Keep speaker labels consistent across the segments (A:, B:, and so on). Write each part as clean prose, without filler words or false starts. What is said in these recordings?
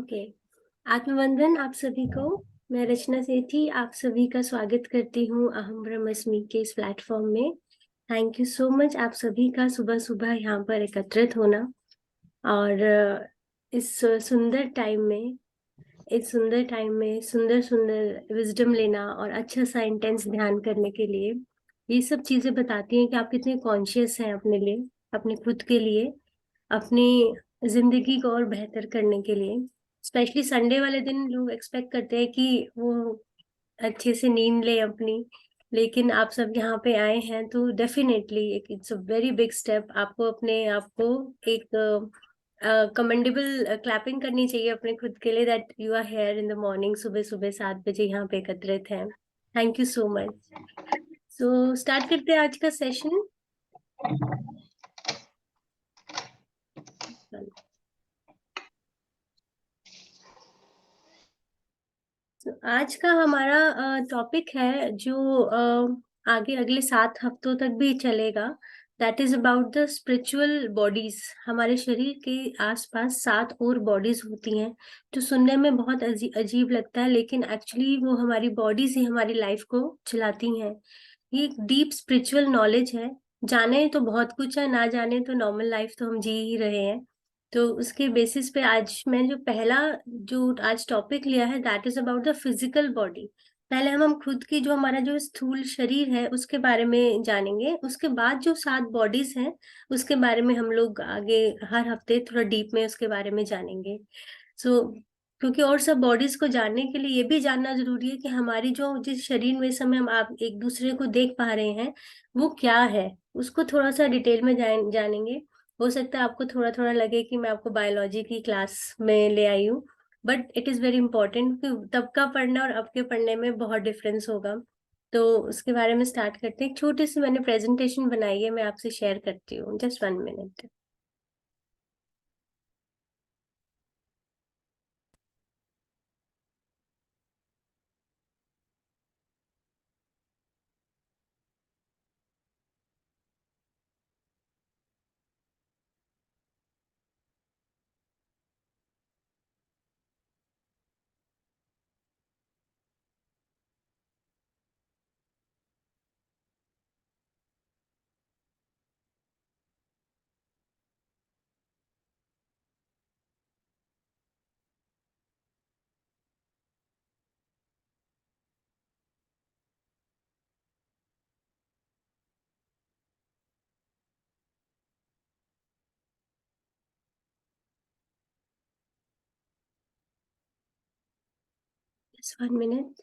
A: Okay. आत्मवंदन आप सभी को। मैं रचना सेठी आप सभी का स्वागत करती हूँ अहम ब्रह्मस्मि के इस प्लेटफॉर्म में। थैंक यू सो मच आप सभी का सुबह सुबह यहाँ पर एकत्रित होना और इस सुंदर टाइम में सुंदर सुंदर विजडम लेना और अच्छा सा इंटेंस ध्यान करने के लिए। ये सब चीजें बताती हैं कि आप कितने कॉन्शियस हैं अपने लिए, अपने खुद के लिए, अपनी जिंदगी को और बेहतर करने के लिए। स्पेशली संडे वाले दिन लोग एक्सपेक्ट करते हैं कि वो अच्छे से नींद ले अपनी, लेकिन आप सब यहाँ पे आए हैं तो डेफिनेटली एक it's a very big step. आपको अपने आप को एक कमेंडेबल क्लैपिंग करनी चाहिए अपने खुद के लिए, that you are here in the morning, सुबह सुबह 7 बजे यहाँ पे एकत्रित हैं। Thank you so much. So start करते हैं आज का सेशन। तो आज का हमारा टॉपिक है जो आगे अगले 7 हफ्तों तक भी चलेगा। That is about the spiritual bodies. हमारे शरीर के आसपास 7 और बॉडीज होती हैं, जो सुनने में बहुत अजीब लगता है, लेकिन एक्चुअली वो हमारी बॉडीज ही हमारी लाइफ को चलाती हैं। ये एक डीप स्पिरिचुअल नॉलेज है। जाने तो बहुत कुछ है, ना जाने तो नॉर्मल लाइफ तो हम जी ही रहे हैं। तो उसके बेसिस पे आज मैं जो आज टॉपिक लिया है, that is about the physical body. पहले हम खुद की जो हमारा जो स्थूल शरीर है उसके बारे में जानेंगे, उसके बाद जो 7 बॉडीज हैं उसके बारे में हम लोग आगे हर हफ्ते थोड़ा डीप में उसके बारे में जानेंगे। सो क्योंकि और सब बॉडीज को जानने के लिए ये भी जानना जरूरी है कि हमारी जो जिस शरीर में इस समय हम आप एक दूसरे को देख पा रहे हैं वो क्या है। उसको थोड़ा सा डिटेल में जानेंगे। हो सकता है आपको थोड़ा थोड़ा लगे कि मैं आपको बायोलॉजी की क्लास में ले आई हूँ, but it is very important कि तब का पढ़ना और अब के पढ़ने में बहुत डिफरेंस होगा। तो उसके बारे में स्टार्ट करते हैं। एक छोटी सी मैंने प्रेजेंटेशन बनाई है, मैं आपसे शेयर करती हूँ, जस्ट 1 मिनट। Just 1 minute.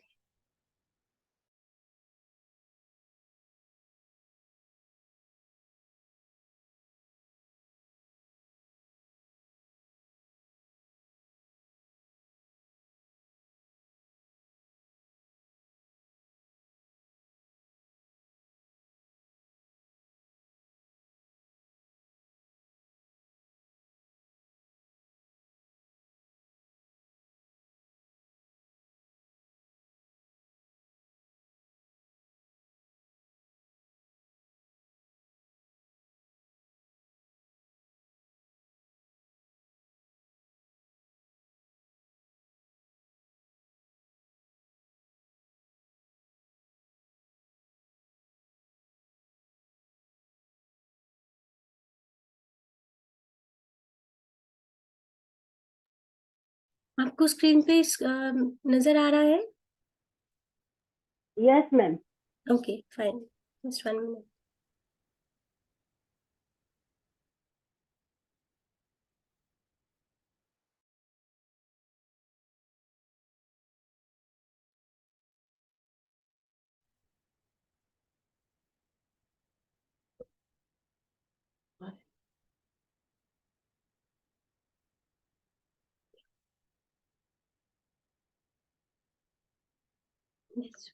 A: आपको स्क्रीन पे नजर आ रहा है?
B: Yes ma'am.
A: Okay fine. Just 1 minute. Yes.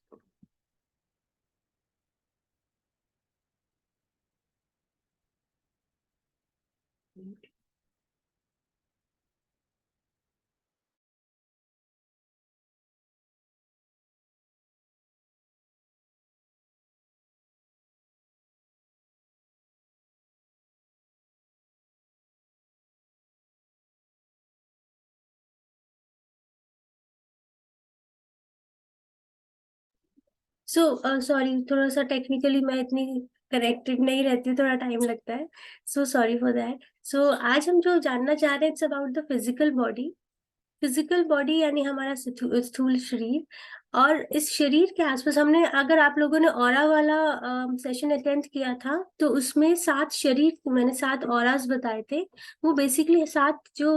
A: So sorry, थोड़ा सा टेक्निकली मैं इतनी कनेक्टेड नहीं रहती, थोड़ा टाइम लगता है। So sorry for that. So आज हम जो जानना चाह रहे हैं, it's about the physical body. Physical body यानी हमारा स्थूल शरीर। और इस शरीर के आसपास हमने, अगर आप लोगों ने ऑरा वाला सेशन अटेंड किया था, तो उसमें 7 शरीर, मैंने 7 ऑराज बताए थे। वो बेसिकली 7 जो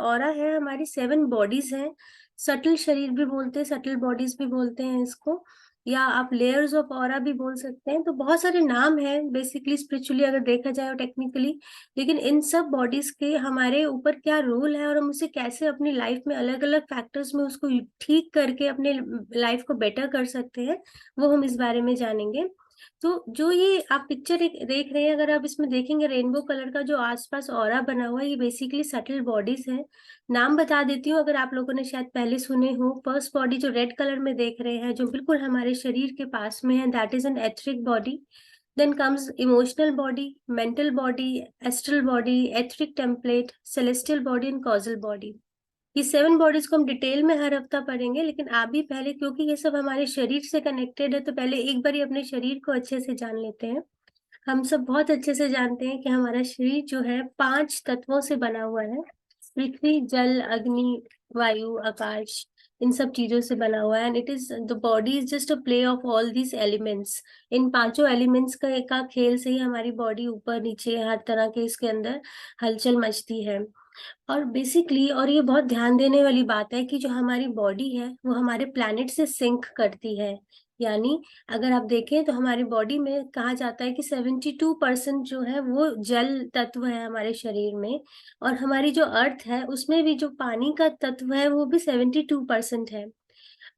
A: ऑरा है, हमारी 7 बॉडीज हैं। सटल शरीर भी बोलते हैं, सटल बॉडीज भी बोलते हैं इसको, या आप लेयर्स ऑफ ऑरा भी बोल सकते हैं। तो बहुत सारे नाम हैं बेसिकली, स्पिरिचुअली अगर देखा जाए और टेक्निकली। लेकिन इन सब बॉडीज के हमारे ऊपर क्या रोल है, और हम उसे कैसे अपनी लाइफ में अलग अलग फैक्टर्स में उसको ठीक करके अपने लाइफ को बेटर कर सकते हैं, वो हम इस बारे में जानेंगे। तो जो ये आप पिक्चर एक देख रहे हैं, अगर आप इसमें देखेंगे रेनबो कलर का जो आसपास ऑरा बना हुआ है, ये बेसिकली सटल बॉडीज है। नाम बता देती हूँ, अगर आप लोगों ने शायद पहले सुने हो। फर्स्ट बॉडी जो रेड कलर में देख रहे हैं, जो बिल्कुल हमारे शरीर के पास में है, that is an etheric body. Then comes emotional body, mental body, astral body, etheric template, celestial body and causal body। ये 7 बॉडीज को हम डिटेल में हर हफ्ता पढ़ेंगे, लेकिन आप भी पहले, क्योंकि ये सब हमारे शरीर से कनेक्टेड है, तो पहले एक बार ही अपने शरीर को अच्छे से जान लेते हैं। हम सब बहुत अच्छे से जानते हैं कि हमारा शरीर जो है 5 तत्वों से बना हुआ है। पृथ्वी, जल, अग्नि, वायु, आकाश, इन सब चीजों से बना हुआ है। And it is, the body is just a play of all these elements. इन पांचों एलिमेंट्स का खेल से ही हमारी बॉडी ऊपर नीचे हर तरह के इसके अंदर हलचल मचती है। और बेसिकली, और ये बहुत ध्यान देने वाली बात है कि जो हमारी बॉडी है वो हमारे प्लैनेट से सिंक करती है। यानी अगर आप देखें तो हमारी बॉडी में कहा जाता है कि 72% जो है वो जल तत्व है हमारे शरीर में। और हमारी जो अर्थ है उसमें भी जो पानी का तत्व है वो भी 72% है।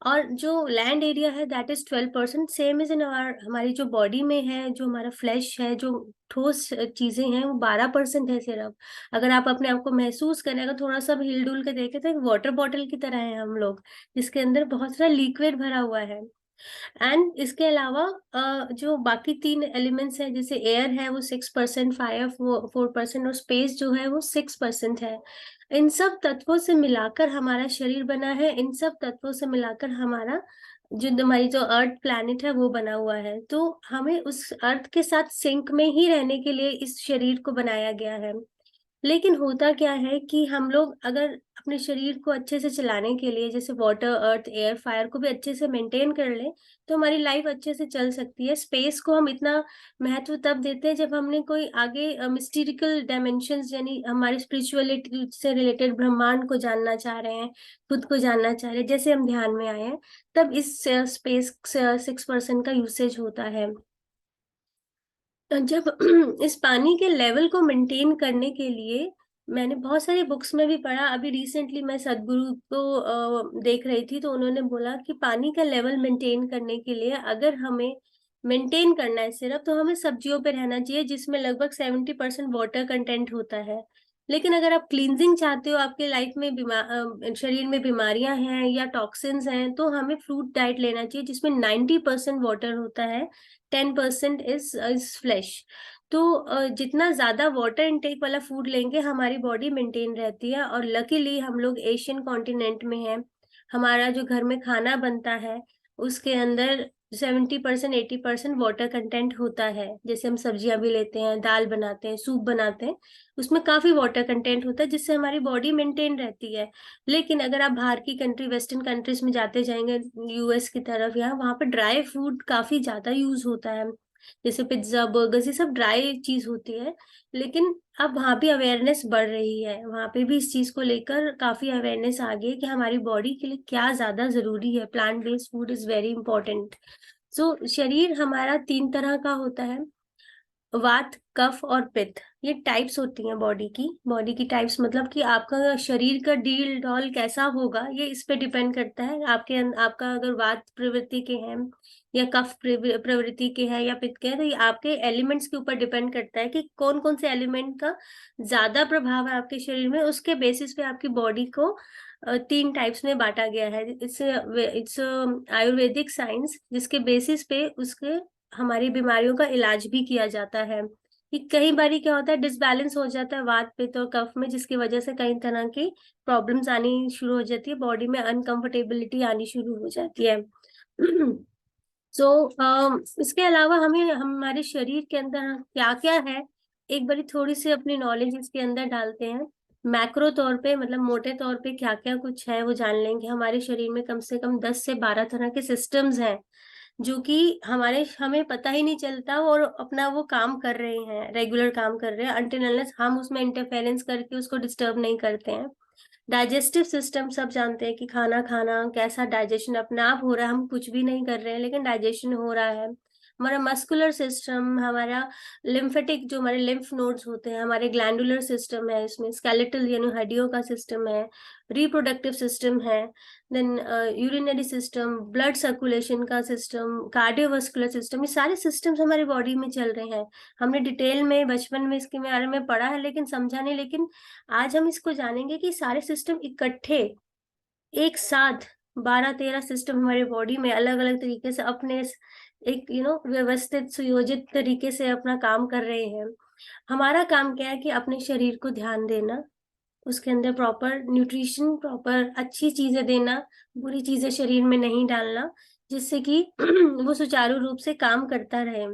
A: और जो लैंड एरिया है that is 12%। Same is in हमारी जो बॉडी में है, जो हमारा फ्लैश है, जो ठोस चीजें हैं, वो 12% है सिर्फ। अगर आप अपने आप को महसूस करें, अगर थोड़ा सा भी हिल डुल के देखें, तो एक वाटर बॉटल की तरह है हम लोग, जिसके अंदर बहुत सारा लिक्विड भरा हुआ है। एंड इसके अलावा जो बाकी 3 एलिमेंट्स हैं, जैसे एयर है वो 6%, फायर वो 4%, और स्पेस जो है वो 6% है। इन सब तत्वों से मिलाकर हमारा शरीर बना है। इन सब तत्वों से मिलाकर हमारा जो हमारी जो अर्थ प्लैनेट है वो बना हुआ है। तो हमें उस अर्थ के साथ सिंक में ही रहने के लिए इस शरीर को बनाया गया है। लेकिन होता क्या है कि हम लोग अगर अपने शरीर को अच्छे से चलाने के लिए, जैसे वाटर, अर्थ, एयर, फायर को भी अच्छे से मेंटेन कर ले, तो हमारी लाइफ अच्छे से चल सकती है। स्पेस को हम इतना महत्व तब देते हैं जब हमने कोई आगे मिस्टिरिकल डायमेंशंस, यानी हमारी स्पिरिचुअलिटी से रिलेटेड ब्रह्मांड को जानना चाह रहे हैं, खुद को जानना चाह रहे हैं, जैसे हम ध्यान में आए हैं, तब इस स्पेस 6% का यूसेज होता है। जब इस पानी के लेवल को मेंटेन करने के लिए, मैंने बहुत सारी बुक्स में भी पढ़ा, अभी रिसेंटली मैं सदगुरु को देख रही थी, तो उन्होंने बोला कि पानी का लेवल मेंटेन करने के लिए अगर हमें मेंटेन करना है सिर्फ, तो हमें सब्जियों पे रहना चाहिए, जिसमें लगभग 70% वाटर कंटेंट होता है। लेकिन अगर आप क्लींजिंग चाहते हो, आपके लाइफ में शरीर में बीमारियां हैं या टॉक्सिन्स हैं, तो हमें फ्रूट डाइट लेना चाहिए, जिसमें 90% वाटर होता है, 10% इज फ्लैश। तो जितना ज्यादा वाटर इनटेक वाला फूड लेंगे, हमारी बॉडी मेंटेन रहती है। और लकीली हम लोग एशियन कॉन्टिनेंट में हैं। हमारा जो घर में खाना बनता है उसके अंदर 70% 80% वाटर कंटेंट होता है। जैसे हम सब्जियां भी लेते हैं, दाल बनाते हैं, सूप बनाते हैं, उसमें काफी वाटर कंटेंट होता है, जिससे हमारी बॉडी मेंटेन रहती है। लेकिन अगर आप बाहर की कंट्री, वेस्टर्न कंट्रीज में जाते जाएंगे, यूएस की तरफ, यहाँ वहां पर ड्राई फूड काफी ज्यादा यूज होता है। जैसे पिज्जा, बर्गर्स, ये सब ड्राई चीज होती है। लेकिन अब वहां भी अवेयरनेस बढ़ रही है, वहां पे भी इस चीज को लेकर काफी अवेयरनेस आ गई है कि हमारी बॉडी के लिए क्या ज्यादा जरूरी है। Plant based food is very important. So शरीर हमारा 3 तरह का होता है, वात, कफ और पित्त। ये टाइप्स होती हैं बॉडी की टाइप्स, मतलब कि आपका शरीर का डील डॉल कैसा होगा, ये इस पे डिपेंड करता है। आपका अगर वात प्रवृत्ति के हैं या कफ प्रवृत्ति के हैं या पित्त के हैं, तो ये आपके एलिमेंट्स के ऊपर डिपेंड करता है कि कौन कौन से एलिमेंट का ज्यादा प्रभाव है आपके शरीर में। उसके बेसिस पे आपकी बॉडी को 3 टाइप्स में बांटा गया है। इट्स आयुर्वेदिक साइंस, जिसके बेसिस पे उसके हमारी बीमारियों का इलाज भी किया जाता है। कि कई बारी क्या होता है, डिसबैलेंस हो जाता है वात, पित्त और कफ में, जिसकी वजह से कई तरह की प्रॉब्लम्स आनी शुरू हो जाती है, बॉडी में अनकंफर्टेबिलिटी आनी शुरू हो जाती है। सो इसके अलावा हमें हमारे शरीर के अंदर क्या क्या है, एक बारी थोड़ी सी अपनी नॉलेज इसके अंदर डालते हैं। मैक्रो तौर पे, मतलब मोटे तौर पे क्या क्या कुछ है वो जान लेंगे। हमारे शरीर में कम से कम 10 से 12 तरह के सिस्टम्स हैं जो कि हमें पता ही नहीं चलता, और अपना वो काम कर रहे हैं, रेगुलर काम कर रहे हैं, अनटिल अनलेस हम उसमें इंटरफेरेंस करके उसको डिस्टर्ब नहीं करते हैं। डाइजेस्टिव सिस्टम सब जानते हैं कि खाना खाना कैसा डाइजेशन अपने आप हो रहा है, हम कुछ भी नहीं कर रहे हैं लेकिन डाइजेशन हो रहा है। हमारा मस्कुलर सिस्टम, हमारा लिम्फेटिक, जो हमारे लिम्फ नोड्स होते हैं, हमारे ग्लैंडुलर सिस्टम है, इसमें स्केलेटल यानी हड्डियों का सिस्टम है, रिप्रोडक्टिव सिस्टम है, then urinary system, blood circulation का सिस्टम, कार्डियोवास्कुलर सिस्टम, ये सारे सिस्टम्स हमारी बॉडी में चल रहे हैं। हमने डिटेल में बचपन में इसके बारे में पढ़ा है लेकिन समझा नहीं, लेकिन आज हम इसको जानेंगे कि सारे सिस्टम इकट्ठे एक साथ 12-13 सिस्टम हमारे बॉडी में अलग अलग तरीके से अपने एक व्यवस्थित सुयोजित तरीके से अपना काम कर रहे हैं। हमारा काम क्या है कि अपने शरीर को ध्यान देना, उसके अंदर प्रॉपर न्यूट्रिशन, प्रॉपर अच्छी चीजें देना, बुरी चीजें शरीर में नहीं डालना, जिससे कि वो सुचारू रूप से काम करता रहे।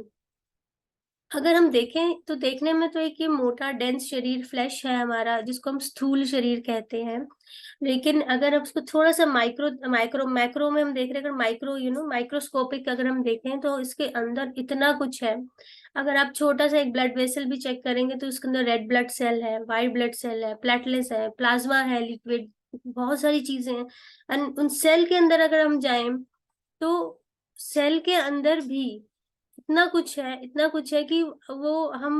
A: अगर हम देखें तो देखने में तो एक ये मोटा डेंस शरीर फ्लैश है हमारा, जिसको हम स्थूल शरीर कहते हैं। लेकिन अगर हम उसको थोड़ा सा माइक्रो माइक्रो मैक्रो में हम देख रहे हैं, अगर माइक्रो माइक्रोस्कोपिक अगर हम देखें तो इसके अंदर इतना कुछ है। अगर आप छोटा सा एक ब्लड वेसल भी चेक करेंगे तो उसके अंदर रेड ब्लड सेल है, व्हाइट ब्लड सेल है, प्लेटलेट्स है, प्लाज्मा है, लिक्विड, बहुत सारी चीजें हैं। उन सेल के अंदर अगर हम जाएं तो सेल के अंदर भी इतना कुछ है, इतना कुछ है कि वो हम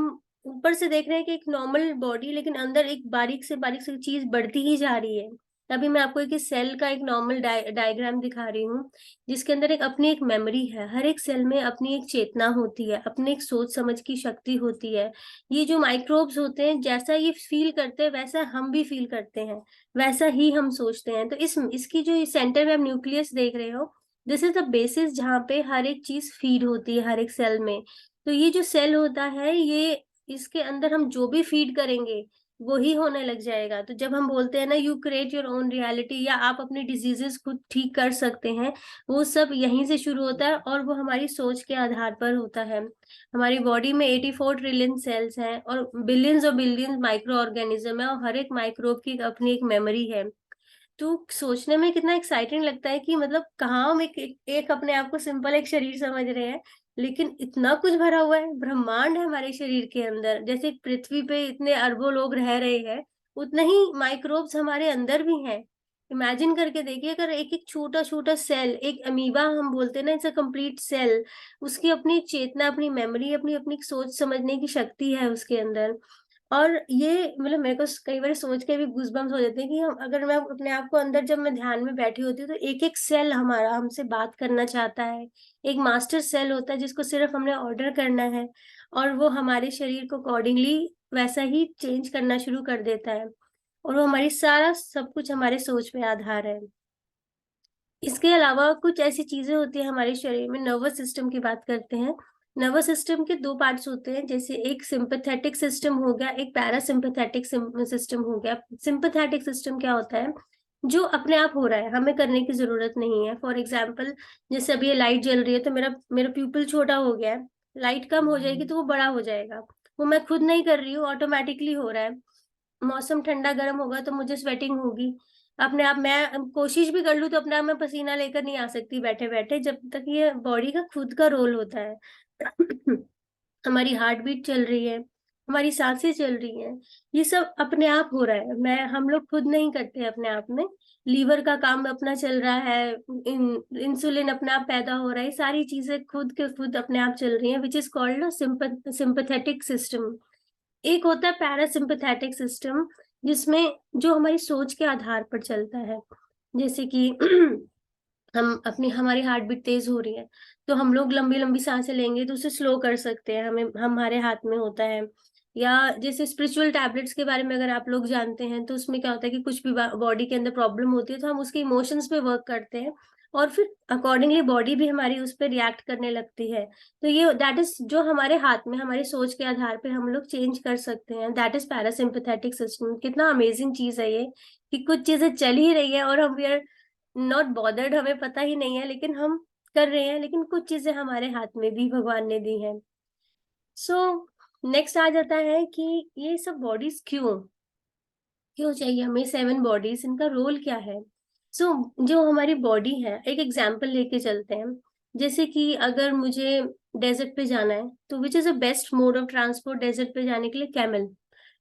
A: ऊपर से देख रहे हैं कि एक नॉर्मल बॉडी, लेकिन अंदर एक बारीक से चीज बढ़ती ही जा रही है। तभी मैं आपको एक सेल का एक नॉर्मल डायग्राम दिखा रही हूँ, जिसके अंदर एक अपनी एक मेमोरी है, हर एक सेल में अपनी एक चेतना होती है, अपनी एक सोच समझ की शक्ति होती है। ये जो माइक्रोब्स होते हैं, जैसा ये फील करते हैं वैसा हम भी फील करते हैं, वैसा ही हम सोचते हैं। तो इसकी जो सेंटर में आप न्यूक्लियस देख रहे हो, दिस इज द बेसिस जहाँ पे हर एक चीज फीड होती है हर एक सेल में। तो ये जो सेल होता है, ये इसके अंदर हम जो भी फीड करेंगे वो ही होने लग जाएगा। तो जब हम बोलते हैं ना you create your own reality, या आप अपनी डिजीजेस खुद ठीक कर सकते हैं, वो सब यहीं से शुरू होता है, और वो हमारी सोच के आधार पर होता है। हमारी बॉडी में 84 ट्रिलियन सेल्स हैं और बिलियंस और बिलियंस माइक्रो ऑर्गेनिज्म है, और हर एक माइक्रोब की अपनी एक मेमोरी है। तो सोचने में कितना एक्साइटिंग लगता है कि मतलब कहाँ हम एक अपने आप को सिंपल एक शरीर समझ रहे हैं, लेकिन इतना कुछ भरा हुआ है, ब्रह्मांड है हमारे शरीर के अंदर। जैसे पृथ्वी पे इतने अरबों लोग रह रहे हैं, उतने ही माइक्रोब्स हमारे अंदर भी हैं। इमेजिन करके देखिए, अगर एक एक छोटा छोटा सेल, एक अमीबा हम बोलते हैं ना, इट्स अ कंप्लीट सेल, उसकी अपनी चेतना, अपनी मेमोरी, अपनी अपनी सोच समझने की शक्ति है उसके अंदर। और ये मतलब मेरे को कई बार सोच के भी गूज़बम्स हो जाते हैं कि हम, अगर मैं अपने आप को अंदर, जब मैं ध्यान में बैठी होती हूँ तो एक एक सेल हमारा हमसे बात करना चाहता है। एक मास्टर सेल होता है जिसको सिर्फ हमने ऑर्डर करना है, और वो हमारे शरीर को अकॉर्डिंगली वैसा ही चेंज करना शुरू कर देता है। और वो हमारी सारा सब कुछ हमारे सोच पे आधार है। इसके अलावा कुछ ऐसी चीजें होती है हमारे शरीर में, नर्वस सिस्टम की बात करते हैं। नर्वस सिस्टम के दो पार्ट्स होते हैं, जैसे एक सिंपैथेटिक सिस्टम हो गया, एक पैरासिम्पैथेटिक सिस्टम हो गया। सिंपैथेटिक सिस्टम क्या होता है? जो अपने आप हो रहा है, हमें करने की जरूरत नहीं है। फॉर एग्जाम्पल, जैसे अभी ये लाइट जल रही है तो मेरा मेरा प्यूपिल छोटा हो गया है, लाइट कम हो जाएगी तो वो बड़ा हो जाएगा। वो मैं खुद नहीं कर रही हूँ, ऑटोमेटिकली हो रहा है। मौसम ठंडा गर्म होगा तो मुझे स्वेटिंग होगी अपने आप। मैं कोशिश भी कर लूँ तो अपने आप में पसीना लेकर नहीं आ सकती बैठे बैठे, जब तक ये बॉडी का खुद का रोल होता है। हमारी हार्ट बीट चल रही है, हमारी सांसें चल रही हैं, ये सब अपने आप हो रहा है। हम लोग खुद नहीं करते अपने आप में। लीवर का काम अपना चल रहा है, इंसुलिन अपने आप पैदा हो रहा है, सारी चीजें खुद के खुद अपने आप चल रही हैं, which is called sympathetic system. एक होता है पैरासिम्पैथेटिक सिस्टम, जिसमें जो हमारी सोच के आधार पर चलता है। जैसे कि हमारी हार्ट बीट तेज हो रही है, तो हम लोग लंबी लंबी सांसें लेंगे तो उसे स्लो कर सकते हैं, हमें हमारे हाथ में होता है। या जैसे स्पिरिचुअल टैबलेट्स के बारे में अगर आप लोग जानते हैं, तो उसमें क्या होता है कि कुछ भी बॉडी के अंदर प्रॉब्लम होती है तो हम उसके इमोशंस पे वर्क करते हैं, और फिर अकॉर्डिंगली बॉडी भी हमारी उस पर रिएक्ट करने लगती है। तो ये दैट इज जो हमारे हाथ में, हमारी सोच के आधार पर हम लोग चेंज कर सकते हैं, दैट इज पैरासिम्पैथेटिक सिस्टम। कितना अमेजिंग चीज है ये, कि कुछ चीजें चल ही रही है और हम वी आर नॉट बॉदर्ड, हमें पता ही नहीं है, लेकिन हम कर रहे हैं, लेकिन कुछ चीजें हमारे हाथ में भी भगवान ने दी हैं। सो नेक्स्ट आ जाता है कि ये सब बॉडीज क्यों क्यों चाहिए हमें 7 बॉडीज, इनका रोल क्या है। जो हमारी बॉडी है, एक एग्जांपल लेके चलते हैं। जैसे कि अगर मुझे डेजर्ट पे जाना है, तो which is the best mode of transport desert पे जाने के लिए? कैमल।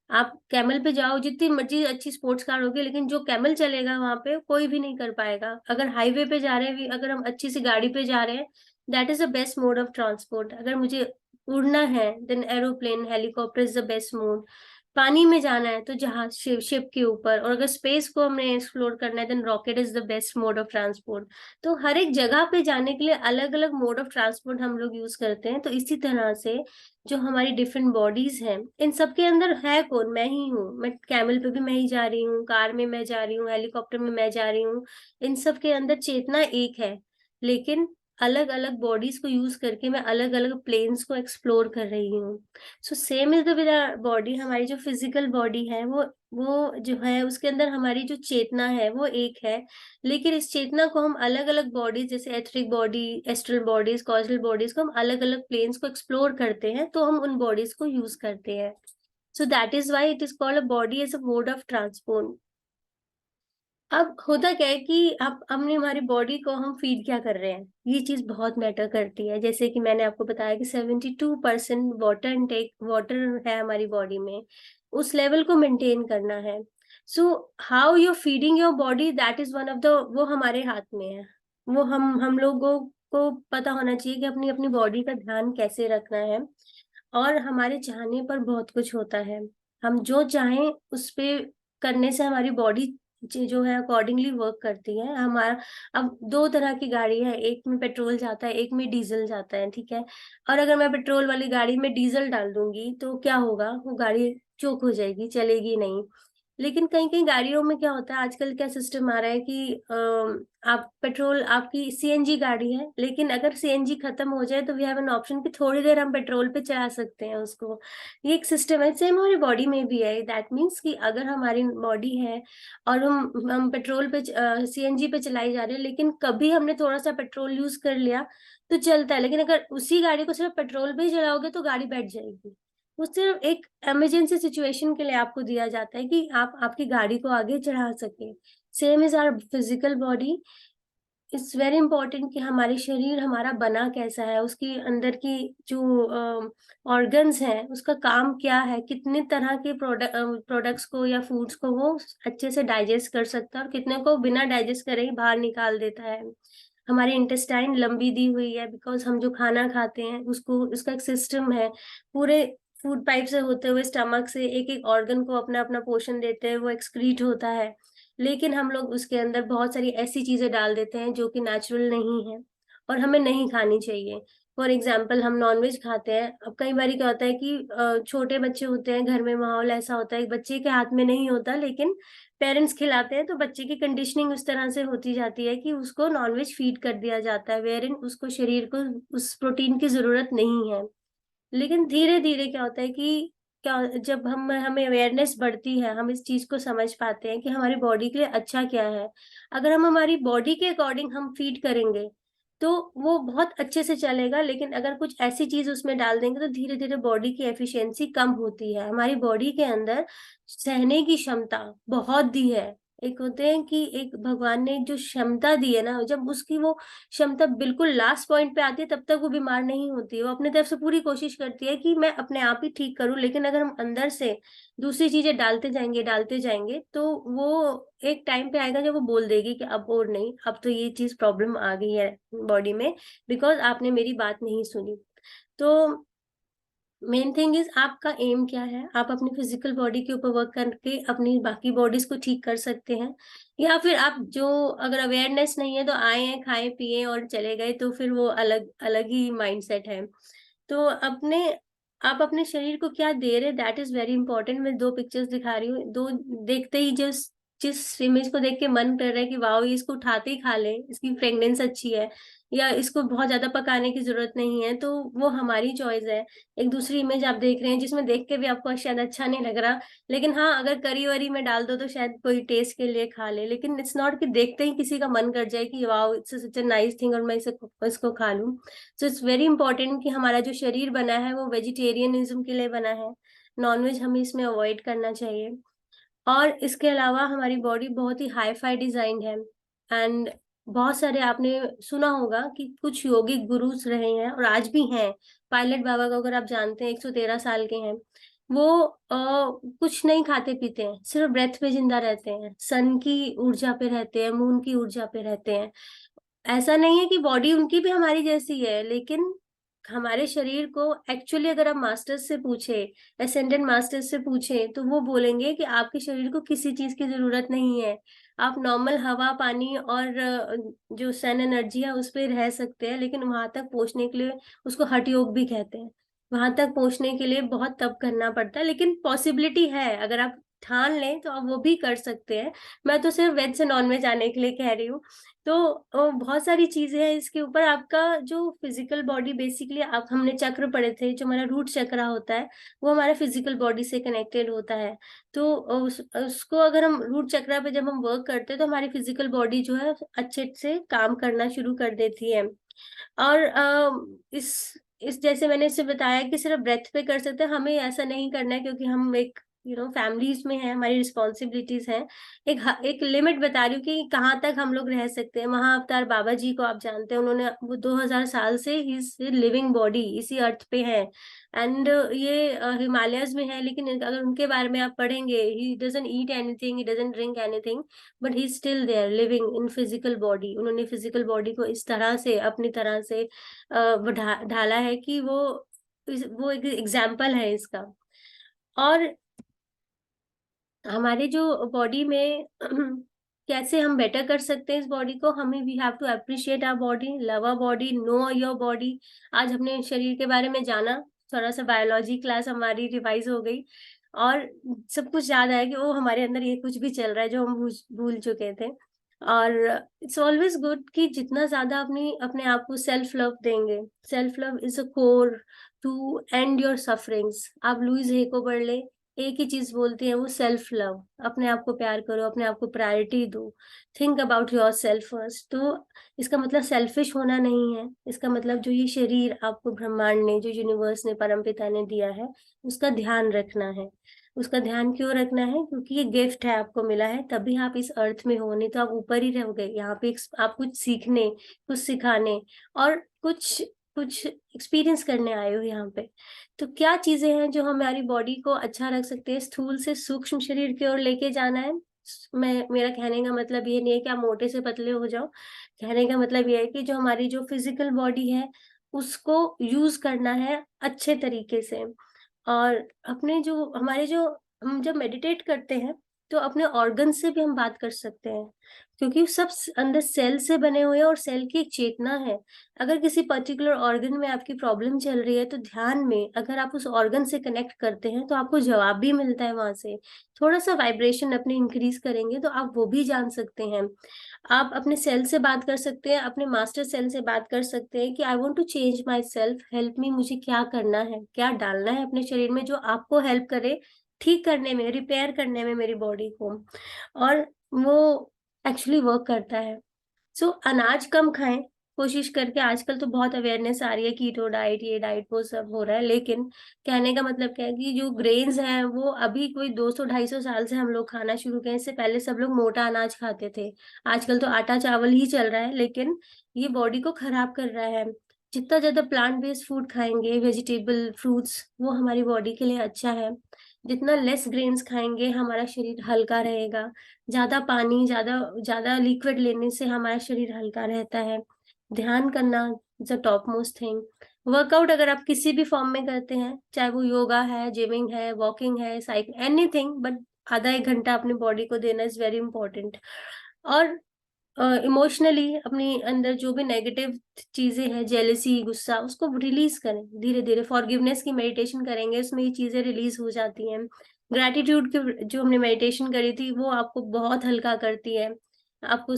A: आप कैमल पे जाओ, जितनी मर्जी अच्छी स्पोर्ट्स कार होगी, लेकिन जो कैमल चलेगा वहां पे कोई भी नहीं कर पाएगा। अगर हाईवे पे जा रहे हैं, अगर हम अच्छी सी गाड़ी पे जा रहे हैं, that is the best mode of transport. अगर मुझे उड़ना है, then aeroplane, helicopter is the best mode. पानी में जाना है तो जहाज, शिप के ऊपर। और अगर स्पेस को हमने एक्सप्लोर करना है, then rocket is the best mode of transport. तो हर एक जगह पे जाने के लिए अलग अलग मोड ऑफ ट्रांसपोर्ट हम लोग यूज करते हैं। तो इसी तरह से जो हमारी डिफरेंट बॉडीज हैं, इन सबके अंदर है कौन? मैं ही हूँ। मैं कैमल पे भी मैं ही जा रही हूँ, कार में मैं जा रही हूँ, हेलीकॉप्टर में मैं जा रही हूँ। इन सब के अंदर चेतना एक है, लेकिन अलग अलग बॉडीज को यूज करके मैं अलग अलग प्लेन्स को एक्सप्लोर कर रही हूँ। So same is the with body. हमारी जो फिजिकल बॉडी है, वो जो है, उसके अंदर हमारी जो चेतना है वो एक है। लेकिन इस चेतना को हम अलग अलग बॉडीज, जैसे etheric body, astral bodies, causal bodies को हम अलग अलग प्लेन्स को एक्सप्लोर करते हैं, तो हम उन बॉडीज को यूज करते हैं। So that is why it is called a body as a mode of transport. अब होता क्या है कि अब हमने हमारी बॉडी को हम फीड क्या कर रहे हैं, ये चीज बहुत मैटर करती है। जैसे कि मैंने आपको बताया कि 72% वाटर इनटेक, वाटर है हमारी बॉडी में। उस लेवल को मेंटेन करना है। So how you feeding your body, that is one of the, वो हमारे हाथ में है। वो हम लोगों को पता होना चाहिए कि अपनी अपनी बॉडी का ध्यान कैसे रखना है। और हमारे चाहने पर बहुत कुछ होता है। हम जो चाहें उस पे करने से हमारी बॉडी जो है अकॉर्डिंगली वर्क करती है। हमारा अब 2 तरह की गाड़ी है, एक में पेट्रोल जाता है, एक में डीजल जाता है, ठीक है। और अगर मैं पेट्रोल वाली गाड़ी में डीजल डाल दूंगी तो क्या होगा? वो गाड़ी चोक हो जाएगी, चलेगी नहीं। लेकिन कहीं कहीं गाड़ियों में क्या होता है, आजकल क्या सिस्टम आ रहा है कि आप पेट्रोल, आपकी सीएनजी गाड़ी है, लेकिन अगर सीएनजी खत्म हो जाए तो वी हैव एन ऑप्शन कि थोड़ी देर हम पेट्रोल पे चला सकते हैं उसको। ये एक सिस्टम है, सेम हमारी बॉडी में भी है। दैट मीन्स कि अगर हमारी बॉडी है और हम पेट्रोल पे, सीएनजी पे चलाई जा रहे हैं, लेकिन कभी हमने थोड़ा सा पेट्रोल यूज कर लिया तो चलता है। लेकिन अगर उसी गाड़ी को सिर्फ पेट्रोल पे ही चलाओगे तो गाड़ी बैठ जाएगी। वो सिर्फ एक इमरजेंसी सिचुएशन के लिए आपको दिया जाता है कि आप आपकी गाड़ी को आगे चढ़ा सके। Same is our physical body. It's very important कि हमारे शरीर हमारा बना कैसा है, उसकी अंदर की जो ऑर्गन्स हैं, उसका काम क्या है, कितने तरह के प्रोडक्ट्स को या फूड्स को वो अच्छे से डाइजेस्ट कर सकता है, और कितने को बिना डाइजेस्ट करे ही बाहर निकाल देता है। हमारी इंटेस्टाइन लंबी दी हुई है, बिकॉज हम जो खाना खाते हैं उसको, उसका एक सिस्टम है। पूरे फूड पाइप से होते हुए स्टमक से एक एक ऑर्गन को अपना अपना पोषण देते हैं, वो एक्सक्रीट होता है। लेकिन हम लोग उसके अंदर बहुत सारी ऐसी चीजें डाल देते हैं जो कि नेचुरल नहीं है और हमें नहीं खानी चाहिए। फॉर एग्जाम्पल, हम नॉनवेज खाते हैं। अब कई बार क्या होता है कि छोटे बच्चे होते हैं घर में, माहौल ऐसा होता है, बच्चे के हाथ में नहीं होता, लेकिन पेरेंट्स खिलाते हैं, तो बच्चे की कंडीशनिंग उस तरह से होती जाती है कि उसको नॉनवेज फीड कर दिया जाता है, वेयर इन उसको शरीर को उस प्रोटीन की जरूरत नहीं है। लेकिन धीरे धीरे क्या होता है कि क्या, जब हम हमें अवेयरनेस बढ़ती है, हम इस चीज को समझ पाते हैं कि हमारी बॉडी के लिए अच्छा क्या है। अगर हम हमारी बॉडी के अकॉर्डिंग हम फीड करेंगे तो वो बहुत अच्छे से चलेगा। लेकिन अगर कुछ ऐसी चीज उसमें डाल देंगे तो धीरे धीरे बॉडी की एफिशिएंसी कम होती है। हमारी बॉडी के अंदर सहने की क्षमता बहुत दी है। एक होते हैं कि एक भगवान ने जो क्षमता दी है ना, जब उसकी वो क्षमता बिल्कुल लास्ट पॉइंट पे आती है, तब तक वो बीमार नहीं होती है। वो अपने तरफ से पूरी कोशिश करती है कि मैं अपने आप ही ठीक करूं। लेकिन अगर हम अंदर से दूसरी चीजें डालते जाएंगे तो वो एक टाइम पे आएगा जब वो बोल देगी कि अब और नहीं, अब तो ये चीज प्रॉब्लम आ गई है बॉडी में, बिकॉज आपने मेरी बात नहीं सुनी। तो मेन थिंग इज आपका एम क्या है। आप अपनी फिजिकल बॉडी के ऊपर वर्क करके अपनी बाकी बॉडीज को ठीक कर सकते हैं, या फिर आप जो, अगर अवेयरनेस नहीं है तो आए हैं, खाए पिए और चले गए, तो फिर वो अलग अलग ही माइंडसेट है। तो अपने, आप अपने शरीर को क्या दे रहे, दैट इज वेरी इंपॉर्टेंट। मैं 2 पिक्चर्स दिखा रही हूँ, दो देखते ही जो जिस इमेज को देख के मन कर रहा है कि वाओ ये इसको उठाते ही खा ले, इसकी फ्रेग्रेंस अच्छी है, या इसको बहुत ज्यादा पकाने की जरूरत नहीं है, तो वो हमारी चॉइस है। एक दूसरी इमेज आप देख रहे हैं जिसमें देख के भी आपको शायद अच्छा नहीं लग रहा, लेकिन हाँ अगर करी वरी में डाल दो तो शायद कोई टेस्ट के लिए खा ले, लेकिन इट्स नॉट कि देखते ही किसी का मन कर जाए कि wow it's such a nice thing और मैं इसको खा लूं। सो इट्स वेरी इंपॉर्टेंट कि हमारा जो शरीर बना है वो वेजिटेरियनिज्म के लिए बना है, नॉनवेज हमें इसमें अवॉइड करना चाहिए। और इसके अलावा हमारी बॉडी बहुत ही हाई फाई डिजाइंड है। एंड बहुत सारे आपने सुना होगा कि कुछ योगिक गुरुज रहे हैं और आज भी हैं। पायलट बाबा को अगर आप जानते हैं, 113 साल के हैं वो। कुछ नहीं खाते पीते हैं, सिर्फ ब्रेथ पे जिंदा रहते हैं, सन की ऊर्जा पे रहते हैं, मून की ऊर्जा पे रहते हैं। ऐसा नहीं है कि बॉडी उनकी भी हमारी जैसी है, लेकिन हमारे शरीर को एक्चुअली अगर आप मास्टर्स से पूछे, एसेंडेंट मास्टर्स से पूछे, तो वो बोलेंगे कि आपके शरीर को किसी चीज की जरूरत नहीं है। आप नॉर्मल हवा पानी और जो सन एनर्जी है उस पर रह सकते हैं, लेकिन वहां तक पहुंचने के लिए, उसको हठ योग भी कहते हैं, वहां तक पहुंचने के लिए बहुत तप करना पड़ता है। लेकिन पॉसिबिलिटी है, अगर आप ठान लें तो आप वो भी कर सकते हैं। मैं तो सिर्फ वेज से नॉन वेज आने के लिए कह रही हूँ। तो बहुत सारी चीजें हैं इसके ऊपर। आपका जो फिजिकल बॉडी बेसिकली, आप हमने चक्र पढ़े थे, जो हमारा रूट चक्र होता है वो हमारा फिजिकल बॉडी से कनेक्टेड होता है। तो उसको अगर हम रूट चक्र पे जब हम वर्क करते हैं तो हमारी फिजिकल बॉडी जो है अच्छे से काम करना शुरू कर देती है। और इस जैसे मैंने इससे बताया कि सिर्फ ब्रेथ पे कर सकते हैं, हमें ऐसा नहीं करना है, क्योंकि हम एक फैमिलीज में है, हमारी रिस्पॉन्सिबिलिटीज हैं। एक लिमिट बता रही हूँ कि कहाँ तक हम लोग रह सकते हैं। महाअवतार बाबा जी को आप जानते हैं, उन्होंने वो 2000 साल से ही लिविंग बॉडी इसी अर्थ पे है। एंड ये हिमालयस में है, लेकिन अगर उनके बारे में आप पढ़ेंगे, he doesn't eat anything, he doesn't drink anything, but he still there living in physical body. उन्होंने फिजिकल बॉडी को इस तरह से अपनी तरह से ढाला है कि वो एक एग्जाम्पल है इसका। और हमारे जो बॉडी में कैसे हम बेटर कर सकते हैं इस बॉडी को, हमें we have to appreciate our body, love our body, know your body. आज हमने शरीर के बारे में जाना, थोड़ा सा बायोलॉजी क्लास हमारी रिवाइज हो गई, और सब कुछ याद आया कि वो हमारे अंदर ये कुछ भी चल रहा है जो हम भूल चुके थे। और इट्स ऑलवेज गुड कि जितना ज्यादा अपने आप को सेल्फ लव देंगे, self love is a core to end your sufferings. आप लुइस हे को पढ़ ले, एक ही चीज बोलती है वो, सेल्फ लव। अपने आप को प्यार करो, अपने आप को प्रायोरिटी दो, think about your self first. तो इसका मतलब सेल्फिश होना नहीं है, इसका मतलब जो ये शरीर आपको ब्रह्मांड ने, जो यूनिवर्स ने, परमपिता ने दिया है, उसका ध्यान रखना है। उसका ध्यान क्यों रखना है? क्योंकि ये गिफ्ट है, आपको मिला है, तभी आप इस अर्थ में हो, नहीं तो आप ऊपर ही रह गए। यहाँ पे आप कुछ सीखने, कुछ सिखाने और कुछ कुछ एक्सपीरियंस करने आए हो यहाँ पे। तो क्या चीजें हैं जो हमारी बॉडी को अच्छा रख सकते हैं, स्थूल से सूक्ष्म शरीर की ओर लेके जाना है। मेरा कहने का मतलब ये नहीं है कि आप मोटे से पतले हो जाओ। कहने का मतलब ये है कि जो हमारी जो फिजिकल बॉडी है उसको यूज करना है अच्छे तरीके से। और अपने जो हमारे जो हम जब मेडिटेट करते हैं तो अपने ऑर्गन से भी हम बात कर सकते हैं, क्योंकि सब अंदर सेल से बने हुए हैं और सेल की एक चेतना है। अगर किसी पर्टिकुलर ऑर्गन में आपकी प्रॉब्लम चल रही है तो ध्यान में अगर आप उस ऑर्गन से कनेक्ट करते हैं तो आपको जवाब भी मिलता है वहां से। थोड़ा सा वाइब्रेशन अपनी इंक्रीज करेंगे तो आप वो भी जान सकते हैं। आप अपने सेल से बात कर सकते हैं, अपने मास्टर सेल से बात कर सकते हैं कि I want to change my self, help me. मुझे क्या करना है, क्या डालना है अपने शरीर में जो आपको हेल्प करे ठीक करने में, रिपेयर करने में मेरी बॉडी को। और वो एक्चुअली वर्क करता है। सो अनाज कम खाएं कोशिश करके। आजकल तो बहुत अवेयरनेस आ रही है, कीटो डाइट, ये डाइट, वो सब हो रहा है, लेकिन कहने का मतलब क्या है कि जो ग्रेन्स हैं वो अभी कोई 200-250 साल से हम लोग खाना शुरू किए। इससे पहले सब लोग मोटा अनाज खाते थे। आजकल तो आटा चावल ही चल रहा है, लेकिन ये बॉडी को खराब कर रहा है। जितना ज्यादा प्लांट बेस्ड फूड खाएंगे, वेजिटेबल फ्रूट्स, वो हमारी बॉडी के लिए अच्छा है। जितना लेस ग्रेन्स खाएंगे हमारा शरीर हल्का रहेगा। ज्यादा पानी, ज्यादा ज्यादा लिक्विड लेने से हमारा शरीर हल्का रहता है। ध्यान करना is a top most thing. Workout अगर आप किसी भी फॉर्म में करते हैं, चाहे वो योगा है, जिमिंग है, वॉकिंग है, साइकिल, एनीथिंग, बट आधा एक घंटा अपनी बॉडी को देना इज वेरी इंपॉर्टेंट। और इमोशनली अपनी अंदर जो भी नेगेटिव चीजें हैं, जेलसी, गुस्सा, उसको रिलीज करें धीरे धीरे। फॉरगिवनेस की मेडिटेशन करेंगे, उसमें ये चीजें रिलीज हो जाती हैं। ग्रैटिट्यूड की जो हमने मेडिटेशन करी थी वो आपको बहुत हल्का करती है, आपको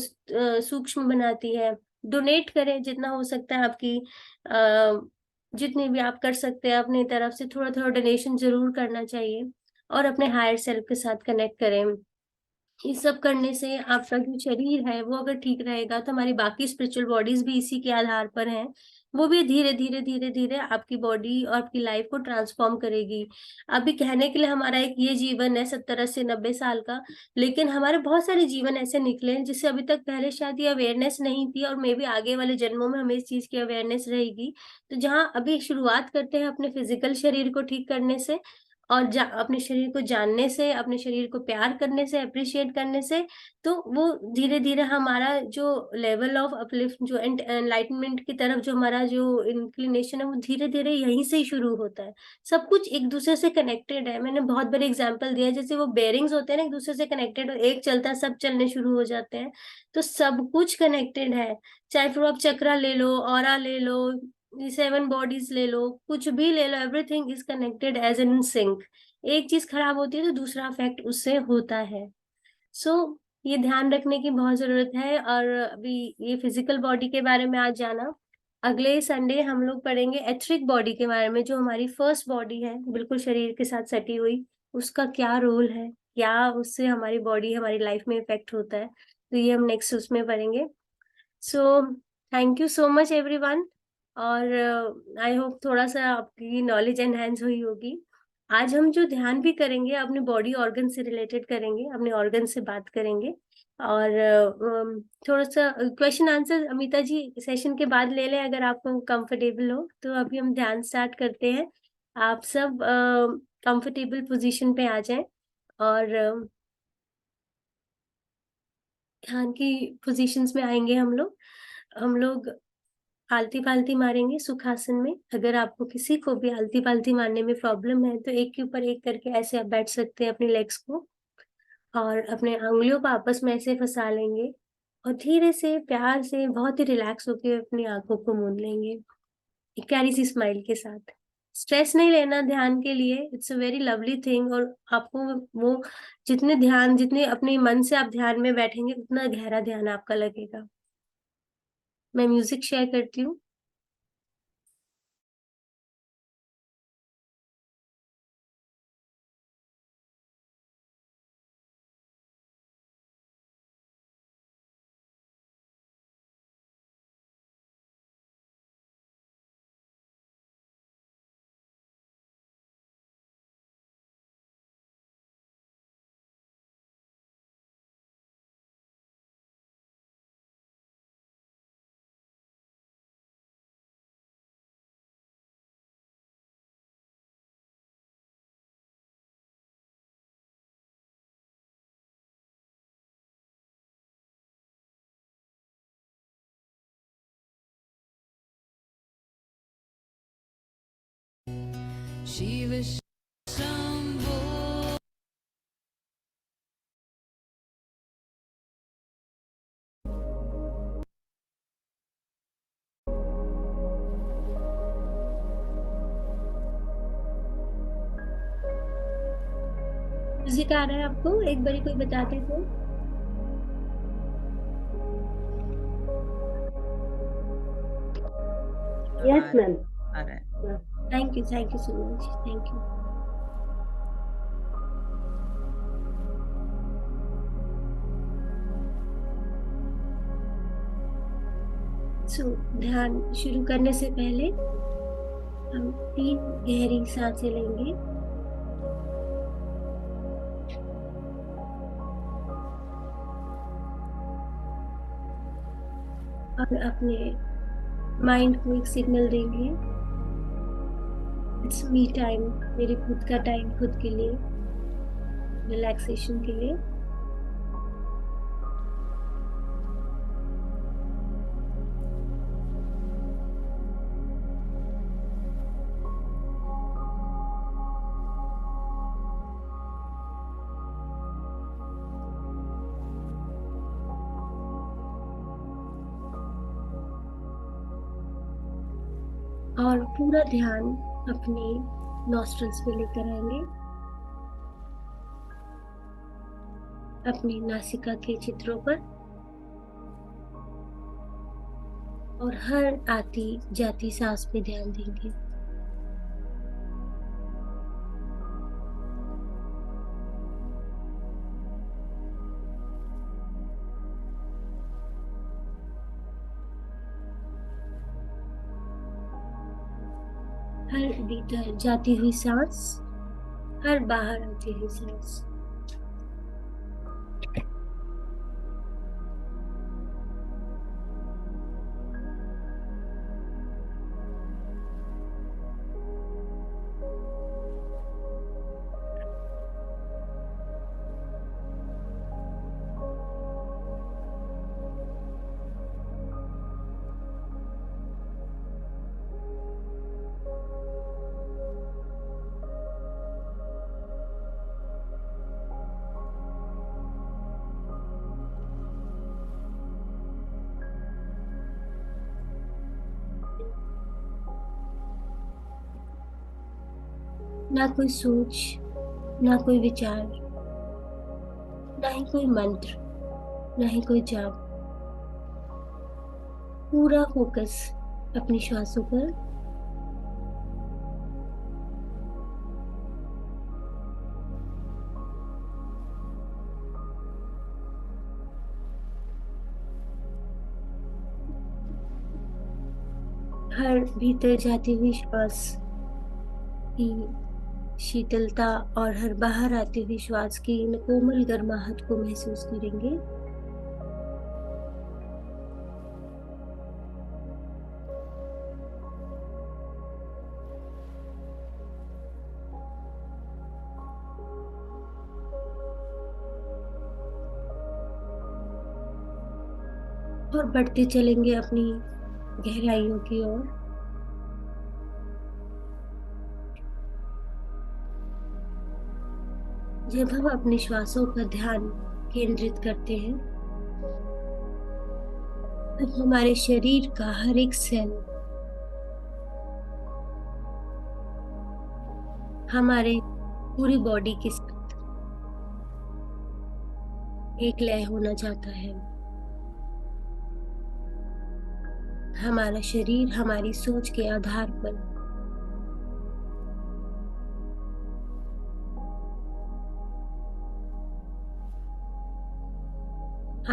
A: सूक्ष्म बनाती है। डोनेट करें जितना हो सकता है, आपकी जितनी भी आप कर सकते हैं अपनी तरफ से थोड़ा थोड़ा डोनेशन जरूर करना चाहिए, और अपने हायर सेल्फ के साथ कनेक्ट करें। ये सब करने से आपका जो शरीर है वो अगर ठीक रहेगा तो हमारी बाकी स्पिरिचुअल बॉडीज भी इसी के आधार पर हैं, वो भी धीरे धीरे धीरे धीरे आपकी बॉडी और आपकी लाइफ को ट्रांसफॉर्म करेगी। अभी कहने के लिए हमारा एक ये जीवन है 70 80 90 साल का, लेकिन हमारे बहुत सारे जीवन ऐसे निकले हैं जिससे अभी तक पहले शायद ये अवेयरनेस नहीं थी, और मे बी आगे वाले जन्मों में हमें इस चीज की अवेयरनेस रहेगी। तो जहाँ अभी शुरुआत करते हैं अपने फिजिकल शरीर को ठीक करने से, और अपने शरीर को जानने से, अपने शरीर को प्यार करने से, अप्रिशिएट करने से, तो वो धीरे धीरे हमारा जो लेवल ऑफ अपलिफ्ट, जो एनलाइटमेंट की तरफ जो हमारा जो इंक्लिनेशन है, वो धीरे धीरे यहीं से ही शुरू होता है। सब कुछ एक दूसरे से कनेक्टेड है। मैंने बहुत बड़े एग्जाम्पल दिया है, जैसे वो बेरिंग्स होते हैं ना, एक दूसरे से कनेक्टेड, और एक चलता है सब चलने शुरू हो जाते हैं। तो सब कुछ कनेक्टेड है। चाहे फिर आप चक्रा ले लो, ऑरा ले लो, 7 बॉडीज ले लो, कुछ भी ले लो, everything is connected as in sync. एक चीज खराब होती है तो दूसरा इफेक्ट उससे होता है। सो ये ध्यान रखने की बहुत जरूरत है। और अभी ये फिजिकल बॉडी के बारे में आज जाना, अगले संडे हम लोग पढ़ेंगे एथरिक बॉडी के बारे में, जो हमारी फर्स्ट बॉडी है बिल्कुल शरीर के साथ सटी हुई, उसका क्या रोल है, क्या उससे हमारी बॉडी हमारी लाइफ में इफेक्ट होता है, तो ये हम नेक्स्ट उसमें पढ़ेंगे। सो thank you so much everyone, और आई होप थोड़ा सा आपकी नॉलेज एनहेंस हुई होगी। आज हम जो ध्यान भी करेंगे अपने बॉडी ऑर्गन से रिलेटेड करेंगे, अपने ऑर्गन से बात करेंगे। और थोड़ा सा क्वेश्चन आंसर अमिता जी सेशन के बाद ले लें अगर आपको कंफर्टेबल हो। तो अभी हम ध्यान स्टार्ट करते हैं। आप सब कंफर्टेबल पोजीशन पे आ जाएं, और ध्यान की पोजीशंस में आएंगे हम लोग आलती पालती मारेंगे सुखासन में। अगर आपको किसी को भी आलती पालती मारने में प्रॉब्लम है तो एक के ऊपर एक करके ऐसे आप बैठ सकते हैं अपनी लेग्स को, और अपने अंगुलियों को आपस में ऐसे फंसा लेंगे, और धीरे से प्यार से बहुत ही रिलैक्स होकर अपनी आंखों को मूंद लेंगे एक प्यारी सी स्माइल के साथ। स्ट्रेस नहीं लेना ध्यान के लिए, it's a very lovely thing. और आपको वो जितने अपने मन से आप ध्यान में बैठेंगे उतना गहरा ध्यान आपका लगेगा। मैं म्यूजिक शेयर करती हूँ।
B: शिव शंभो।
A: म्यूजिक आ रहा है आपको? एक बारी कोई बताते तो। Yes ma'am.
B: आ रहा है।
A: Thank you so much, thank you. So ध्यान शुरू करने से पहले हम 3 गहरी सांसें लेंगे, और अपने माइंड को एक सिग्नल देंगे, इट्स मी टाइम, मेरे खुद का टाइम, खुद के लिए, रिलैक्सेशन के लिए। और पूरा ध्यान अपने नॉस्ट्रल्स पे लेकर आएंगे। अपनी नासिका के चित्रों पर और हर आती जाती सांस पे ध्यान देंगे। हर भीतर जाती हुई सांस, हर बाहर आती हुई सांस। ना कोई सोच, ना कोई विचार, ना ही कोई मंत्र, ना ही कोई जाप। पूरा फोकस अपनी श्वासों पर। हर भीतर जाती हुई श्वास की शीतलता और हर बाहर आती हुई श्वास की कोमल गर्माहट को महसूस करेंगे। और बढ़ते चलेंगे अपनी गहराइयों की ओर। जब हम अपनी श्वासों पर ध्यान केंद्रित करते हैं, तब हमारे शरीर का हर एक सेल, हमारे पूरी बॉडी के साथ एक लय होना चाहता है। हमारा शरीर हमारी सोच के आधार पर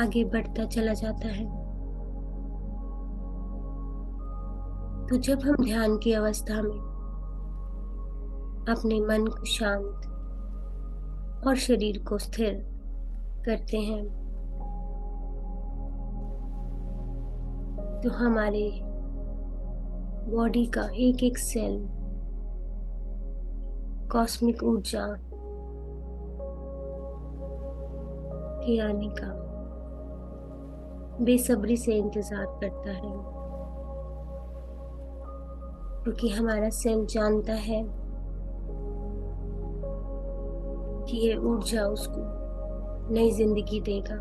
A: आगे बढ़ता चला जाता है। तो जब हम ध्यान की अवस्था में अपने मन को शांत और शरीर को स्थिर करते हैं, तो हमारे बॉडी का एक एक सेल कॉस्मिक ऊर्जा के आने का बेसब्री से इंतजार करता है, क्योंकि हमारा सेल जानता है कि ये ऊर्जा उसको नई जिंदगी देगा।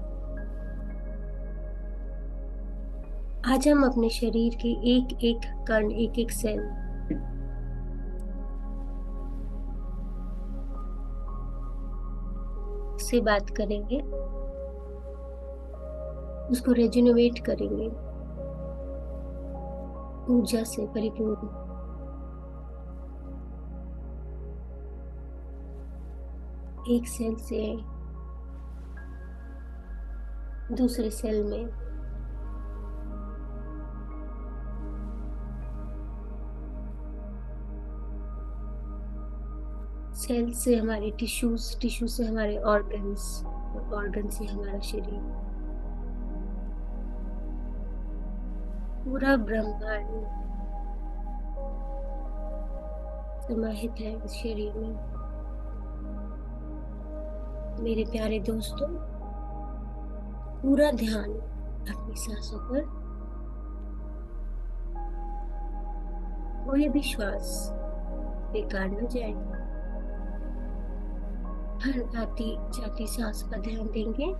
A: आज हम अपने शरीर के एक एक कण, एक एक सेल से बात करेंगे, उसको रेजुनेट करेंगे ऊर्जा से परिपूर्ण। एक सेल से दूसरे सेल में सेल से हमारे टिश्यूज, टिश्यू से हमारे ऑर्गन्स और ऑर्गन से हमारा शरीर। पूरा ब्रह्मांड समाहित है इस शरीर में। मेरे प्यारे दोस्तों, पूरा ध्यान अपनी सांसों पर। कोई भी श्वास बेकार न जाए। हर आती जाती सांस पर ध्यान देंगे।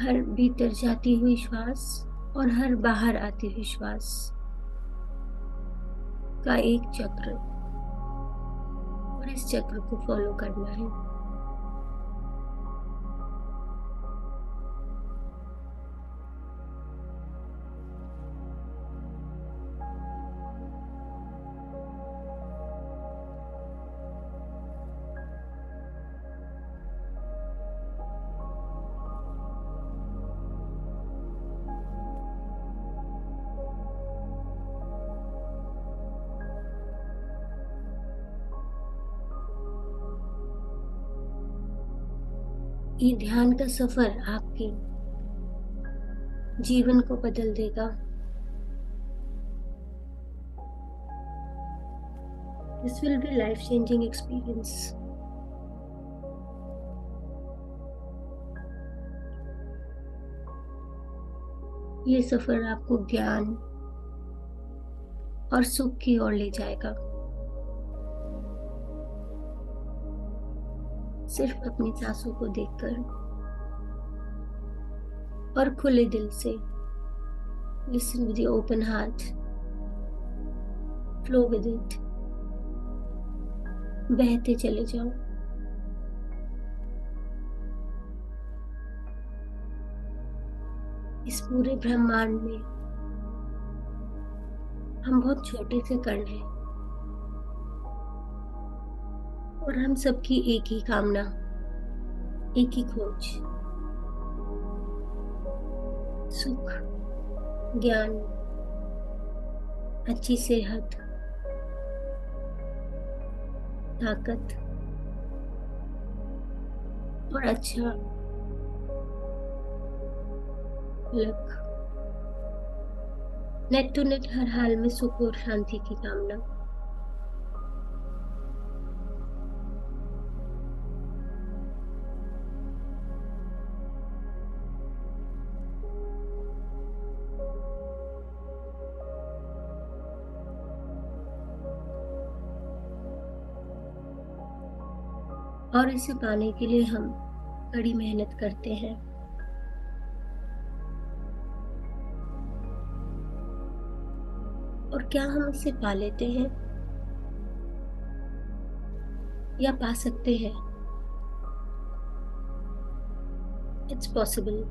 A: हर भीतर जाती हुई श्वास और हर बाहर आती हुई श्वास का एक चक्र, और इस चक्र को फॉलो करना है। ये ध्यान का सफर आपके जीवन को बदल देगा। This will be life-changing experience. ये सफर आपको ज्ञान और सुख की ओर ले जाएगा। सिर्फ अपनी सांसों को देखकर और खुले दिल से, listen with your open heart, flow with it, बहते चले जाओ। इस पूरे ब्रह्मांड में हम बहुत छोटे से कण हैं, और हम सबकी एक ही कामना, एक ही खोज, सुख, ज्ञान, अच्छी सेहत, ताकत और अच्छा लक। नेट टू नेट हर हाल में सुख और शांति की कामना। और इसे पाने के लिए हम कड़ी मेहनत करते हैं। और क्या हम इसे पा लेते हैं या पा सकते हैं? इट्स पॉसिबल,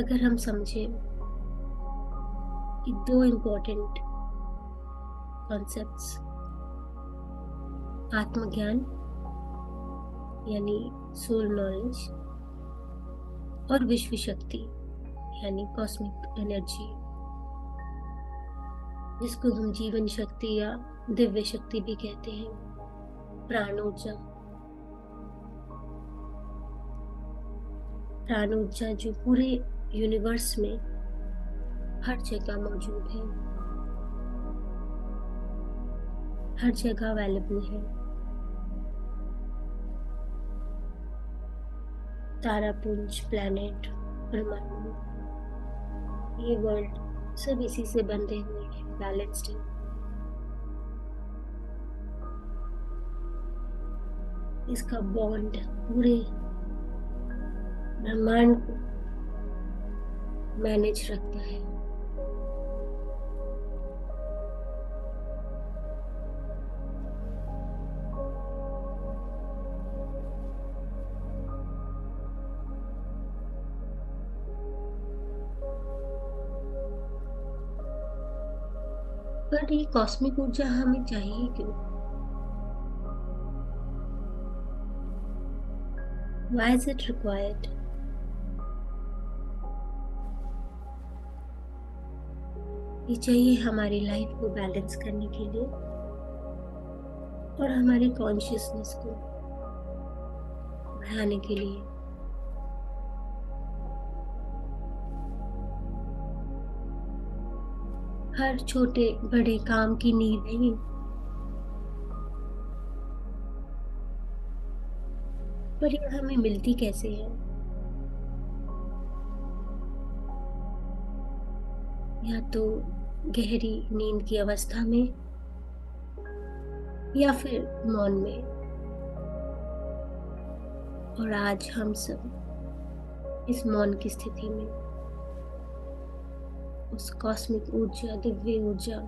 A: अगर हम समझें कि दो इम्पोर्टेंट कॉन्सेप्ट्स, आत्मज्ञान यानी सोल नॉलेज और विश्व शक्ति यानी कॉस्मिक एनर्जी, जिसको हम जीवन शक्ति या दिव्य शक्ति भी कहते हैं, प्राण ऊर्जा। प्राण ऊर्जा जो पूरे यूनिवर्स में हर जगह मौजूद है, हर जगह अवेलेबल है। तारापुंज, प्लैनेट, परमाणु, ये वर्ल्ड सब इसी से बंधे हुए हैं, बैलेंस्ड है। इसका बॉन्ड पूरे ब्रह्मांड को मैनेज रखता है। पर ये कॉस्मिक ऊर्जा हमें चाहिए क्यों? Why is it required? ये चाहिए हमारी लाइफ को बैलेंस करने के लिए और हमारे कॉन्शियसनेस को बढ़ाने के लिए। हर छोटे बड़े काम की नींव नहीं, पर ये हमें मिलती कैसे है? या तो गहरी नींद की अवस्था में या फिर मौन में, और आज हम सब इस मौन की स्थिति में उस कॉस्मिक ऊर्जा, दिव्य ऊर्जा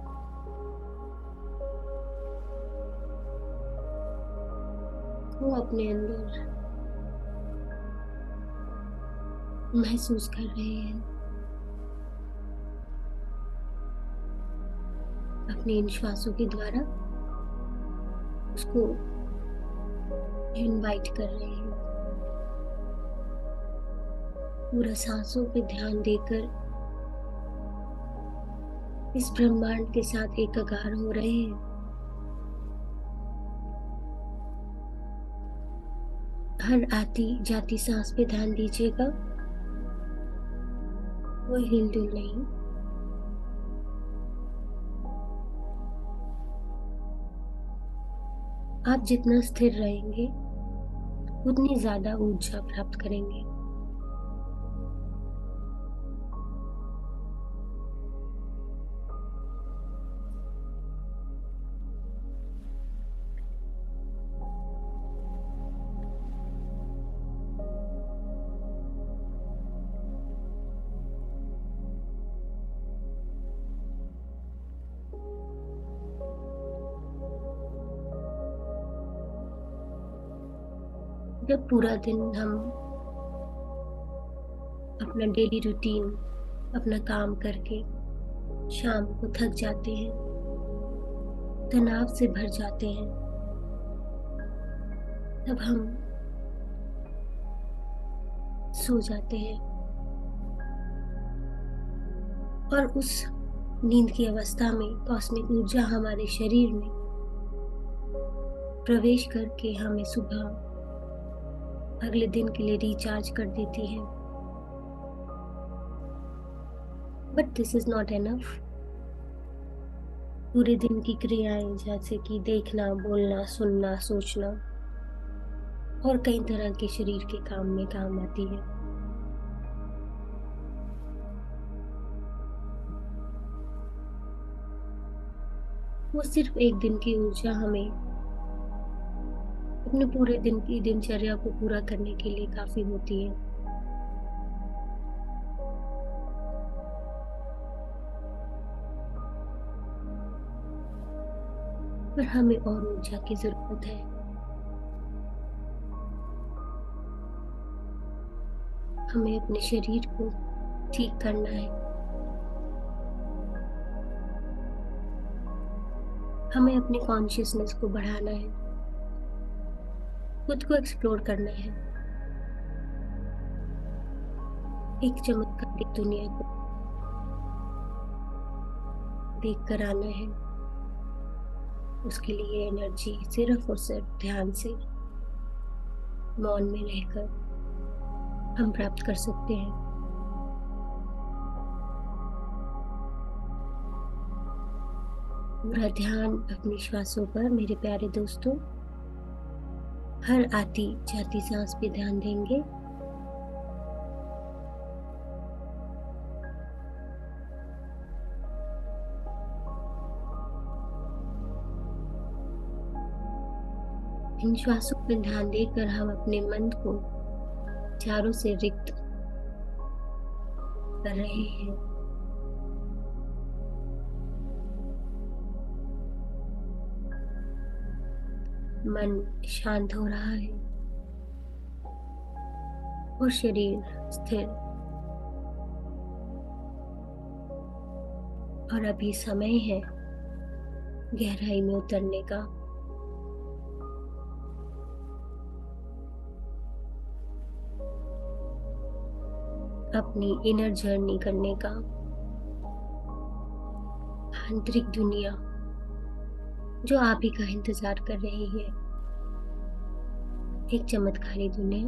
A: को अपने अंदर महसूस कर रहे हैं। अपने इन श्वासों के द्वारा उसको इनवाइट कर रहे हैं। पूरा सांसों पे ध्यान देकर इस ब्रह्मांड के साथ एकाकार हो रहे हैं। हर आती जाती सांस पे ध्यान दीजिएगा, कोई हिलडुल नहीं। आप जितना स्थिर रहेंगे उतनी ज्यादा ऊर्जा प्राप्त करेंगे। जब पूरा दिन हम अपना डेली रूटीन, अपना काम करके शाम को थक जाते हैं, तनाव से भर जाते हैं, तब हम सो जाते हैं और उस नींद की अवस्था में कॉस्मिक ऊर्जा हमारे शरीर में प्रवेश करके हमें सुबह अगले दिन के लिए रिचार्ज कर देती है। But this is not enough. पूरे दिन की क्रियाएं जैसे कि देखना, बोलना, सुनना, सोचना और कई तरह के शरीर के काम में काम आती है। वो सिर्फ एक दिन की ऊर्जा हमें अपने पूरे दिन की दिनचर्या को पूरा करने के लिए काफी होती है। पर हमें और ऊर्जा की जरूरत है। हमें अपने शरीर को ठीक करना है। हमें अपनी कॉन्शियसनेस को बढ़ाना है, खुद को एक्सप्लोर करना है, एक चमत्कारिक दुनिया को देख कर आना है। उसके लिए एनर्जी सिर्फ और सिर्फ ध्यान से, मौन में रहकर हम प्राप्त कर सकते हैं। पूरा ध्यान अपनी श्वासों पर मेरे प्यारे दोस्तों। हर आती जाती सांस पे ध्यान देंगे। इन श्वासों पर ध्यान देकर हम अपने मन को चारों से रिक्त कर रहे हैं। मन शांत हो रहा है और शरीर स्थिर। और अभी समय है गहराई में उतरने का। अपनी इनर जर्नी करने का। आंतरिक दुनिया जो आप ही का इंतजार कर रही है, एक चमत्कारी दुनिया।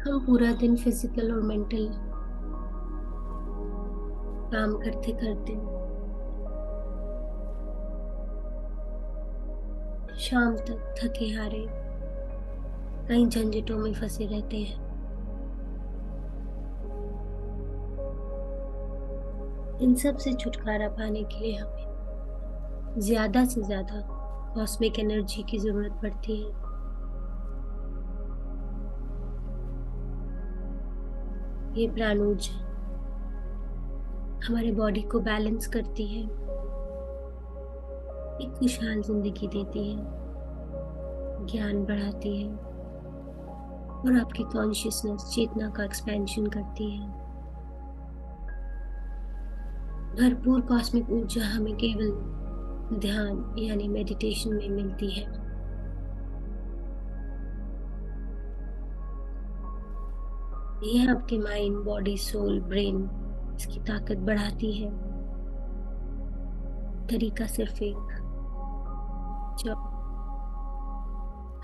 A: हम पूरा दिन फिजिकल और मेंटल काम करते करते शाम तक थके हारे कई झंझटों में फंसे रहते हैं। इन सब से छुटकारा पाने के लिए हमें ज्यादा से ज्यादा कॉस्मिक एनर्जी की जरूरत पड़ती है। ये प्राण ऊर्जा हमारे बॉडी को बैलेंस करती है, एक खुशहाल जिंदगी देती है, ज्ञान बढ़ाती है और आपकी कॉन्शियसनेस चेतना का एक्सपेंशन करती है। भरपूर कॉस्मिक ऊर्जा हमें केवल ध्यान यानी मेडिटेशन में मिलती है। यह आपके माइंड, बॉडी, सोल, ब्रेन इसकी ताकत बढ़ाती है। तरीका सिर्फ एक, जब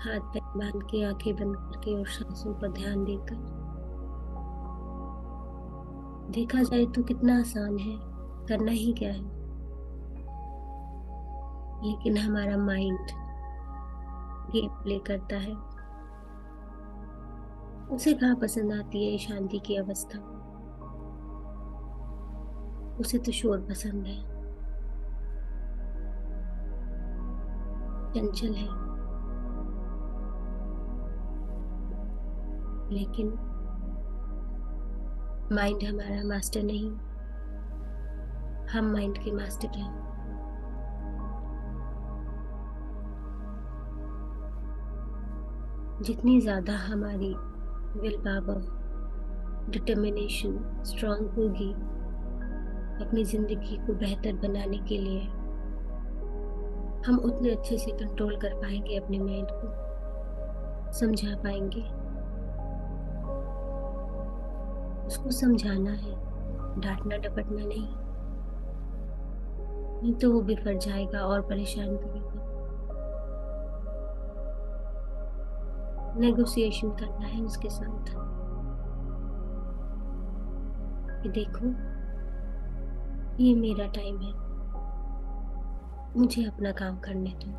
A: हाथ पैर बांध के आंखें बंद करके और सांसों पर ध्यान देकर। देखा जाए तो कितना आसान है, करना ही क्या है, लेकिन हमारा माइंड गेम प्ले करता है। उसे कहाँ पसंद आती है शांति की अवस्था, उसे तो शोर पसंद है, चंचल है। लेकिन माइंड हमारा मास्टर नहीं, हम माइंड के मास्टर हैं। जितनी ज्यादा हमारी विल पावर, डिटर्मिनेशन स्ट्रांग होगी अपनी जिंदगी को बेहतर बनाने के लिए, हम उतने अच्छे से कंट्रोल कर पाएंगे अपने माइंड को, समझा पाएंगे। उसको समझाना है, डांटना डपटना नहीं, नहीं तो वो बिफर जाएगा और परेशान करेगा। नेगोशिएशन करना है उसके साथ कि देखो ये मेरा टाइम है, मुझे अपना काम करने दो।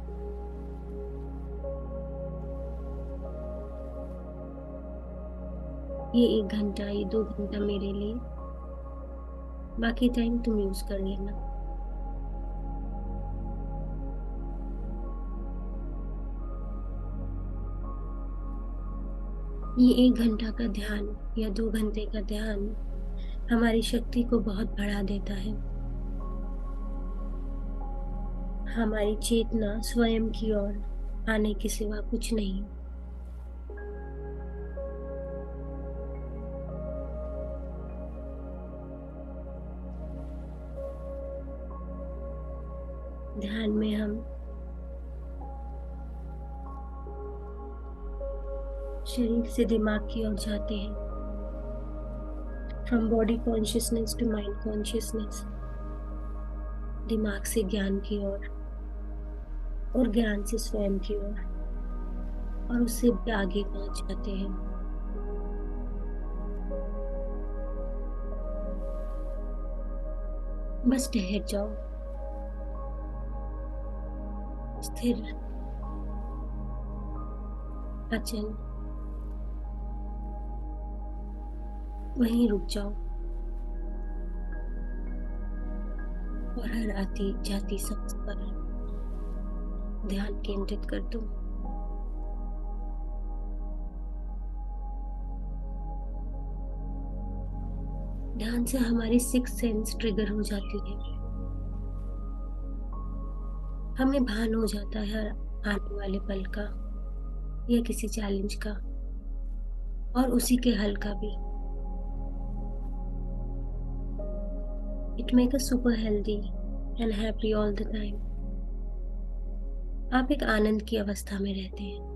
A: ये 1 घंटा, ये 2 घंटा मेरे लिए, बाकी टाइम तुम यूज कर लेना। ये 1 घंटा का ध्यान या 2 घंटे का ध्यान हमारी शक्ति को बहुत बढ़ा देता है। हमारी चेतना स्वयं की ओर आने के सिवा कुछ नहीं। ध्यान में हम शरीर से दिमाग की ओर जाते हैं, from body consciousness to mind consciousness, दिमाग से ज्ञान की ओर और ज्ञान से स्वयं की ओर, और उससे भी आगे पहुंच जाते हैं। बस ठहर जाओ, स्थिर, अचल, वहीं रुक जाओ और हर आती जाती सांस पर ध्यान केंद्रित कर दो। ध्यान से हमारी 6 सेंस ट्रिगर हो जाती है। हमें भान हो जाता है आने वाले पल का या किसी चैलेंज का और उसी के हल का भी। It make us super healthy and happy all the time. आप एक आनंद की अवस्था में रहते हैं।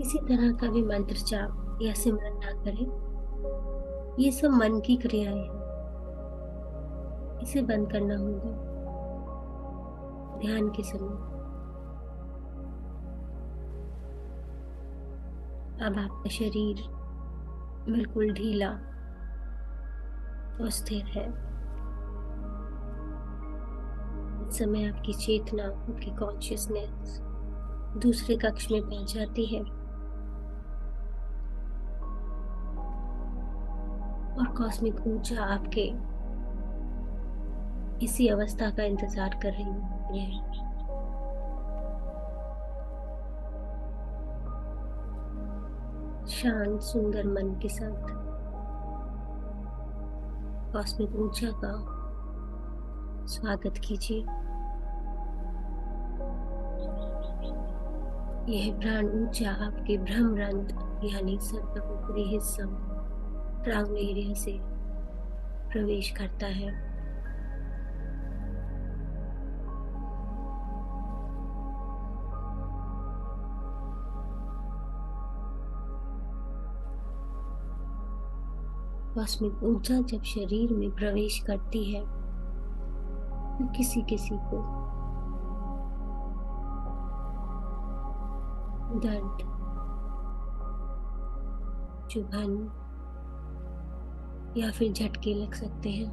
A: किसी तरह का भी मंत्र जाप या सिमरन ना करें। ये सब मन की क्रियाएं हैं, इसे बंद करना होगा ध्यान के समय। अब आपका शरीर बिल्कुल ढीला और स्थिर है। इस समय आपकी चेतना, आपकी कॉन्शियसनेस दूसरे कक्ष में पहुंच जाती है और कॉस्मिक ऊर्जा आपके इसी अवस्था का इंतजार कर रही है। शांत सुंदर मन के साथ कॉस्मिक ऊर्जा का स्वागत कीजिए। यह प्राण ऊर्जा आपके ब्रह्मरंध्र यानी सर्वोपरि हिस्सा क्राउन एरिया से प्रवेश करता है। कॉस्मिक ऊर्जा जब शरीर में प्रवेश करती है तो किसी किसी को दर्द, चुभन या फिर झटके लग सकते हैं।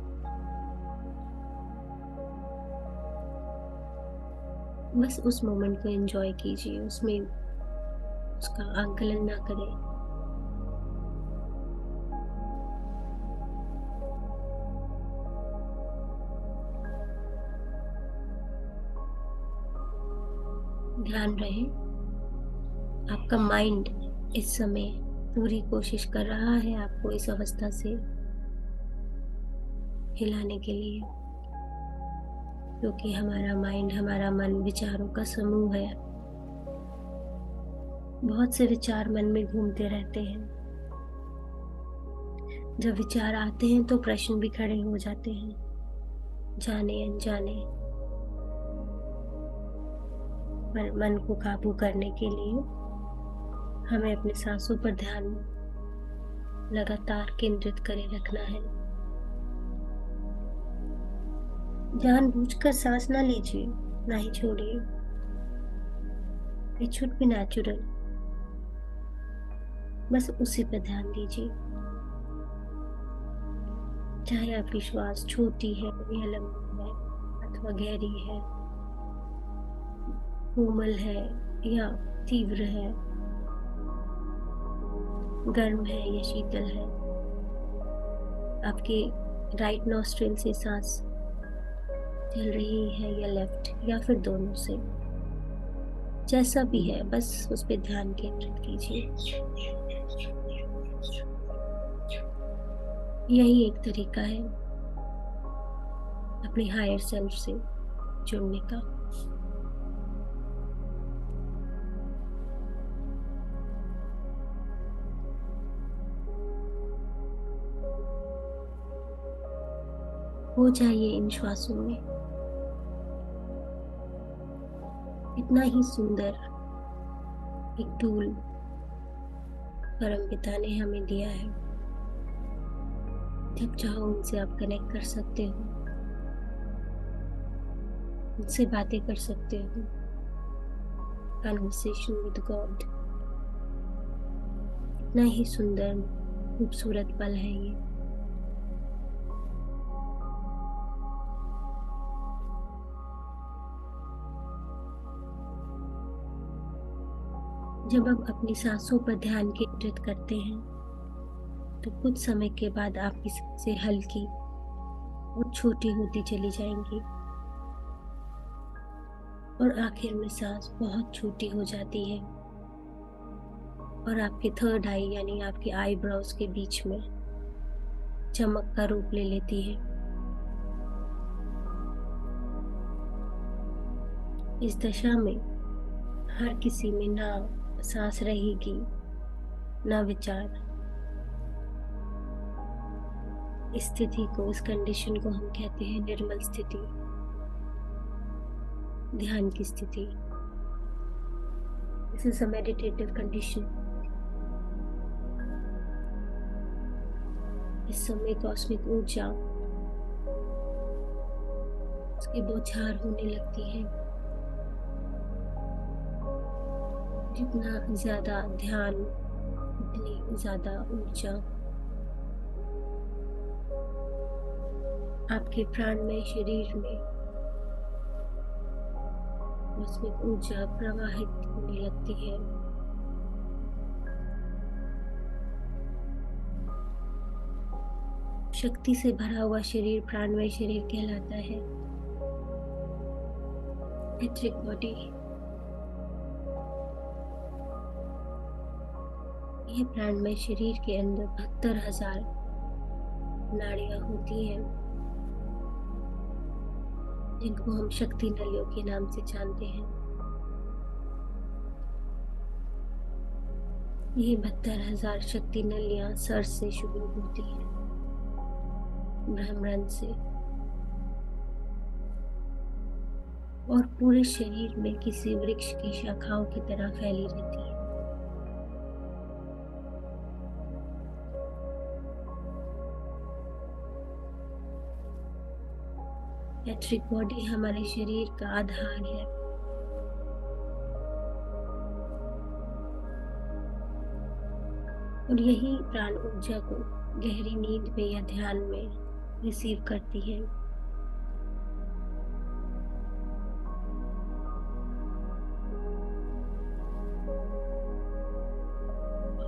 A: बस उस मोमेंट को एंजॉय कीजिए, उसमें उसका आकलन ना करें। ध्यान रहे आपका माइंड इस समय पूरी कोशिश कर रहा है आपको इस अवस्था से हिलाने के लिए, क्योंकि हमारा माइंड, हमारा मन विचारों का समूह है। बहुत से विचार मन में घूमते रहते हैं। जब विचार आते हैं तो प्रश्न भी खड़े हो जाते हैं, जाने अनजाने। पर मन को काबू करने के लिए हमें अपने सांसों पर ध्यान लगातार केंद्रित करे रखना है। जानबूझकर सांस ना लीजिए, ना ही छोड़िए। ये शुड बी नेचुरल। बस उसी पर ध्यान दीजिए, चाहे आपकी श्वास छोटी है या लंबी है, अथवा गहरी है, कोमल है या तीव्र है, गर्म है या शीतल है। आपके राइट नॉस्ट्रिल से सांस चल रही है या लेफ्ट या फिर दोनों से, जैसा भी है बस उस पर ध्यान केंद्रित कीजिए। यही एक तरीका है अपने हायर सेल्फ से जुड़ने का। हो जाइए इन श्वासों में इतना ही सुंदर एक टूल परमपिता ने हमें दिया है। जब चाहो उनसे आप कनेक्ट कर सकते हो, उनसे बातें कर सकते हो। कन्वर्सेशन विद गॉड, इतना ही सुंदर खूबसूरत पल है ये। जब आप अपनी सांसों पर ध्यान केंद्रित करते हैं तो कुछ समय के बाद आपकी सांसें हल्की और छोटी होती चली जाएंगी और आखिर में सांस बहुत छोटी हो जाती है और आपके थर्ड आई यानी आपके आईब्रोज के बीच में चमक का रूप ले लेती है। इस दशा में हर किसी में ना सांस रहेगी ना विचार। इस स्थिति को, इस कंडीशन को हम कहते हैं निर्मल स्थिति, ध्यान की स्थिति। This is a meditative condition. इस समय कॉस्मिक ऊर्जा उसकी बौछार होने लगती है। जितना ज्यादा ध्यान, उतनी ज्यादा ऊर्जा आपके प्राणमय शरीर में कॉस्मिक ऊर्जा प्रवाहित होने लगती है। शक्ति से भरा हुआ शरीर प्राणमय शरीर कहलाता है। एथरिक बॉडी, यह प्राणमय शरीर के अंदर 72,000 नाड़ियां होती हैं, जिनको हम शक्ति नलियों के नाम से जानते हैं। ये 72,000 शक्ति नलियां सर से शुरू होती हैं, ब्रह्मांड से, और पूरे शरीर में किसी वृक्ष की शाखाओं की तरह फैली रहती है। एथरिक बॉडी हमारे शरीर का आधार है। और यही प्राण ऊर्जा को गहरी नींद में या ध्यान में रिसीव करती है।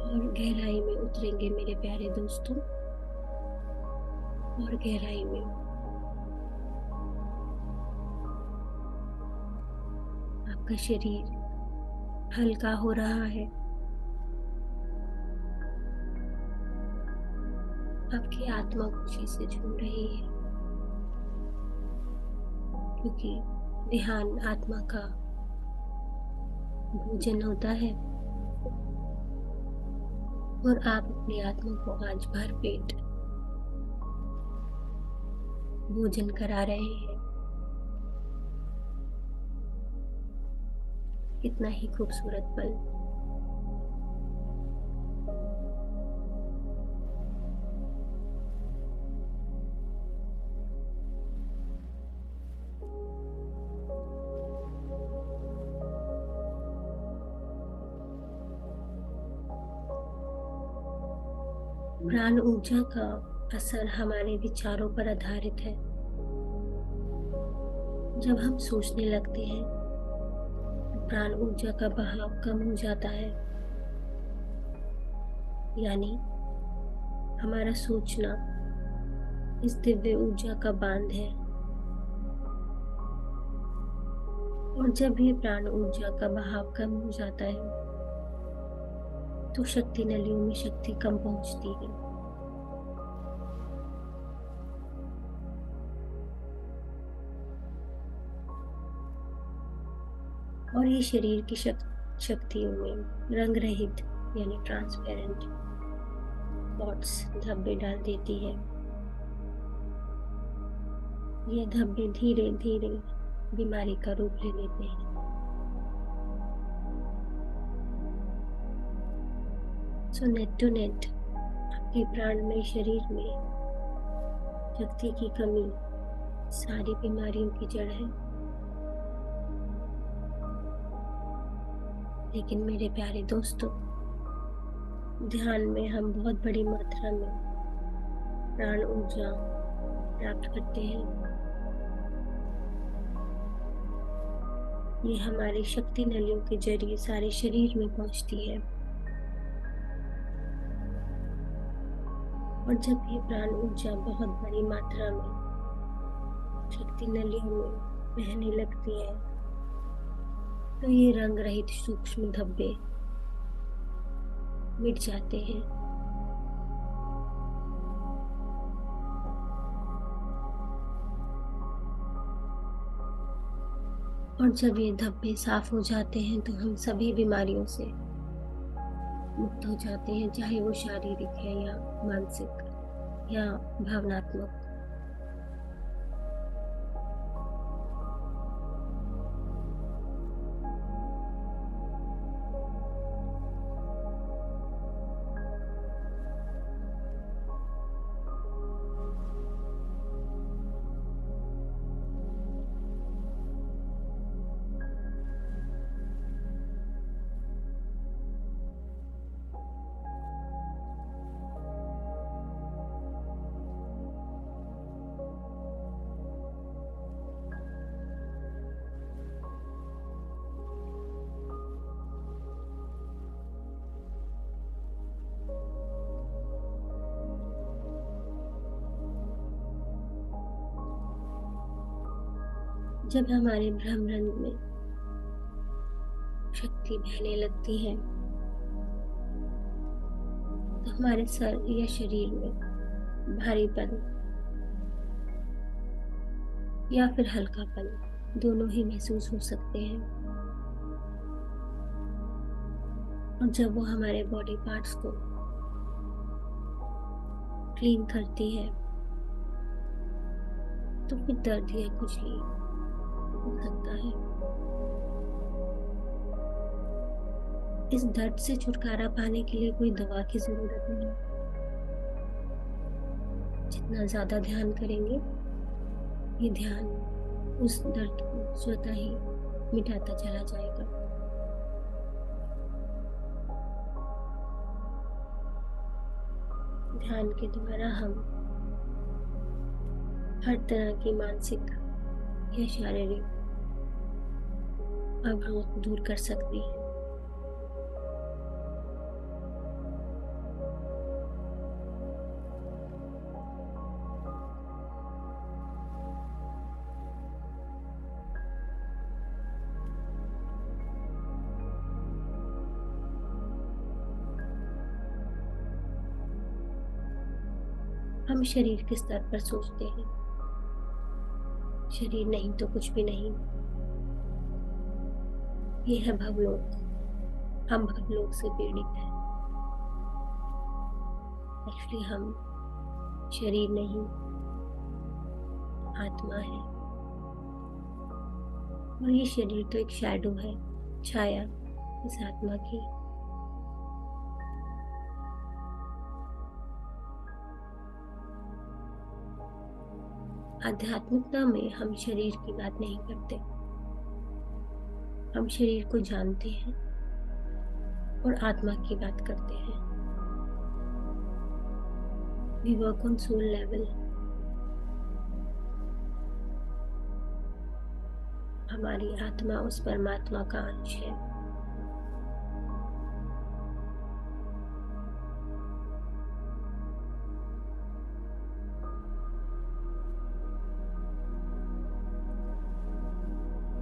A: और गहराई में उतरेंगे मेरे प्यारे दोस्तों, और गहराई में आपका शरीर हल्का हो रहा है। आपकी आत्मा खुशी से झूम रही है, क्योंकि ध्यान आत्मा का भोजन होता है। और आप अपनी आत्मा को आज भर पेट भोजन करा रहे हैं। कितना ही खूबसूरत पल। प्राण ऊर्जा का असर हमारे विचारों पर आधारित है। जब हम सोचने लगते हैं तो प्राण ऊर्जा का बहाव कम हो जाता है, यानी हमारा सोचना इस दिव्य ऊर्जा का बांध है। और जब ये प्राण ऊर्जा का बहाव कम हो जाता है तो शक्ति नलियों में शक्ति कम पहुंचती है। और ये शरीर की शक्तियों में रंग रहित यानी ट्रांसपेरेंट स्पॉट्स, धब्बे डाल देती है। ये धब्बे धीरे धीरे बीमारी का रूप ले लेते हैं। सो नेट टू नेट आपके प्राणमय शरीर में शक्ति की कमी सारी बीमारियों की जड़ है। लेकिन मेरे प्यारे दोस्तों, ध्यान में हम बहुत बड़ी मात्रा में प्राण ऊर्जा प्राप्त करते हैं। ये हमारी शक्ति नलियों के जरिए सारे शरीर में पहुंचती है। और जब ये प्राण ऊर्जा बहुत बड़ी मात्रा में शक्ति नलियों में बहने लगती है तो ये रंग रहित सूक्ष्म धब्बे मिट जाते हैं। और जब ये धब्बे साफ हो जाते हैं तो हम सभी बीमारियों से मुक्त हो जाते हैं, चाहे वो शारीरिक है या मानसिक या भावनात्मक। जब हमारे ब्रह्मरंध्र में शक्ति बहने लगती है तो हमारे सर या शरीर में भारीपन या फिर हल्कापन दोनों ही महसूस हो सकते हैं। और जब वो हमारे बॉडी पार्ट्स को क्लीन करती है तो फिर दर्द या खुजली हो सकता है। इस दर्द से छुटकारा पाने के लिए कोई दवा की जरूरत नहीं। जितना ज्यादा ध्यान करेंगे ये ध्यान उस दर्द को स्वतः ही मिटाता चला जाएगा। ध्यान के द्वारा हम हर तरह की मानसिक या शारीरिक अवरोध दूर कर सकते हैं। हम शरीर के स्तर पर सोचते हैं शरीर नहीं तो कुछ भी नहीं। ये है भवलोक। हम भवलोक से पीड़ित हैं। एक्चुअली हम शरीर नहीं आत्मा है। और ये शरीर तो एक शैडो है, छाया इस आत्मा की। आध्यात्मिकता में हम शरीर की बात नहीं करते। हम शरीर को जानते हैं और आत्मा की बात करते हैं। We work on soul level। हमारी आत्मा उस परमात्मा का अंश है।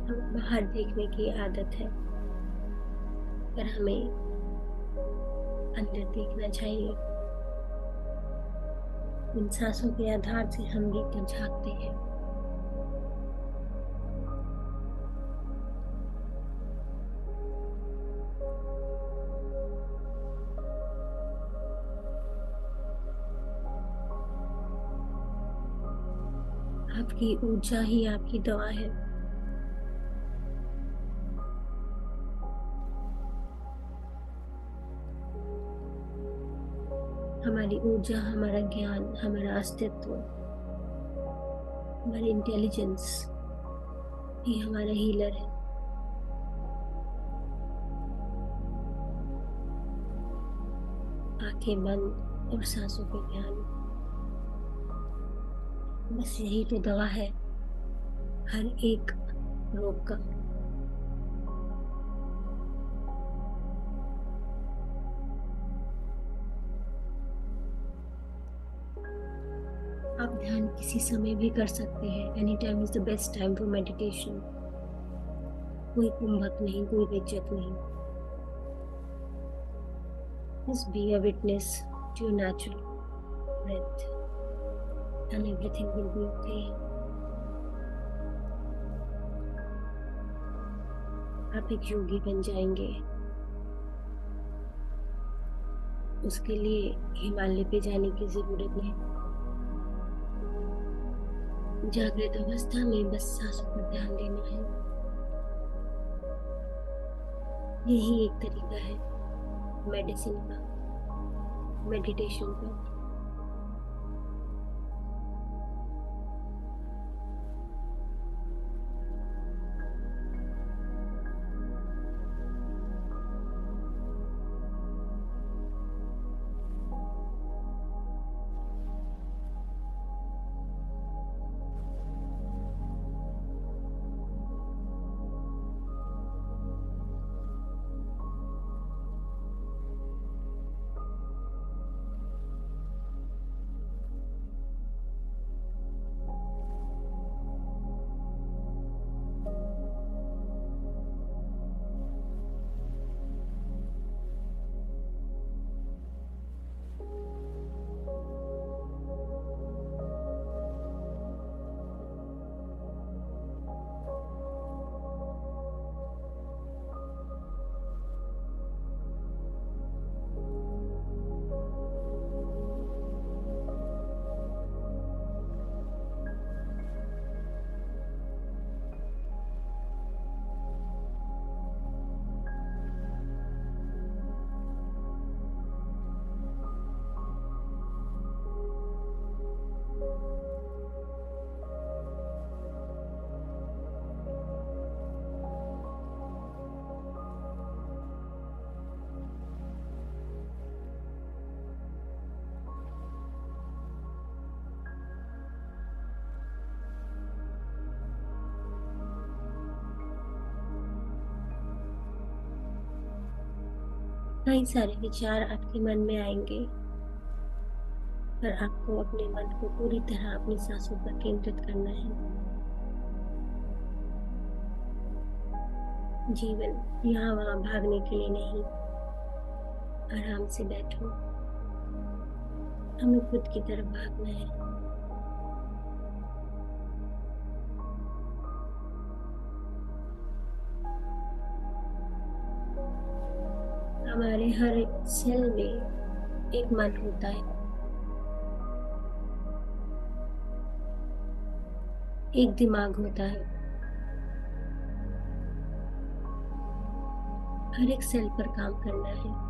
A: हमें बाहर देखने की आदत है पर हमें अंदर देखना चाहिए। इन सांसों के आधार से हम भीतर झांकते हैं। आपकी ऊर्जा ही आपकी दवा है। हमारी ऊर्जा, हमारा ज्ञान, हमारा अस्तित्व, हमारी इंटेलिजेंस ही हमारा हीलर है। आंखें बंद और सांसों पे ध्यान, बस यही तो दवा है हर एक रोग का। आप ध्यान किसी समय भी कर सकते हैं। Any time is the best time for meditation. कोई कुंभक नहीं, कोई बेइज्जत नहीं। Just be a witness to your natural breath and everything will be okay। आप एक योगी बन जाएंगे। उसके लिए हिमालय पे जाने की जरूरत नहीं। जागृत अवस्था में बस सांसों पर ध्यान देना है। यही एक तरीका है मेडिसिन का, मेडिटेशन का। कई सारे विचार आपके मन में आएंगे, पर आपको अपने मन को पूरी तरह अपनी सांसों पर केंद्रित करना है। जीवन यहाँ वहाँ भागने के लिए नहीं, आराम से बैठो। हमें खुद की तरफ भागना है। हमारे हर एक सेल में एक मन होता है, एक दिमाग होता है। हर एक सेल पर काम करना है।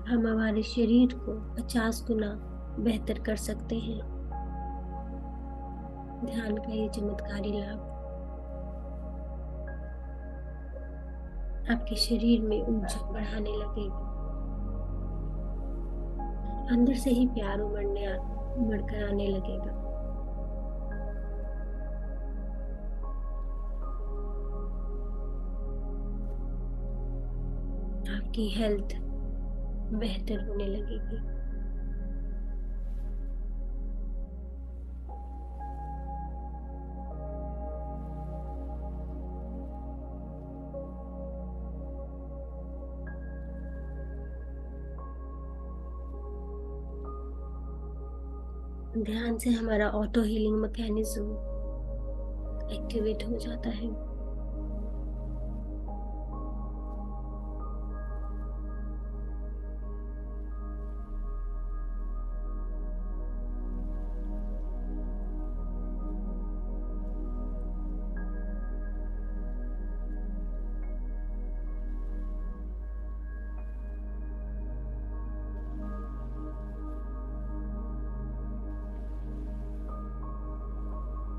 A: हम हमारे शरीर को 50 गुना बेहतर कर सकते हैं। ध्यान का ये चमत्कारी लाभ आपके शरीर में ऊर्जा बढ़ाने लगेगा। अंदर से ही प्यार उमड़कर आने लगेगा। आपकी हेल्थ बेहतर होने लगेगी। ध्यान से हमारा ऑटो हीलिंग मैकेनिज्म एक्टिवेट हो जाता है।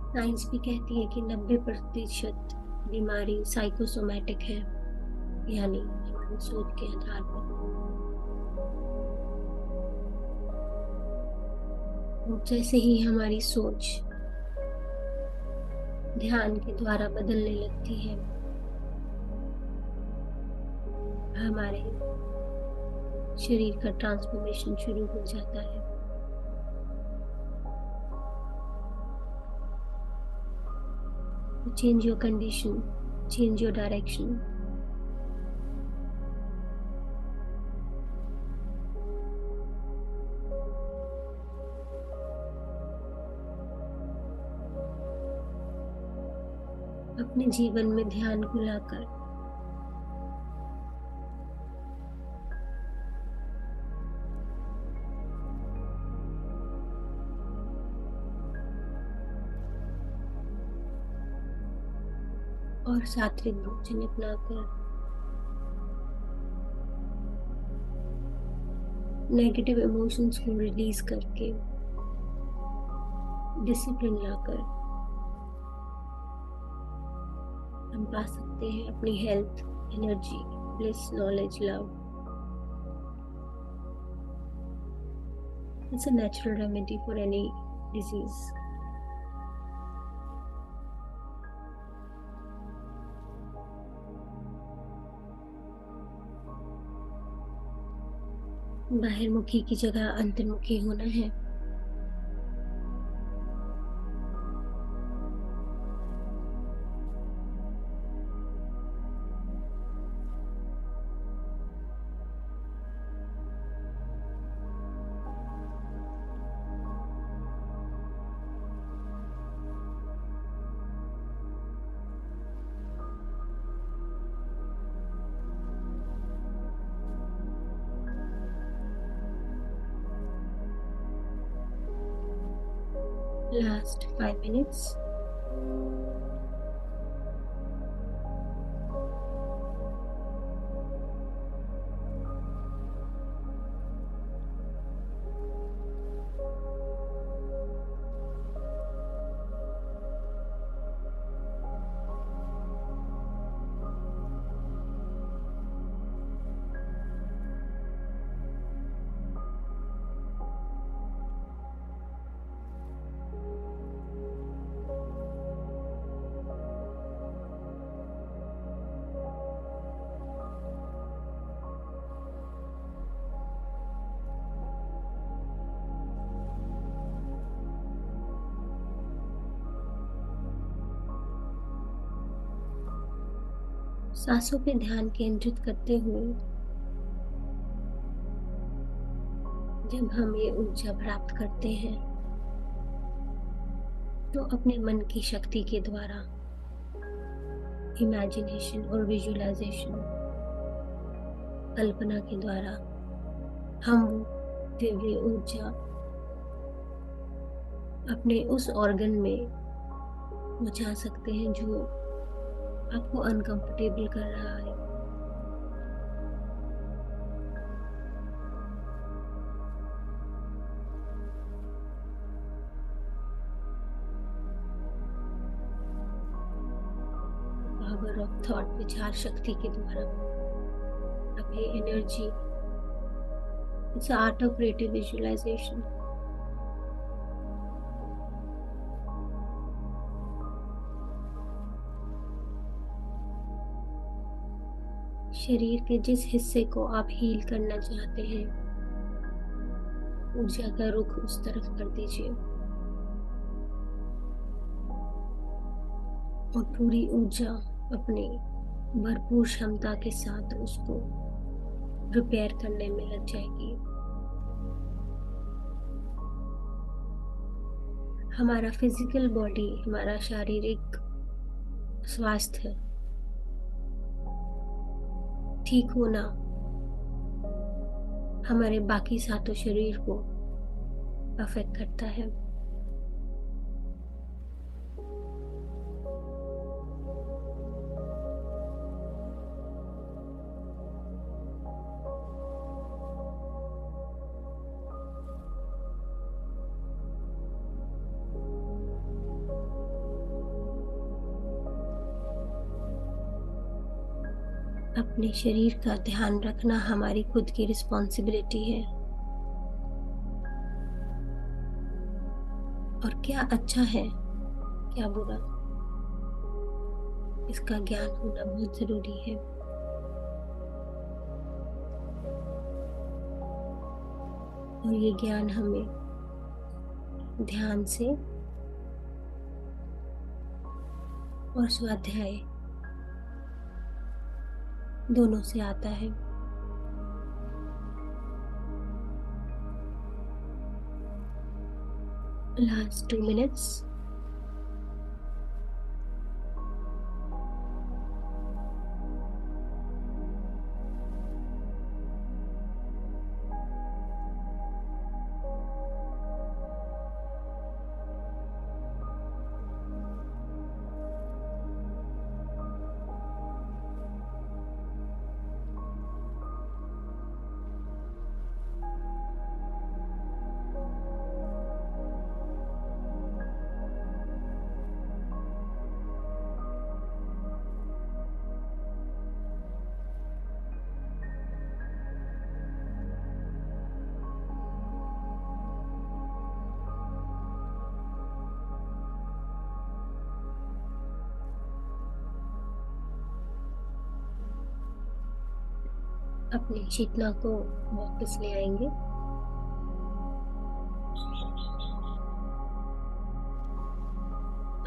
A: साइंस भी कहती है कि 90% बीमारी साइकोसोमैटिक है, यानी हमारी सोच के आधार पर। जैसे ही हमारी सोच ध्यान के द्वारा बदलने लगती है, हमारे शरीर का ट्रांसफॉर्मेशन शुरू हो जाता है। Change your condition, change your direction. अपने जीवन में ध्यान को लाकर और सात्विक भोजन अपनाकर नेगेटिव इमोशंस को रिलीज करके डिसिप्लिन लाकर हम पा सकते हैं अपनी health, energy, bliss, knowledge, love. It's a natural remedy for any disease. बाहिर्मुखी की जगह अंतर्मुखी होना है। Last 5 minutes. सांसों पे ध्यान केंद्रित करते हुए जब हम ये ऊर्जा प्राप्त करते हैं तो अपने मन की शक्ति के द्वारा इमेजिनेशन और विजुअलाइजेशन, कल्पना के द्वारा हम वो दिव्य ऊर्जा अपने उस ऑर्गन में पहुंचा सकते हैं जो आपको अनकंफर्टेबल कर रहा है। पावर ऑफ थॉट, विचार शक्ति के द्वारा अपनी energy, it's art of creative visualisation. शरीर के जिस हिस्से को आप हील करना चाहते हैं ऊर्जा का रुख उस तरफ कर दीजिए और पूरी ऊर्जा अपनी भरपूर क्षमता के साथ उसको रिपेयर करने में लग जाएगी। हमारा फिजिकल बॉडी, हमारा शारीरिक स्वास्थ्य ठीक होना हमारे बाकी सातों शरीर को अफेक्ट करता है। अपने शरीर का ध्यान रखना हमारी खुद की रिस्पॉन्सिबिलिटी है और क्या अच्छा है क्या बुरा, इसका ज्ञान होना बहुत जरूरी है। और ये ज्ञान हमें ध्यान से और स्वाध्याय दोनों से आता है। Last 2 minutes. अपनी चेतना को वापस ले आएंगे।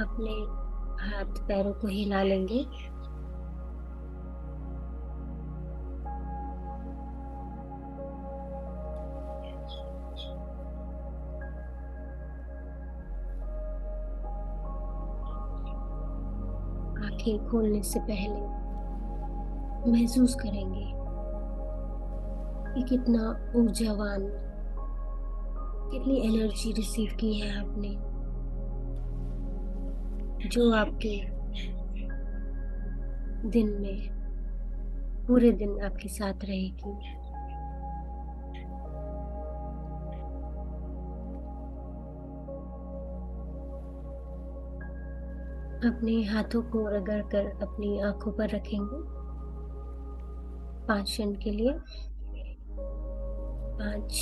A: अपने हाथ पैरों को हिला लेंगे। आंखें खोलने से पहले महसूस करेंगे कि कितना ऊर्जावान, कितनी एनर्जी रिसीव की है आपने, जो आपके दिन में पूरे दिन आपके साथ रहेगी। अपने हाथों को रगड़ कर अपनी आंखों पर रखेंगे 5 क्षण के लिए। 5,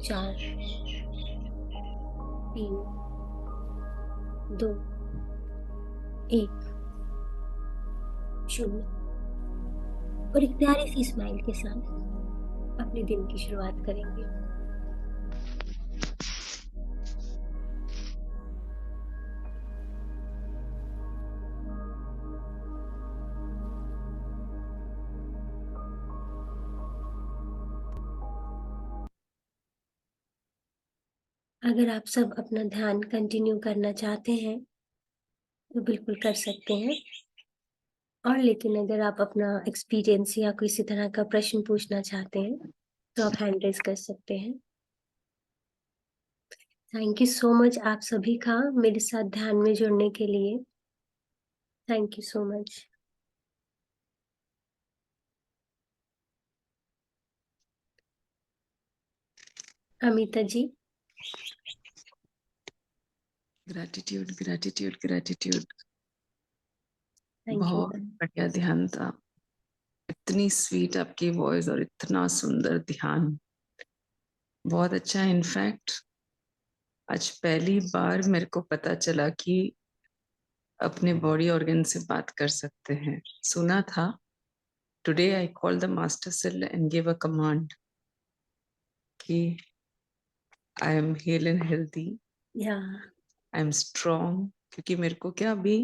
A: 4, 3, 2, 1, 0 और एक प्यारी सी स्माइल के साथ अपने दिन की शुरुआत करेंगे। अगर आप सब अपना ध्यान कंटिन्यू करना चाहते हैं तो बिल्कुल कर सकते हैं। और लेकिन अगर आप अपना एक्सपीरियंस या किसी तरह का प्रश्न पूछना चाहते हैं तो आप हैंड रेज कर सकते हैं। थैंक यू सो मच आप सभी का मेरे साथ ध्यान में जुड़ने के लिए। Thank you so much. Amita ji.
C: Gratitude gratitude gratitude.
A: Thank you
C: बहुत
A: मैम।
C: बढ़िया ध्यान था। इतनी स्वीट आपकी वॉइस और इतना सुंदर ध्यान, बहुत अच्छा। इनफैक्ट आज पहली बार मेरे को पता चला कि अपने बॉडी ऑर्गन से बात कर सकते हैं। सुना था। Today I call the master cell and give a command कि I am hale and healthy,
A: या
C: आई एम स्ट्रॉन्ग। क्योंकि मेरे को क्या, अभी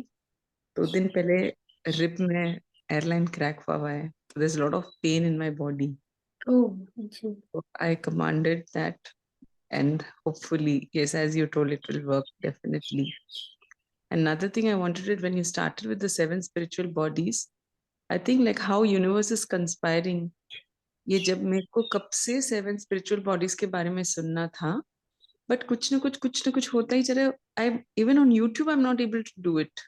C: 2 दिन पहले रिब में एयरलाइन क्रैक हुआ है, तो there is lot of pain in my body.
A: Oh जी।
C: So I commanded that, and hopefully, yes, as you told, it will work definitely. Another thing I wanted it when you started with the 7 spiritual bodies, I think like how universe is conspiring. ये जब मेरे को कब से 7 spiritual bodies के बारे में सुनना था, बट कुछ ना कुछ होता ही चला। I even on YouTube I am not able to do it.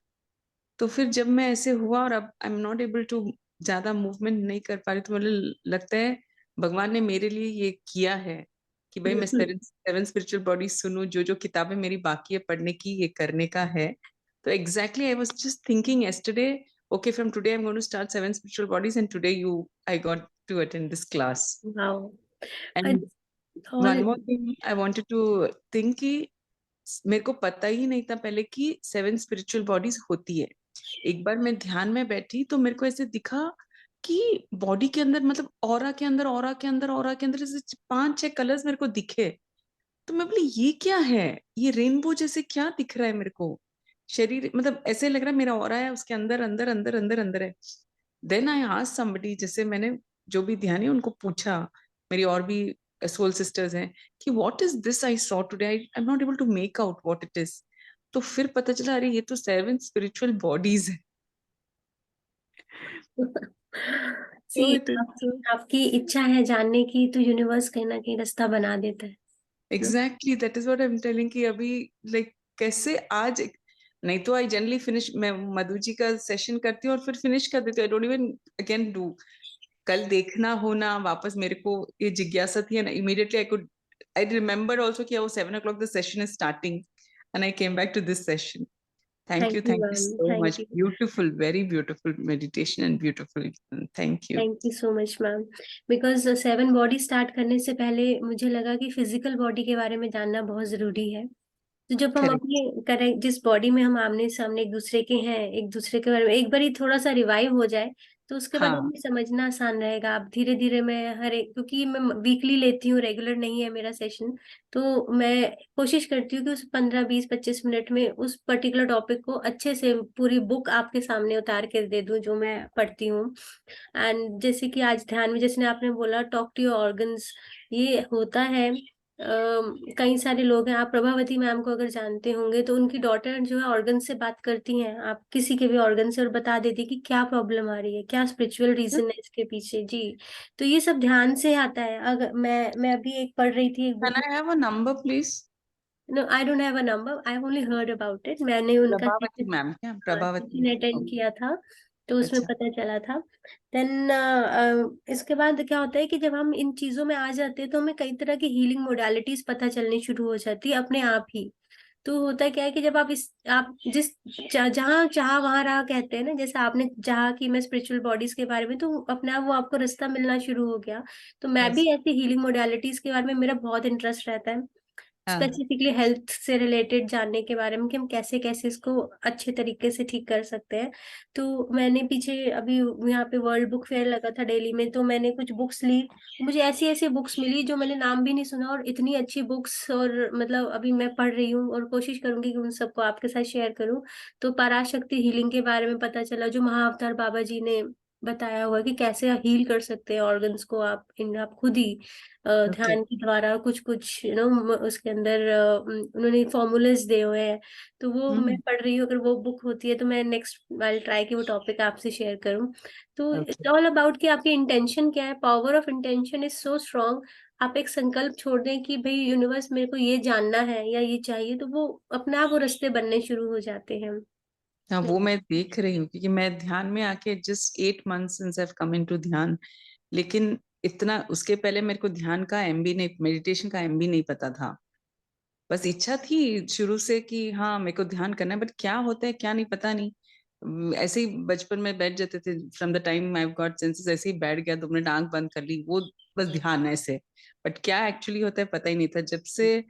C: तो फिर जब मैं ऐसे हुआ और अब I am not able to ज्यादा मूवमेंट नहीं कर पा रही, तो मुझे लगता है भगवान ने मेरे लिए ये किया है कि भाई मैं 7 spiritual bodies सुनूं। जो जो किताबें मेरी बाकी है पढ़ने की, ये करने का है। तो exactly I was just thinking yesterday, okay, from today I'm going to start 7 spiritual bodies, and today I got to attend this class.
A: Wow.
C: And
A: all.
C: one more thing I wanted to think कि मेरे को पता ही नहीं था पहले कि 7 spiritual bodies होती है। एक बार मैं ध्यान में बैठी तो मेरे को ऐसे दिखा कि बॉडी के अंदर, मतलब ऑरा के अंदर ऐसे 5-6 कलर्स मेरे को दिखे। तो मैं बोली ये क्या है, ये रेनबो जैसे क्या दिख रहा है मेरे को शरीर, मतलब ऐसे लग रहा है मेरा ऑरा है उसके अंदर अंदर अंदर अंदर अंदर है। देन आई आस्क्ड समबडी, जैसे मैंने जो भी ध्यान है उनको पूछा, मेरी और भी सोल सिस्टर्स हैं, कि what is this I saw today, I am not able to make out what it is. तो फिर पता चला अरे ये तो 7 spiritual bodies है।
A: सी
C: So it is
A: आपकी इच्छा है जानने की तो यूनिवर्स कहीं ना कहीं रास्ता बना देता है ना?
C: Exactly that is what I am telling कि अभी लाइक कैसे आज, नहीं तो आई जनरली फिनिश, मैं मधु जी का सेशन करती हूँ और फिर फिनिश कर देती हूँ। I don't even again do. कल देखना होना वापस मेरे को ये जिज्ञासा थी, ना इमीडिएटली आई रिमेम्बर ऑल्सो कि वो 7 o'clock the session is starting, and I came back to this session.
A: Thank you
C: Thank you
A: ma'am.
C: so
A: thank
C: much.
A: You.
C: Beautiful, very beautiful meditation and beautiful. Thank you.
A: Thank you so much ma'am. Because 7 body start करने से पहले मुझे लगा कि physical body के बारे में जानना बहुत जरूरी है। तो जब हम
C: Correct.
A: अपने करेक्ट जिस बॉडी में हम आमने सामने एक दूसरे के हैं, एक दूसरे के बारे में एक बार ही थोड़ा सा रिवाइव हो जाए तो उसके बाद
C: हाँ,
A: हमें समझना आसान रहेगा। अब धीरे धीरे मैं हर एक, क्योंकि मैं वीकली लेती हूँ, रेगुलर नहीं है मेरा सेशन, तो मैं कोशिश करती हूँ कि उस 15 20 25 मिनट में उस पर्टिकुलर टॉपिक को अच्छे से पूरी बुक आपके सामने उतार के दे दूं जो मैं पढ़ती हूँ। एंड जैसे कि आज ध्यान में जैसे आपने बोला टॉक टू योर ऑर्गन्स, ये होता है। कई सारे लोग हैं, आप प्रभावती मैम को अगर जानते होंगे तो उनकी डॉटर जो है ऑर्गन से बात करती हैं, आप किसी के भी ऑर्गन से, और बता देती कि क्या प्रॉब्लम आ रही है, क्या स्पिरिचुअल रीजन है इसके पीछे जी। तो ये सब ध्यान से आता है। अगर मैं अभी एक पढ़ रही थी एक
C: can
A: बुक में।
C: I have a number, please?
A: No I don't have a number, I only heard about it. मैंने उनका
C: प्रभावती मैम, क्या Prabhavati
A: session
C: ma'am?
A: Attend
C: Okay.
A: किया था तो उसमें
C: अच्छा।
A: पता चला था। देन इसके बाद क्या होता है कि जब हम इन चीजों में आ जाते हैं तो हमें कई तरह की हीलिंग मोडालिटीज पता चलनी शुरू हो जाती है अपने आप ही। तो होता क्या है कि जब आप जिस जहाँ चाह वहां रहा कहते हैं ना, जैसे आपने चाहा कि मैं स्पिरिचुअल बॉडीज के बारे में, तो अपने आप वो आपको रास्ता मिलना शुरू हो गया। तो मैं
C: Yes.
A: भी ऐसी हीलिंग मोडालिटीज के बारे में मेरा बहुत इंटरेस्ट रहता है,
C: हाँ।
A: स्पेसिफिकली हेल्थ से रिलेटेड जानने के बारे में कि हम कैसे कैसे इसको अच्छे तरीके से ठीक कर सकते हैं। तो मैंने पीछे अभी यहाँ पे वर्ल्ड बुक फेयर लगा था दिल्ली में, तो मैंने कुछ बुक्स ली। मुझे ऐसी ऐसी बुक्स मिली जो मैंने नाम भी नहीं सुना, और इतनी अच्छी बुक्स, और मतलब अभी मैं पढ़ रही हूँ और कोशिश करूंगी कि उन सबको आपके साथ शेयर करूँ। तो पराशक्ति हीलिंग के बारे में पता चला जो महाअवतार बाबा जी ने बताया हुआ है कि कैसे हील कर सकते हैं ऑर्गन्स को, आप खुद ही
C: ओके।
A: ध्यान के द्वारा कुछ कुछ उसके अंदर उन्होंने फॉर्मूलाज दिए हुए हैं। तो वो मैं
C: हम्म।
A: पढ़ रही हूँ, अगर वो बुक होती है तो मैं नेक्स्ट आई ट्राई कि वो टॉपिक आपसे शेयर करूँ। तो
C: ओके।
A: इट्स ऑल अबाउट कि आपकी इंटेंशन क्या है। Power of intention is so strong. आप एक संकल्प छोड़ दें कि भाई यूनिवर्स मेरे को ये जानना है या ये चाहिए, तो वो अपने आप वो रास्ते बनने शुरू हो जाते हैं।
C: हाँ, वो मैं देख रही हूँ क्योंकि मैं ध्यान में आके just 8 months since I come into ध्यान। लेकिन इतना उसके पहले मेरे को ध्यान का एमबी नहीं, मेडिटेशन का एमबी नहीं पता था। बस इच्छा थी शुरू से कि हाँ मेरे को ध्यान करना है, बट क्या होता है क्या नहीं पता नहीं। ऐसे ही बचपन में बैठ जाते थे, from the time I got senses ऐसे ही बैठ गया, 2 मिनट आंख बंद कर ली, वो बस ध्यान है ऐसे। बट क्या एक्चुअली होता है पता ही नहीं था। जब से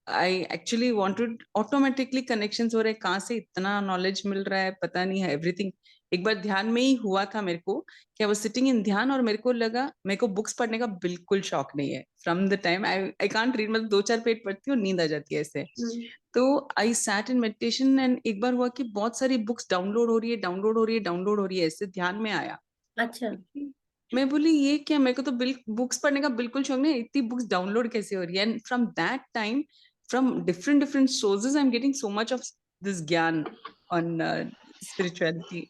C: I actually wanted, automatically connections हो रहे हैं, कहाँ से इतना नॉलेज मिल रहा है पता नहीं है, एवरीथिंग। एक बार ध्यान में ही हुआ था मेरे को कि आई वाज सिटिंग इन ध्यान, और मेरे को लगा मेरे को बुक्स पढ़ने का बिल्कुल शौक नहीं है। From the time I I can't read, मतलब 2-4 पेज पढ़ती हूँ नींद आ जाती है ऐसे।
A: हम्म।
C: तो I sat in meditation and एक बार हुआ कि बहुत सारी बुक्स डाउनलोड हो रही है, डाउनलोड हो रही है, डाउनलोड हो रही है, ऐसे ध्यान में आया।
A: अच्छा।
C: मैं बोली ये क्या, मेरे को तो बुक्स पढ़ने का बिल्कुल शौक नहीं है, इतनी बुक्स डाउनलोड कैसे हो रही है। And from that time, from different different sources, I am getting so much of this ज्ञान ऑन स्पिरिचुअलिटी।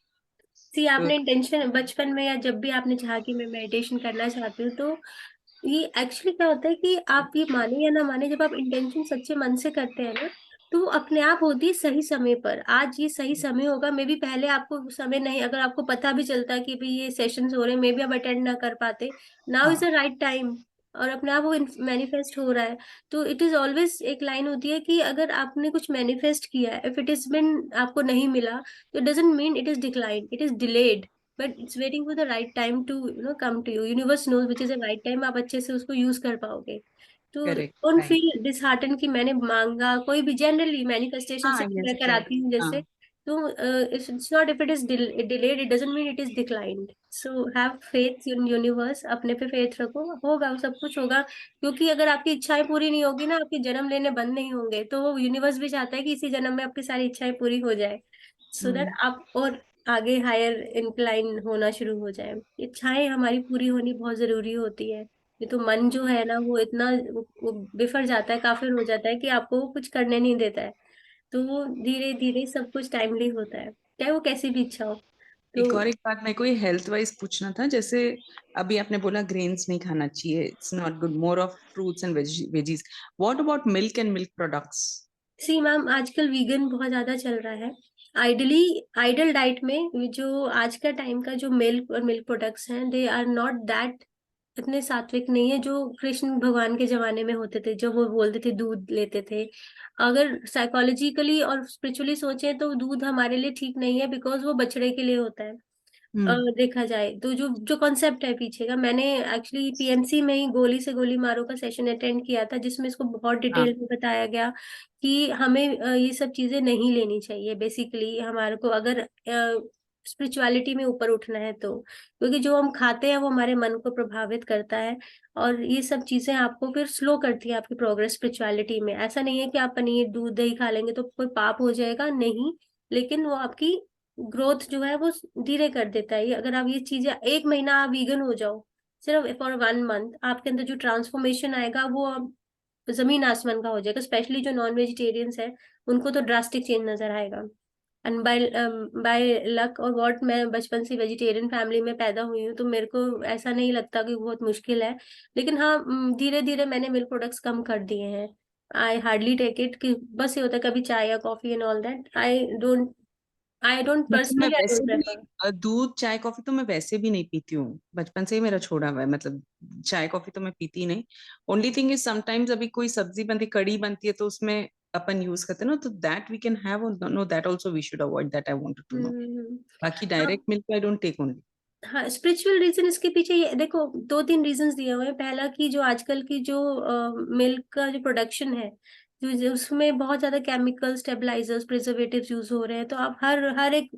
A: सी
C: तो
A: आपने इंटेंशन बचपन में या जब भी आपने चाहा कि मैं मेडिटेशन करना चाहती हूँ, तो ये एक्चुअली क्या होता है कि आप ये माने या ना माने, जब आप इंटेंशन सच्चे मन से करते हैं ना, तो वो अपने आप होती है सही समय पर। आज ये सही समय होगा, मे बी पहले आपको समय नहीं, अगर आपको पता भी चलता कि भाई ये सेशंस हो रहे हैं, मे बी आप अटेंड ना कर पाते। नाउ इज
C: हाँ,
A: द राइट टाइम, और अपने आप वो मैनिफेस्ट हो रहा है। तो इट इज ऑलवेज एक लाइन होती है कि अगर आपने कुछ मैनिफेस्ट किया है, इफ इट इज बिन आपको नहीं मिला, तो it doesn't mean it is declined, it is delayed, but it's waiting for the right time to come to you. Universe knows which is the right time, आप अच्छे से उसको use कर पाओगे। तो
C: correct,
A: don't
C: right.
A: Feel dishearten कि मैंने मांगा, कोई भी जनरली मैनिफेस्टेशन
C: हाँ,
A: से मैं
C: यस,
A: कराती
C: करेक्ट।
A: हूँ
C: हाँ।
A: जैसे। तो it's not, if it is delayed it doesn't mean it is declined. So have faith in universe, अपने पे फेथ रखो, होगा सब कुछ होगा। क्योंकि अगर आपकी इच्छाएं पूरी नहीं होगी ना, आपके जन्म लेने बंद नहीं होंगे, तो वो यूनिवर्स भी चाहता है कि इसी जन्म में आपकी सारी इच्छाएं पूरी हो जाए, सो दैट
C: हम्म।
A: आप और आगे हायर इंक्लाइन होना शुरू हो जाए। इच्छाएं हमारी पूरी होनी बहुत जरूरी होती है। ये तो मन जो है ना, वो इतना वो बिफर जाता है, काफिर हो जाता है कि आपको वो कुछ करने नहीं देता है। तो वो धीरे धीरे सब कुछ टाइमली होता है, चाहे वो कैसी भी इच्छा हो।
C: एक
A: तो
C: और एक बात मेरे को ये हेल्थ वाइज पूछना था, जैसे अभी आपने बोला ग्रेन्स नहीं खाना चाहिए, it's not good, more of fruits and veggies. What about milk and milk products?
A: See ma'am, आजकल वीगन बहुत ज्यादा चल रहा है। आइडली आइडल डाइट में जो आज का टाइम का जो मिल्क और मिल्क प्रोडक्ट्स हैं, दे आर नॉट दैट इतने सात्विक नहीं है जो कृष्ण भगवान के जमाने में होते थे, जो वो बोलते थे दूध लेते थे। अगर साइकोलॉजिकली और स्पिरिचुअली सोचे तो दूध हमारे लिए ठीक नहीं है, बिकॉज वो बछड़े के लिए होता है।
C: हम्म।
A: देखा जाए तो जो जो कॉन्सेप्ट है पीछे का, मैंने एक्चुअली पीएमसी में ही गोली से गोली मारो का सेशन अटेंड किया था, जिसमें इसको बहुत
C: हाँ।
A: डिटेल में बताया गया कि हमें ये सब चीजें नहीं लेनी चाहिए बेसिकली हमारे को, अगर स्पिरिचुअलिटी में ऊपर उठना है तो। क्योंकि जो हम खाते हैं वो हमारे मन को प्रभावित करता है, और ये सब चीजें आपको फिर स्लो करती है आपकी प्रोग्रेस स्पिरिचुअलिटी में। ऐसा नहीं है कि आप पनीर दूध दही खा लेंगे तो कोई पाप हो जाएगा, नहीं। लेकिन वो आपकी ग्रोथ जो है वो धीरे कर देता है। ये अगर आप ये चीजें एक महीना आप वीगन हो जाओ, सिर्फ फॉर 1 मंथ, आपके अंदर जो ट्रांसफॉर्मेशन आएगा वो अब जमीन आसमान का हो जाएगा। स्पेशली जो नॉन वेजिटेरियंस है, उनको तो ड्रास्टिक चेंज नजर आएगा। एंड बाय लक और व्हाट, मैं बचपन से वेजिटेरियन फैमिली में पैदा हुई हूँ, तो मेरे को ऐसा नहीं लगता कि बहुत मुश्किल है। लेकिन हाँ, धीरे धीरे मैंने मिल्क प्रोडक्ट्स कम कर दिए हैं। आई हार्डली टेक इट, कि बस ये होता है कभी चाय या coffee and all that. I don't
C: मतलब मैं
A: पर्सनली, आई
C: वैसे
A: डोंट
C: भी
A: प्रेफर।
C: दूध चाय कॉफी तो मैं वैसे भी नहीं पीती हूँ, बचपन से ही मेरा छोड़ा हुआ है, मतलब चाय कॉफी तो मैं पीती ही नहीं। ओनली थिंग इज समटाइम्स अभी कोई सब्जी बनती, कड़ी बनती है, तो उसमें अपन यूज करते हैं ना, तो that we can have, no that also we should avoid, that I wanted to know.
A: Hmm.
C: बाकी
A: हाँ।
C: Direct milk I don't take only.
A: हाँ, स्पिरिचुअल रीजन इसके पीछे ये देखो, दो तीन रीजंस दिए हुए हैं। पहला कि जो आजकल की जो मिल्क का जो प्रोडक्शन है, उसमें बहुत ज्यादा केमिकल स्टेबलाइजर्स प्रिजर्वेटिव्स यूज हो रहे हैं, तो आप हर हर एक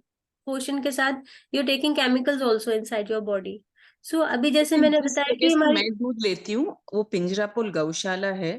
A: पोर्शन के साथ you are taking chemicals also inside your body. So अभी जैसे मैंने
C: जिस
A: बताया
C: जगह
A: कि
C: से
A: हमारी।
C: मैं दूध लेती हूँ वो पिंजरापुर गौशाला है,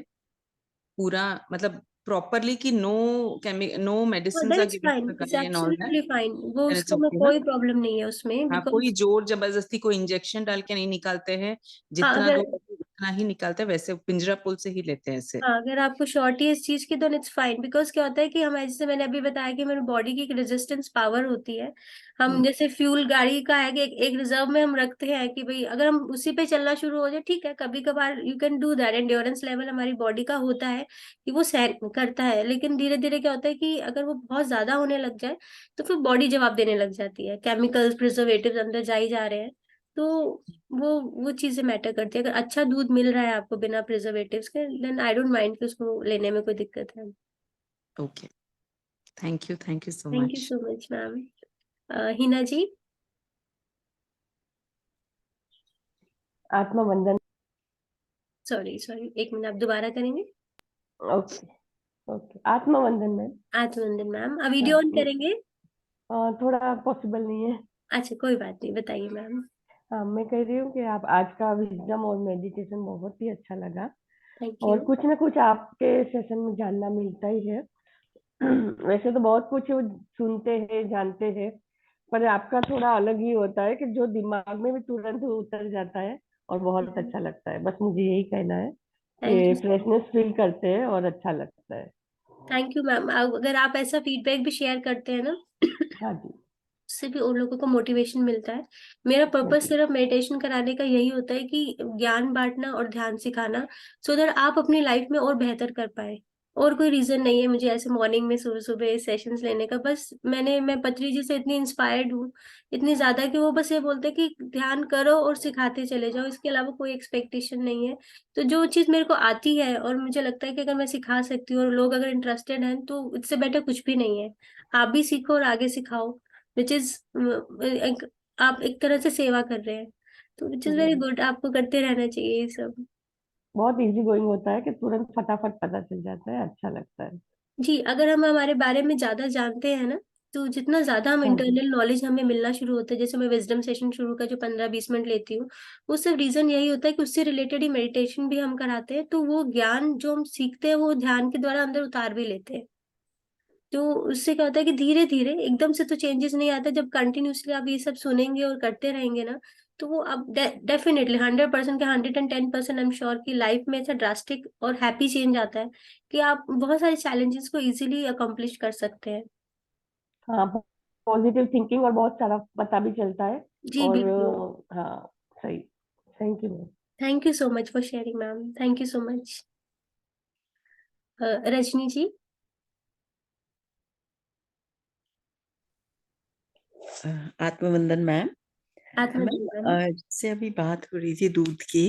C: पूरा मतलब properly कि no medicines are
A: that's
C: given
A: fine,
C: to the
A: it's
C: guy and all that,
A: absolutely fine, वो
C: then it's
A: उसका में
C: okay ना?
A: कोई प्रॉब्लम नहीं है उसमें,
C: हाँ, कोई
A: बिकॉज
C: जोर जबरदस्ती कोई इंजेक्शन डाल के नहीं निकालते हैं,
A: हाँ
C: जितना
A: अगर
C: दो उतना ही निकालते हैं, वैसे पिंजरा पुल से ही लेते हैं ऐसे।
A: हाँ अगर आपको शॉर्ट है इस चीज की तो इट्स फाइन, बिकॉज क्या होता है कि हमारे, जैसे मैंने अभी बताया कि मेरी बॉडी की एक रेजिस्टेंस पावर होती है। हम जैसे फ्यूल गाड़ी का है कि एक रिजर्व में हम रखते हैं कि भाई अगर हम उसी पे चलना शुरू हो जाए, ठीक है, कभी कभार you can do that, endurance level हमारी बॉडी का होता है कि वो सहन करता है, लेकिन धीरे धीरे क्या होता है कि अगर वो बहुत ज्यादा होने लग जाए तो फिर बॉडी जवाब देने लग जाती है, केमिकल्स प्रिजर्वेटिव्स अंदर जा ही जा रहे हैं। तो वो चीजें मैटर करती है। अगर अच्छा दूध मिल रहा है आपको बिना प्रिजर्वेटिव्स के, देन आई डोंट माइंड कि उसको लेने में कोई दिक्कत है।
C: Okay, thank you so
A: thank you
C: much.
A: So much ma'am. Hina ji.
D: आत्मवंदन।
A: सॉरी सॉरी, एक मिनट, आप दोबारा करेंगे?
D: ओके। ओके, आत्मवंदन मैम।
A: आत्मनंदन मैम, अब
D: हाँ
A: वीडियो ऑन करेंगे?
D: थोड़ा पॉसिबल नहीं है।
A: अच्छा कोई बात नहीं, बताइए मैम।
D: हाँ, मैं कह रही हूँ कि आप आज का विजडम और मेडिटेशन बहुत ही अच्छा लगा,
A: थैंक
D: और
A: यू।
D: कुछ ना कुछ आपके सेशन में जानना मिलता ही है। वैसे तो बहुत कुछ सुनते हैं जानते हैं, पर आपका थोड़ा अलग ही होता है कि जो दिमाग में भी तुरंत उतर जाता है, और बहुत अच्छा लगता है। बस मुझे यही कहना है
A: थैंक
D: कि
A: यू।
D: फ्रेशनेस फील करते हैं और अच्छा लगता है।
A: थैंक यू मैम, अगर आप ऐसा फीडबैक भी शेयर करते हैं ना
D: हाँ जी।
A: उससे भी उन लोगों को मोटिवेशन मिलता है। मेरा
D: हाँ
A: पर्पस
D: जी।
A: सिर्फ मेडिटेशन कराने का यही होता है कि ज्ञान बांटना और ध्यान सिखाना, सो दैट आप अपनी लाइफ में और बेहतर कर पाए। और कोई रीजन नहीं है मुझे ऐसे मॉर्निंग में सुबह सुबह सेशंस लेने का। बस मैं पत्री जी से इतनी इंस्पायर्ड हूँ, इतनी ज्यादा, कि वो बस ये बोलते हैं कि ध्यान करो और सिखाते चले जाओ, इसके अलावा कोई एक्सपेक्टेशन नहीं है। तो जो चीज मेरे को आती है और मुझे लगता है कि अगर मैं सिखा सकती हूँ और लोग अगर इंटरेस्टेड हैं, तो इससे बेटर कुछ भी नहीं है। आप भी सीखो और आगे सिखाओ, विच इज एक, आप एक तरह से सेवा कर रहे हैं, तो विच इज वेरी
D: जी,
A: गुड, आपको करते रहना चाहिए ये सब।
D: बहुत इजी गोइंग होता है कि तुरंत फटाफट पता चल जाता है, अच्छा लगता है।
A: जी, अगर हम हमारे बारे में ज्यादा जानते हैं ना, तो जितना ज्यादा हम
D: हाँ जी।
A: इंटरनल नॉलेज हमें मिलना शुरू होता है, जैसे मैं विजडम सेशन शुरू का जो 15-20 मिनट लेती हूँ, वो सब रीजन यही होता है कि उससे रिलेटेड ही मेडिटेशन भी हम कराते हैं, तो वो ज्ञान जो हम सीखते हैं वो ध्यान के द्वारा अंदर उतार भी लेते हैं। तो उससे क्या होता है कि धीरे धीरे एकदम से तो चेंजेस नहीं आता, जब कंटिन्यूसली आप ये सब सुनेंगे और करते रहेंगे ना, तो वो अब डेफिनेटली 100% के 110% आई एम श्योर कि लाइफ में ऐसा ड्रास्टिक और हैप्पी चेंज आता है कि आप बहुत सारे चैलेंजेस को इजीली अकम्प्लिश कर सकते हैं।
D: हाँ, पॉजिटिव थिंकिंग और बहुत सारा पता भी चलता है।
A: जी
D: और
A: बिल्कुल।
D: हाँ, सही। Thank you ma'am.
A: Thank you so much for sharing ma'am, thank you so much. Rajni ji.
E: आत्मवंदन मैम।
A: आत्मजी
E: मैम,
A: मैम।
E: से अभी बात हो रही थी दूध की,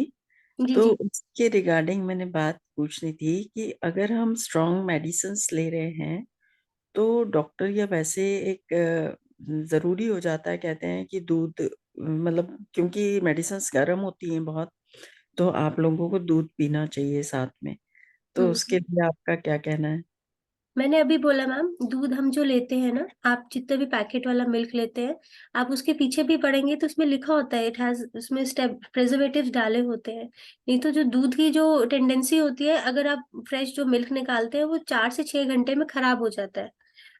A: जी
E: तो
A: जी।
E: उसके रिगार्डिंग मैंने बात पूछनी थी कि अगर हम स्ट्रॉन्ग मेडिसिन्स ले रहे हैं तो डॉक्टर या वैसे एक जरूरी हो जाता है, कहते हैं कि दूध, मतलब क्योंकि मेडिसिन्स गर्म होती हैं बहुत, तो आप लोगों को दूध पीना चाहिए साथ में, तो उसके
A: हम्म।
E: लिए आपका क्या कहना है?
A: मैंने अभी बोला मैम, दूध हम जो लेते हैं ना, आप जितना भी पैकेट वाला मिल्क लेते हैं, आप उसके पीछे भी पढ़ेंगे तो उसमें लिखा होता है इट हैज, उसमें स्टेप प्रिजर्वेटिव्स डाले होते हैं। नहीं तो जो दूध की जो टेंडेंसी होती है, अगर आप फ्रेश जो मिल्क निकालते हैं वो 4 से 6 घंटे में खराब हो जाता है।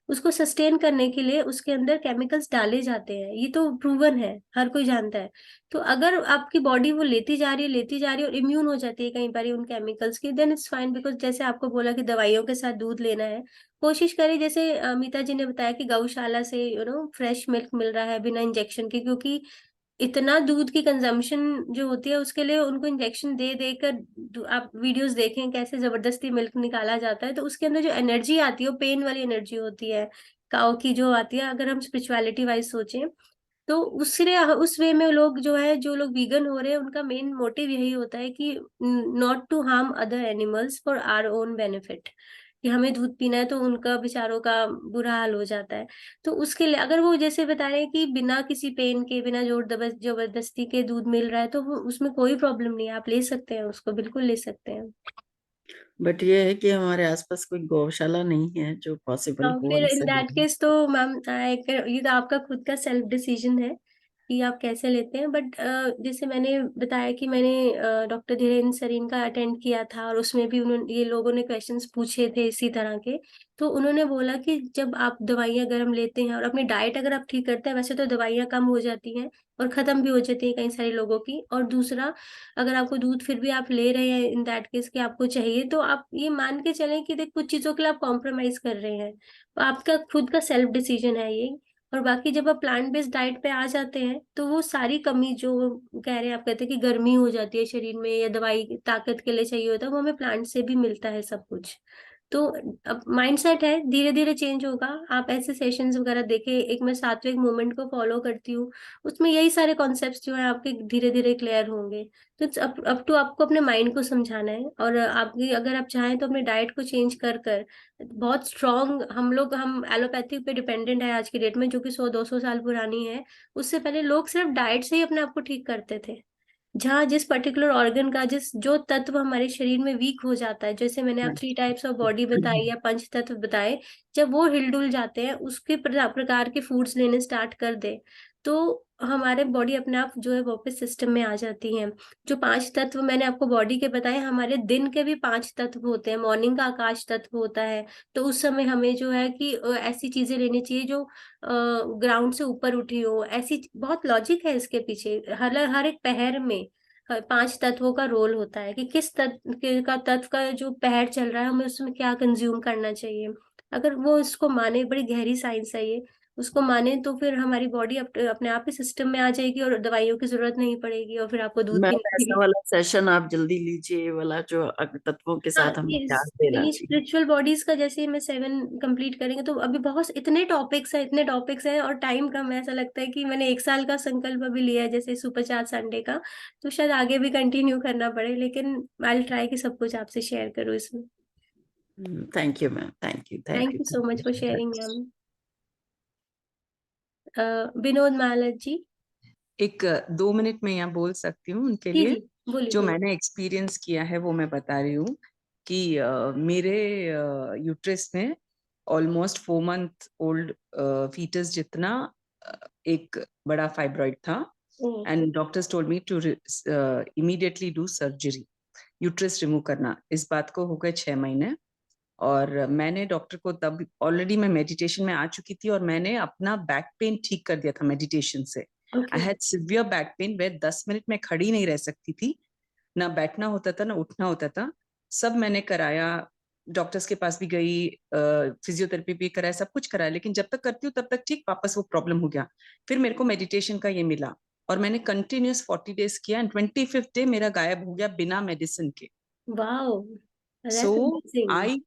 A: उसको सस्टेन करने के लिए उसके अंदर केमिकल्स डाले जाते हैं, ये तो प्रूवन है, हर कोई जानता है। तो अगर आपकी बॉडी वो लेती जा रही है और इम्यून हो जाती है कई बार उन केमिकल्स की, देन इट्स फाइन, बिकॉज जैसे आपको बोला कि दवाइयों के साथ दूध लेना है, कोशिश करें जैसे अमिता जी ने बताया कि गौशाला से फ्रेश मिल्क मिल रहा है बिना इंजेक्शन के, क्योंकि इतना दूध की कंजम्पशन जो होती है उसके लिए उनको इंजेक्शन दे देकर, आप वीडियोस देखें कैसे जबरदस्ती मिल्क निकाला जाता है, तो उसके अंदर जो एनर्जी आती है वो पेन वाली एनर्जी होती है, काउ की जो आती है। अगर हम स्पिरिचुअलिटी वाइज सोचें, तो उससे उस वे में लोग जो है, जो लोग वीगन हो रहे हैं, उनका मेन मोटिव यही होता है कि not to harm other animals for our own benefit, कि हमें दूध पीना है तो उनका बेचारों का बुरा हाल हो जाता है। तो उसके लिए अगर वो जैसे बता रहे हैं कि बिना किसी पेन के, बिना जोर जबरदस्ती के दूध मिल रहा है, तो वो उसमें कोई प्रॉब्लम नहीं है, आप ले सकते हैं उसको, बिल्कुल ले सकते हैं।
E: बट ये है कि हमारे आसपास कोई गौशाला नहीं है जो पॉसिबल हो
A: फिर इन
E: हमसे
A: दैट
E: लेना।
A: केस तो मैम, ये तो आपका खुद का सेल्फ डिसीजन है। कि आप कैसे लेते हैं, बट जैसे मैंने बताया कि मैंने डॉक्टर धीरेन्द्र सरीन का अटेंड किया था, और उसमें भी उन्होंने, ये लोगों ने क्वेश्चंस पूछे थे इसी तरह के, तो उन्होंने बोला कि जब आप दवाइयाँ अगर हम लेते हैं और अपनी डाइट अगर आप ठीक करते हैं, वैसे तो दवाइयाँ कम हो जाती हैं और खत्म भी हो जाती है कई सारे लोगों की। और दूसरा, अगर आपको दूध फिर भी आप ले रहे हैं इन दैट केस कि आपको चाहिए, तो आप ये मान के चलें कि देख कुछ चीजों के लिए आप कॉम्प्रोमाइज कर रहे हैं, तो आपका खुद का सेल्फ डिसीजन है ये। और बाकी जब आप प्लांट बेस्ड डाइट पे आ जाते हैं, तो वो सारी कमी जो कह रहे हैं, आप कहते हैं कि गर्मी हो जाती है शरीर में या दवाई ताकत के लिए चाहिए होता है, वो हमें प्लांट से भी मिलता है सब कुछ। तो अब माइंडसेट है, धीरे धीरे चेंज होगा। आप ऐसे सेशंस वगैरह देखे, एक मैं सात्विक मूवमेंट को फॉलो करती हूँ, उसमें यही सारे कॉन्सेप्ट्स जो है आपके धीरे धीरे क्लियर होंगे। तो अप टू आपको अपने माइंड को समझाना है, और आपकी अगर आप चाहें तो अपने डाइट को चेंज कर कर बहुत स्ट्रॉन्ग, हम एलोपैथी पे डिपेंडेंट है आज की डेट में, जो कि 100-200 साल पुरानी है। उससे पहले लोग सिर्फ डाइट से ही अपने आप को ठीक करते थे। जहाँ जिस पर्टिकुलर ऑर्गन का, जिस जो तत्व हमारे शरीर में वीक हो जाता है, जैसे मैंने आप 3 टाइप्स ऑफ बॉडी बताई या 5 तत्व बताए, जब वो हिलडुल जाते हैं, उसके प्रकार के फूड्स लेने स्टार्ट कर दे, तो हमारे बॉडी अपने आप जो है वापस सिस्टम में आ जाती है। जो 5 तत्व मैंने आपको बॉडी के बताए, हमारे दिन के भी 5 तत्व होते हैं। मॉर्निंग का आकाश तत्व होता है, तो उस समय हमें जो है कि ऐसी चीजें लेनी चाहिए जो ग्राउंड से ऊपर उठी हो। ऐसी बहुत लॉजिक है इसके पीछे, हर हर एक पहर में 5 तत्वों का रोल होता है कि किस तत्व का जो पहर चल रहा है, हमें उसमें क्या कंज्यूम करना चाहिए। अगर वो इसको माने, बड़ी गहरी साइंस है ये, उसको माने, तो फिर हमारी बॉडी अपने आप ही सिस्टम में आ जाएगी और दवाइयों की जरूरत नहीं पड़ेगी, और फिर आपको दूध
E: मैम,
A: भी
E: ऐसा
A: नहीं।
E: वाला सेशन आप जल्दी लीजिए, ये वाला जो तत्वों के
A: हाँ,
E: साथ हमें ध्यान देना
A: ये
E: चाहिए।
A: स्पिरिचुअल बॉडीज का जैसे मैं 7 कंप्लीट करेंगे, तो अभी बहुत इतने टॉपिक्स हैं और टाइम कम है। ऐसा लगता है कि मैंने 1 साल का संकल्प अभी लिया है, जैसे सुपर चार्ज संडे का, तो शायद आगे भी कंटिन्यू करना पड़े, लेकिन आई ट्राई कि सब कुछ आपसे शेयर करूँ इसमें।
E: Thank you ma'am, thank you, thank
A: thank
E: you,
A: you so
E: thank
A: much for
E: you.
A: Sharing ma'am. Vinod Malat ji.
C: एक 2 मिनट में यहाँ बोल सकती हूँ उनके
A: जी
C: लिए।
A: जी, बोलिए
C: जो
A: बोलिए।
C: मैंने एक्सपीरियंस किया है वो मैं बता रही हूँ कि मेरे यूट्रस में ऑलमोस्ट 4 मंथ ओल्ड फीटस जितना एक बड़ा फाइब्रॉइड था, and doctors told me to immediately do surgery, uterus remove करना। इस बात को हो गए 6 महीने, और मैंने डॉक्टर को तब ऑलरेडी मैं मेडिटेशन में आ चुकी थी, और मैंने अपना बैक पेन ठीक कर दिया था मेडिटेशन से। I
A: okay.
C: Had severe back pain वे 10 मिनट में खड़ी नहीं रह सकती थी, ना बैठना होता था ना उठना होता था। सब मैंने कराया, डॉक्टर्स के पास भी गई, फिजियोथेरेपी भी कराया, सब कुछ कराया, लेकिन जब तक करती हूँ तब तक ठीक, वापस वो प्रॉब्लम हो गया। फिर मेरे को मेडिटेशन का ये मिला, और मैंने कंटिन्यूस 40 डेज किया, एंड 25th डे मेरा गायब हो गया बिना मेडिसिन के।
A: Wow,
C: So
A: that's amazing.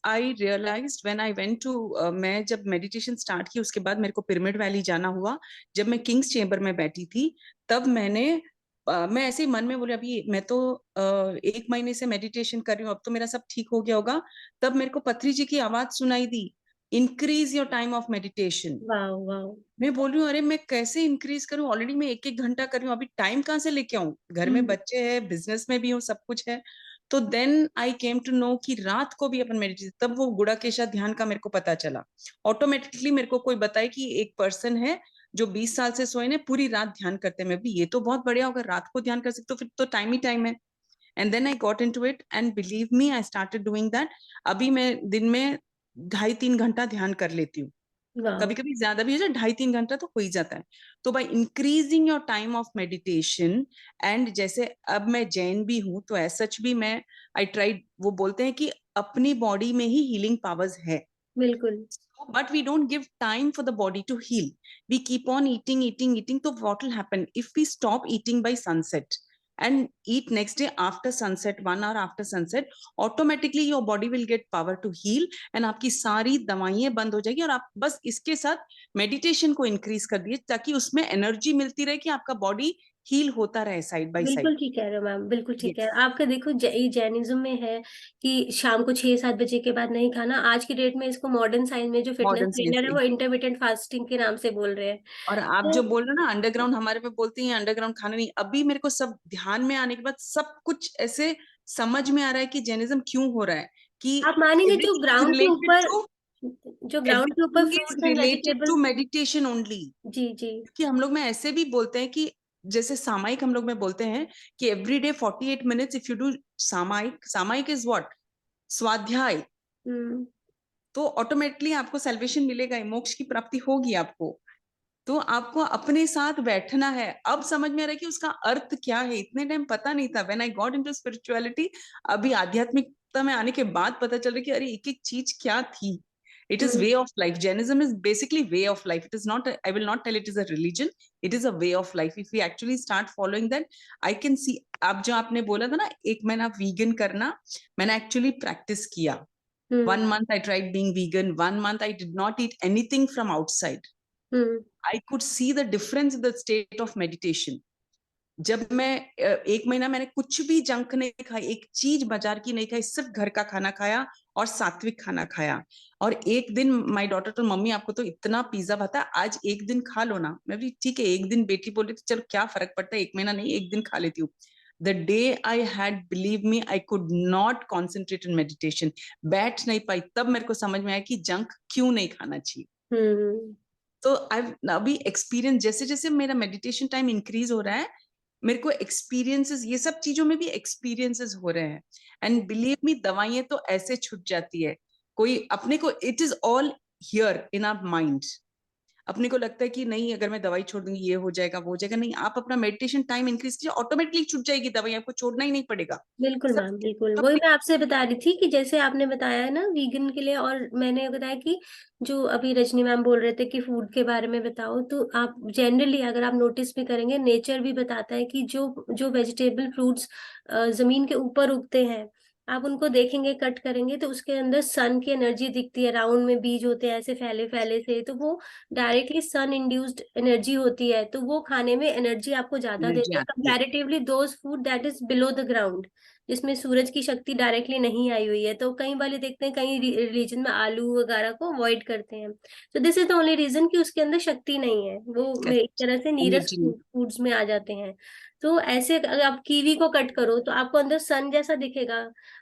C: I realized when I went to मैं जब मेडिटेशन स्टार्ट की उसके बाद मेरे को पिरामिड वैली जाना हुआ। जब मैं किंग्स चेंबर में बैठी थी, तब मैं ऐसे ही मन में बोले, अभी मैं तो 1 महीने से मेडिटेशन कर रही हूँ, अब तो मेरा सब ठीक हो गया होगा। तब मेरे को पत्री जी की आवाज सुनाई दी, increase your time of meditation.
A: Wow wow.
C: मैं बोल रही हूँ, अरे मैं कैसे इंक्रीज करूँ, ऑलरेडी मैं 1-1 घंटा कर रही हूँ, अभी टाइम कहाँ से लेके आऊं, घर में बच्चे हैं, बिजनेस में भी हूँ, सब कुछ है। तो then I came to know कि रात को भी अपन मेडिटेशन, तब वो गुड़ाकेशा ध्यान का मेरे को पता चला। ऑटोमेटिकली मेरे को कोई बताए कि एक पर्सन है जो 20 साल से सोए ने पूरी रात ध्यान करते हैं। मैं भी ये तो बहुत बढ़िया होगा, रात को ध्यान कर सकते, तो फिर तो टाइम ही टाइम है। And then I got into it, and believe me I started doing that. अभी मैं दिन में 2.5-3 घंटा ध्यान कर लेती हूँ,
A: वाओ।
C: कभी कभी ज्यादा भी हो जाए, 2.5-3 घंटा तो हो ही जाता है। तो by increasing your time of meditation, and जैसे अब मैं जैन भी हूं, तो एज सच भी मैं आई ट्राइड, वो बोलते हैं कि अपनी बॉडी में ही हीलिंग पावर्स है,
A: बिल्कुल।
C: but we don't give time for the body to heal. We keep on eating, eating, eating. So what will happen if we stop eating by sunset and eat next day after sunset, 1 hour after sunset? Automatically your body will get power to heal, and आपकी सारी दवाइयां बंद हो जाएगी, और आप बस इसके साथ मेडिटेशन को इंक्रीज कर दिए, ताकि उसमें एनर्जी मिलती रहे कि आपका बॉडी हील होता रहे साइड बाय साइड।
A: बिल्कुल ठीक कह रहे हो मैम, बिल्कुल ठीक है।
C: यस,
A: आपका देखो, ये जैनिज्म में है कि शाम को 6-7 बजे के बाद नहीं खाना। आज की डेट में इसको मॉडर्न साइंस में जो फिटनेस
C: मॉडर्न
A: ट्रेनर है
C: साइंस।
A: वो इंटरमिटेंट फास्टिंग के नाम से बोल रहे हैं।
C: और आप जो
A: तो
C: बोल रहे हो ना अंडरग्राउंड, हमारे पे बोलती हैं अंडरग्राउंड खाना नहीं। अभी मेरे को सब ध्यान में आने के बाद सब कुछ ऐसे समझ में आ रहा है कि जैनिज्म क्यों हो रहा है, कि
A: आप मानेंगे, जो
C: एवरीथिंग इज
A: ग्राउंड के
C: रिलेटेड
A: ऊपर
C: टू
A: जो ग्राउंड के ऊपर
C: everything is
A: fruits and
C: related to
A: vegetables.
C: Meditation only.
A: जी जी।
C: कि हम लोग में ऐसे भी बोलते हैं कि जैसे सामायिक हम लोग में बोलते हैं कि every day 48 minutes if you do सामायिक, सामायिक इज व्हाट, स्वाध्याय,
A: हम्म
C: तो ऑटोमेटिकली आपको सेल्वेशन मिलेगा, मोक्ष की प्राप्ति होगी आपको। तो आपको अपने साथ बैठना है। अब समझ में आ रहा है कि उसका अर्थ क्या है, इतने टाइम पता नहीं था। When I got into spirituality, अभी आध्यात्मिकता में आने के बाद पता चल रहा है कि अरे एक एक चीज क्या थी। It is
A: hmm
C: way of life. Jainism is basically way of life. It is not, I will not tell it is a religion, it is a way of life. If we actually start following that, I can see. आप जो आपने बोला था ना 1 महीना vegan करना, मैंने actually practice किया।
A: हम्म
C: 1 month I tried being vegan. 1 month I did not eat anything from outside.
A: Hmm
C: I could see the difference in the state of meditation. जब मैं 1 महीना मैंने कुछ भी जंक नहीं खाई, एक चीज बाजार की नहीं खाई, सिर्फ घर का खाना खाया और सात्विक खाना खाया। और एक दिन माय डॉटर तो, मम्मी आपको तो इतना पिज्जा भाता है, आज एक दिन खा लो ना। मैं भी ठीक है, एक दिन। बेटी बोली तो चलो क्या फर्क पड़ता है, 1 महीना नहीं, एक दिन खा लेती हूँ। The day I had, believe me, I could not concentrate in meditation. बैठ नहीं पाई। तब मेरे को समझ में आया कि जंक क्यों नहीं खाना चाहिए।
A: हम्म
C: तो आई अभी एक्सपीरियंस, जैसे जैसे मेरा मेडिटेशन टाइम इंक्रीज हो रहा है, मेरे को एक्सपीरियंसेस, ये सब चीजों में भी एक्सपीरियंसेस हो रहे हैं। एंड बिलीव मी, दवाइयां तो ऐसे छूट जाती है। कोई अपने को, it is all here in our mind. अपने को लगता है कि नहीं, अगर मैं दवाई छोड़ दूंगी ये हो जाएगा वो हो जाएगा। नहीं, आप अपना मेडिटेशन टाइम इंक्रीज कीजिए, ऑटोमेटिकली छूट जाएगी दवाई, आपको छोड़ना ही नहीं पड़ेगा।
A: बिल्कुल
C: सब
A: मैम, बिल्कुल वही मैं आपसे बता रही थी कि जैसे आपने बताया है ना वीगन के लिए, और मैंने बताया कि जो अभी रजनी मैम बोल रहे थे कि फूड के बारे में बताओ, तो आप जनरली अगर आप नोटिस भी करेंगे, नेचर भी बताता है कि जो जो वेजिटेबल फ्रूट्स जमीन के ऊपर उगते हैं, आप उनको देखेंगे, कट करेंगे तो उसके अंदर सन की एनर्जी दिखती है। राउंड में बीज होते हैं ऐसे फैले फैले से, तो वो डायरेक्टली सन इंड्यूस्ड एनर्जी होती है, तो वो खाने में एनर्जी आपको ज्यादा
C: एनर्जी
A: देते हैं
C: आती है।
A: Comparatively those food that is below the ground, जिसमें सूरज की शक्ति डायरेक्टली नहीं आई हुई है। तो कई बार देखते हैं कई रिलीजन में आलू वगैरह को अवॉइड करते हैं, तो this is the only reason कि उसके अंदर शक्ति नहीं है, वो एक तरह से नीरस
C: एनर्जी।
A: फूड्स में आ जाते हैं। तो ऐसे अगर आप कीवी को कट करो तो आपको अंदर सन जैसा दिखेगा,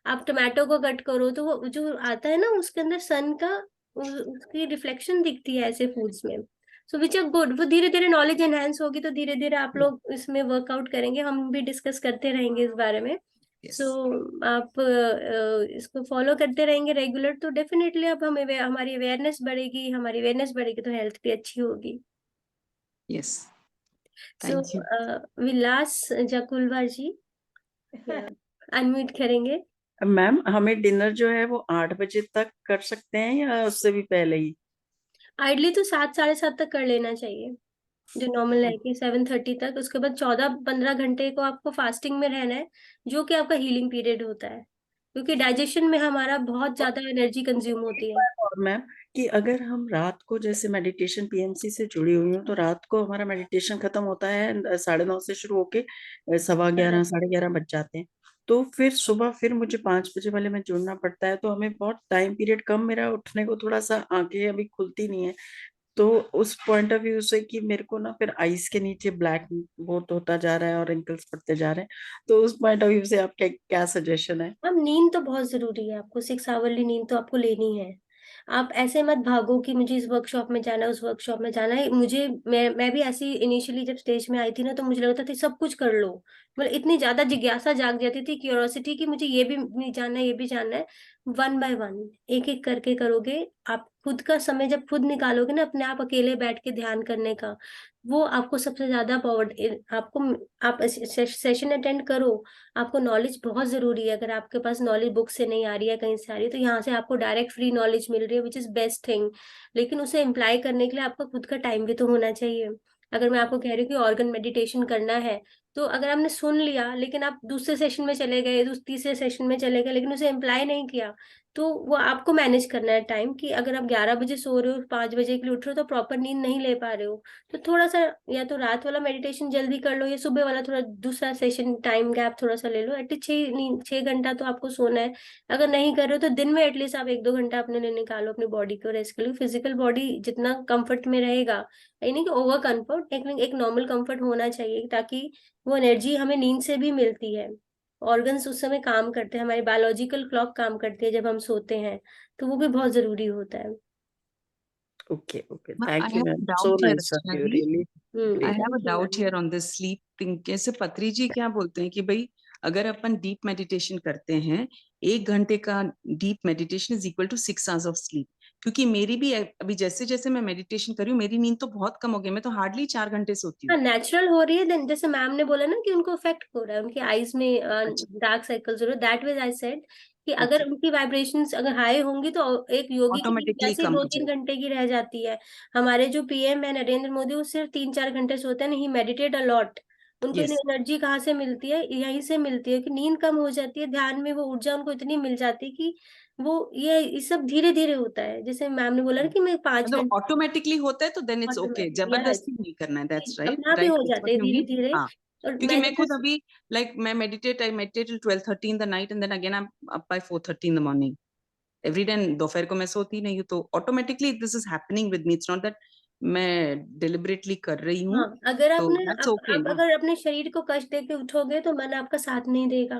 A: आप टमाटो को कट करो तो वो जो आता है ना उसके अंदर सन का उसकी रिफ्लेक्शन दिखती है ऐसे फूड्स में। सो विच आर गुड। वो धीरे धीरे नॉलेज एनहेंस होगी तो धीरे धीरे आप लोग इसमें वर्कआउट करेंगे, हम भी डिस्कस करते रहेंगे इस बारे में।
C: यस।
A: सो आप इसको फॉलो करते रहेंगे रेगुलर, तो डेफिनेटली अब हमें हमारी अवेयरनेस बढ़ेगी, हमारी अवेयरनेस बढ़ेगी तो हेल्थ भी अच्छी होगी।
C: Yes.
A: So
C: thank you.
A: Vilas Jakulwa ji unmute करेंगे।
E: मैम, हमें डिनर जो है वो 8 बजे तक कर सकते हैं या उससे भी पहले ही?
A: आइडली तो 7 साढ़े 7 तक कर लेना चाहिए, जो नॉर्मल है कि 7:30 तक। उसके बाद 14-15 घंटे को आपको फास्टिंग में रहना है, जो कि आपका हीलिंग पीरियड होता है, क्योंकि डाइजेशन में हमारा बहुत ज्यादा एनर्जी कंज्यूम
E: एक
A: होती है।
E: बात और मैम, कि अगर हम रात को, जैसे मेडिटेशन पीएमसी से जुड़ी हुई हूँ, तो रात को हमारा मेडिटेशन खत्म होता है 9:30 से शुरू होके 11:15 11:30 बज जाते हैं। तो फिर सुबह फिर मुझे 5 बजे वाले में जुड़ना पड़ता है, तो हमें बहुत टाइम पीरियड कम, मेरा उठने को थोड़ा सा आंखें अभी खुलती नहीं है। तो उस पॉइंट ऑफ व्यू से कि मेरे को ना फिर आईज के नीचे ब्लैक बहुत होता जा रहा है और रिंकल्स पड़ते जा रहे हैं, तो उस पॉइंट ऑफ व्यू से आपका क्या सजेशन है?
A: अब नींद तो बहुत जरूरी है, आपको 6 आवरली नींद तो आपको लेनी है। आप ऐसे मत भागो कि मुझे इस वर्कशॉप में जाना है उस वर्कशॉप में जाना है। मुझे मैं भी ऐसी इनिशियली जब स्टेज में आई थी ना, तो मुझे लगता था सब कुछ कर लो, मतलब इतनी ज्यादा जिज्ञासा जाग जाती थी, क्यूरोसिटी कि मुझे ये भी नहीं जानना है ये भी जानना है। वन बाय वन, एक एक करके करोगे। आप खुद का समय जब खुद निकालोगे ना अपने आप अकेले बैठ के ध्यान करने का, वो आपको सबसे ज्यादा पावर आपको। आप सेशन अटेंड करो, आपको नॉलेज बहुत जरूरी है। अगर आपके पास नॉलेज बुक से नहीं आ रही है, कहीं से आ रही है, तो यहाँ से आपको डायरेक्ट फ्री नॉलेज मिल रही है, विच इज बेस्ट थिंग। लेकिन उसे इम्प्लाई करने के लिए आपका खुद का टाइम भी तो होना चाहिए। अगर मैं आपको कह रही हूँ कि ऑर्गन मेडिटेशन करना है, तो अगर आपने सुन लिया लेकिन आप दूसरे सेशन में चले गए, तीसरे सेशन में चले गए, लेकिन उसे इम्प्लाई नहीं किया, तो वो आपको मैनेज करना है टाइम, कि अगर आप 11 बजे सो रहे हो, 5 बजे के लिए उठ रहे हो, तो प्रॉपर नींद नहीं ले पा रहे हो, तो थोड़ा सा या तो रात वाला मेडिटेशन जल्दी कर लो, या सुबह वाला थोड़ा दूसरा सेशन टाइम गैप थोड़ा सा ले लो। एटलीस्ट 6 घंटा तो आपको सोना है। अगर नहीं कर रहे हो तो दिन में एटलीस्ट आप 1-2 घंटा अपने लिए निकालो अपनी बॉडी को रेस्ट के लिए। फिजिकल बॉडी जितना कंफर्ट में रहेगा, ये नहीं कि ओवर कंफर्ट, एक नॉर्मल कंफर्ट होना चाहिए, ताकि वो एनर्जी हमें नींद से भी मिलती है। ऑर्गन्स उस समय काम करते हैं, हमारी बायोलॉजिकल क्लॉक काम करती है जब हम सोते हैं, तो वो भी बहुत जरूरी होता है।
E: Okay, okay.
C: I
E: Thank you,
C: have a
E: ma'am. So
C: doubt here,
E: nice of
C: Rachna
E: you.
C: ji.
E: Really
C: I
E: great.
C: have a
A: Thank you,
C: doubt
A: ma'am.
C: here on this sleeping. कैसे पत्री जी क्या बोलते हैं कि भाई अगर अपन डीप मेडिटेशन करते हैं 1 घंटे का deep meditation is equal to 6 hours of sleep, क्योंकि मेरी भी अभी जैसे जैसे मैं मेडिटेशन कर रही हूँ मेरी नींद तो बहुत कम हो गई, मैं तो हार्डली 4 घंटे सोती हूँ।
A: हाँ, नेचुरल हो रही है देन, जैसे मैम ने बोला ना कि उनको इफेक्ट हो रहा है, उनकी आईज में
C: अच्छा,
A: डार्क सर्कल्स हो रहे, दैट वेज आई सेड कि अगर
C: ओके,
A: उनकी वाइब्रेशंस अगर हाई होंगी तो एक योगी की नींद
C: ऑटोमेटिकली
A: वैसे ही
C: कम
A: दो
C: हो
A: तीन
C: जाएगी।
A: घंटे की रह जाती है। हमारे जो पीएम है नरेंद्र मोदी, वो सिर्फ 3-4 घंटे सोते हैं, नहीं मेडिटेट अलॉट। उनको
C: यस,
A: एनर्जी कहाँ से मिलती है? यहीं से मिलती है कि नींद कम हो जाती है, ध्यान में वो ऊर्जा उनको इतनी मिल जाती है कि वो ये सब धीरे धीरे होता है। जैसे मैम ने बोला ना कि मैं पांच
C: मतलब
A: घंटे
C: ऑटोमेटिकली होता है तो then it's okay,
A: automatic, yes,
C: जबरदस्ती नहीं करना है, दैट्स राइट,
A: अपने आप ही
C: राइट,
A: हो
C: दैट्स
A: जाते
C: व्हाट
A: हैं
C: यू
A: धीरे
C: मीन।
A: धीरे।
C: हाँ,
A: और
C: क्योंकि
A: मैंने
C: मैं
A: तो
C: खुद अभी लाइक मैं I meditate till 12:30 in the night and then again I'm up by 4:30 in the morning every day, and दोपहर को मैं सोती नहीं हूँ, तो automatically this is happening with me, it's not that मैं डिलिबरेटली कर रही
A: हाँ,
C: हूँ,
A: अगर
C: तो
A: आपने
C: दैट्स ओके
A: आप
C: ना।
A: अगर अपने शरीर को कष्ट देके उठोगे तो मन आपका साथ नहीं देगा।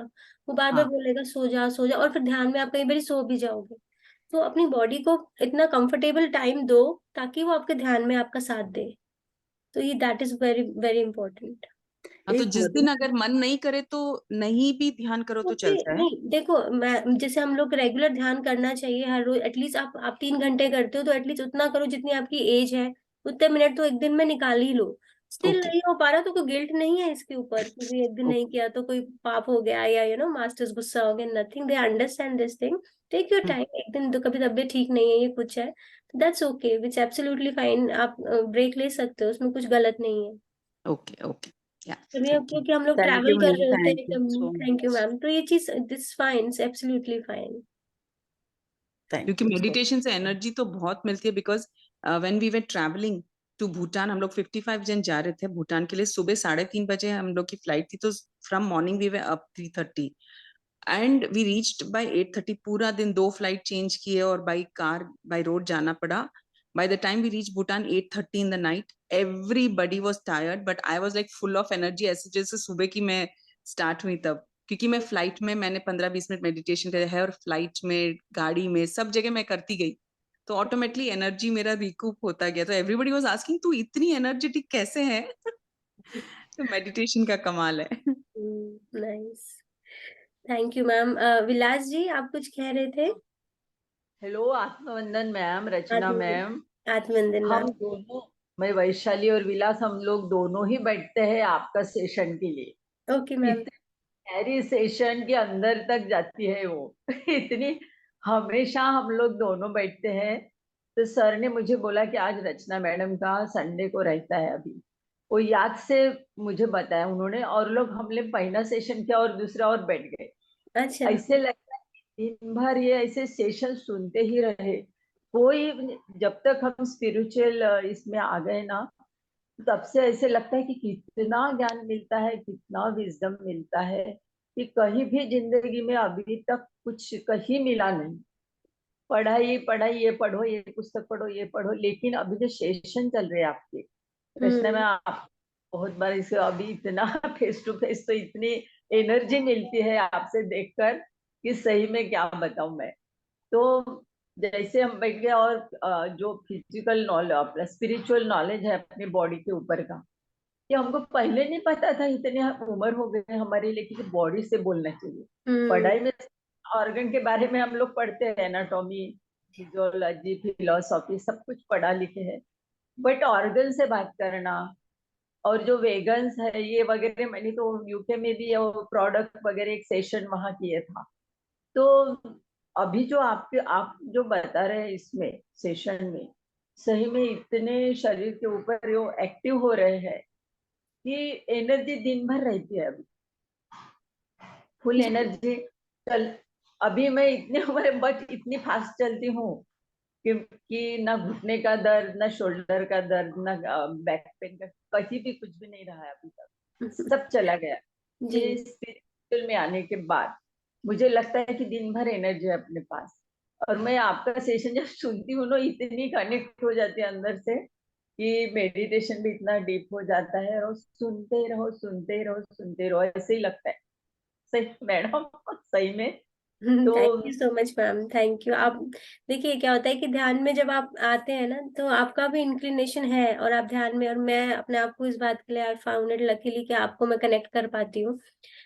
A: वो बार बार
C: हाँ,
A: बोलेगा सो जा सो जा, और फिर ध्यान में आप कई बार सो भी जाओगे। तो अपनी बॉडी को इतना कंफर्टेबल टाइम दो ताकि वो आपके ध्यान में आपका साथ दे। तो ये that is very very important.
C: हाँ, तो
E: एक
C: जिस
E: मधु
C: दिन अगर मन नहीं करे तो नहीं भी ध्यान करो तो
A: ओके,
C: चलता है।
A: नहीं देखो, मैं जैसे हम लोग रेगुलर ध्यान करना चाहिए हर रोज एटलीस्ट। आप 3 घंटे करते हो तो एटलीस्ट उतना करो जितनी आपकी एज है, उतने मिनट तो एक दिन में निकाल ही लो। स्टिल
C: ओके,
A: नहीं हो पा रहा तो कोई गिल्ट नहीं है इसके ऊपर, क्योंकि एक दिन नहीं
C: ओके,
A: किया तो कोई पाप हो गया या मास्टर्स गुस्सा हो गया, nothing, they understand this thing. Take your time, एक दिन तो कभी तबीयत ठीक नहीं है, ये कुछ है तो that's okay, which absolutely fine. आप ब्रेक ले सकते हो, उसमें कुछ गलत नहीं है।
C: ओके, ओके, या,
A: अभी अब
C: थैंक यू।
A: क्योंकि हम लोग
E: thank
A: ट्रैवल
E: you,
A: कर
E: ma'am.
A: रहे होते
E: Thank
A: हैं,
E: you so
A: thank you
E: much.
A: Ma'am, तो ये चीज this fine, absolutely fine.
E: Thank
C: क्योंकि
E: you so
C: मेडिटेशन से एनर्जी तो बहुत मिलती है, because when we were travelling to Bhutan, हम लोग 55 जन जा रहे थे भूटान के लिए, सुबह 3:30 बजे हम लोग की फ्लाइट थी, तो from morning we were up 3:30 and we reached by 8:30, पूरा दिन 2 फ्लाइट चेंज किए और बाई कार बाई रोड जाना पड़ा। By the time we reach Bhutan 8:30 in the night, everybody was tired but I was like full of energy, ऐसे जैसे सुबह की मैं स्टार्ट हुई तब, क्योंकि मैं फ्लाइट में मैंने 15-20 मिनट मेडिटेशन किया है और फ्लाइट में गाड़ी में सब जगह मैं करती गई, तो ऑटोमेटिकली एनर्जी मेरा रिकूप होता गया, तो एवरीबडी वाज आस्किंग तू इतनी एनर्जेटिक कैसे है। तो मेडिटेशन का कमाल है।
A: Nice, thank you ma'am. Vilas ji, आप कुछ कह रहे थे?
F: हेलो, आत्मवंदन मैम, रचना
A: आत्मवंदन,
F: मैम।
A: आत्मवंदन
F: हम
A: मैम।
F: दोनों, मैं वैशाली और विलास, हम लोग दोनों ही बैठते हैं आपका सेशन के लिए।
A: Okay ma'am.
F: इतनी गहरी सेशन के अंदर तक जाती है वो। इतनी, हमेशा हम लोग दोनों बैठते हैं। तो सर ने मुझे बोला कि आज रचना मैडम का संडे को रहता है अभी, वो याद से मुझे बताया उन्होंने, और लोग हमने पहला सेशन किया और दूसरा और बैठ गए।
A: अच्छा।
F: ऐसे लगता है कि दिन भर ये ऐसे सेशन सुनते ही रहे। कोई, जब तक हम स्पिरिचुअल इसमें आ गए ना, तब से ऐसे लगता है कि कितना ज्ञान मिलता है, कितना विजडम मिलता है, कि कहीं भी जिंदगी में अभी तक कुछ कहीं मिला नहीं। पढ़ाई पढ़ाई, ये पढ़ो, ये पुस्तक पढ़ो, ये पढ़ो, लेकिन अभी जो सेशन चल रहे हैं आपके, रचना में
A: हम्म।
F: आप बहुत बार इसे अभी इतना फेस टू फेस तो इतनी एनर्जी मिलती है आपसे देखकर कि सही में क्या बताऊं मैं। तो जैसे हम बैठ गए, और जो फिजिकल नॉलेज, अपना स्पिरिचुअल नॉलेज है अपनी बॉडी के ऊपर का, ये हमको पहले नहीं पता था, इतने उम्र हो गए हमारे लिए कि बॉडी से बोलना चाहिए।
A: हम्म।
F: पढ़ाई में ऑर्गन के बारे में हम लोग पढ़ते हैं, एनाटॉमी, फिजियोलॉजी, फिलोसॉफी, सब कुछ पढ़ा लिखे हैं, बट ऑर्गन से बात करना, और जो वेगन्स है ये वगैरह, मैंने तो यूके में भी प्रोडक्ट वगैरह एक सेशन वहां किए था। तो अभी जो आप जो बता रहे हैं इसमें सेशन में, सही में इतने शरीर के ऊपर वो एक्टिव हो रहे हैं कि एनर्जी दिन भर रहती है अभी, फुल
A: जी।
F: एनर्जी। चल, अभी मैं इतने उम्र बट इतनी फास्ट चलती हूँ कि ना घुटने का दर्द, ना शोल्डर का दर्द, ना बैक पेन का, कहीं भी कुछ भी नहीं रहा है अभी तक, सब चला गया।
A: जी।
F: ये स्पिरिचुअल में आने के बाद मुझे लगता है कि दिन भर एनर्जी है अपने पास। और मैं आपका सेशन जब सुनती हूँ ना, इतनी कनेक्ट हो जाती है अंदर से कि मेडिटेशन भी इतना डीप हो जाता है, और सुनते रहो सुनते रहो सुनते रहो, ऐसे ही लगता है। सही मैडम, सही में
A: थैंक
F: तो
A: you so much ma'am, thank you. आप देखिए क्या होता है कि ध्यान में जब आप आते हैं ना, तो आपका भी इंक्लिनेशन है और आप ध्यान में, और मैं अपने आप को इस बात के लिए आई फाउंड इट लकीली कि आपको मैं कनेक्ट कर पाती हूँ।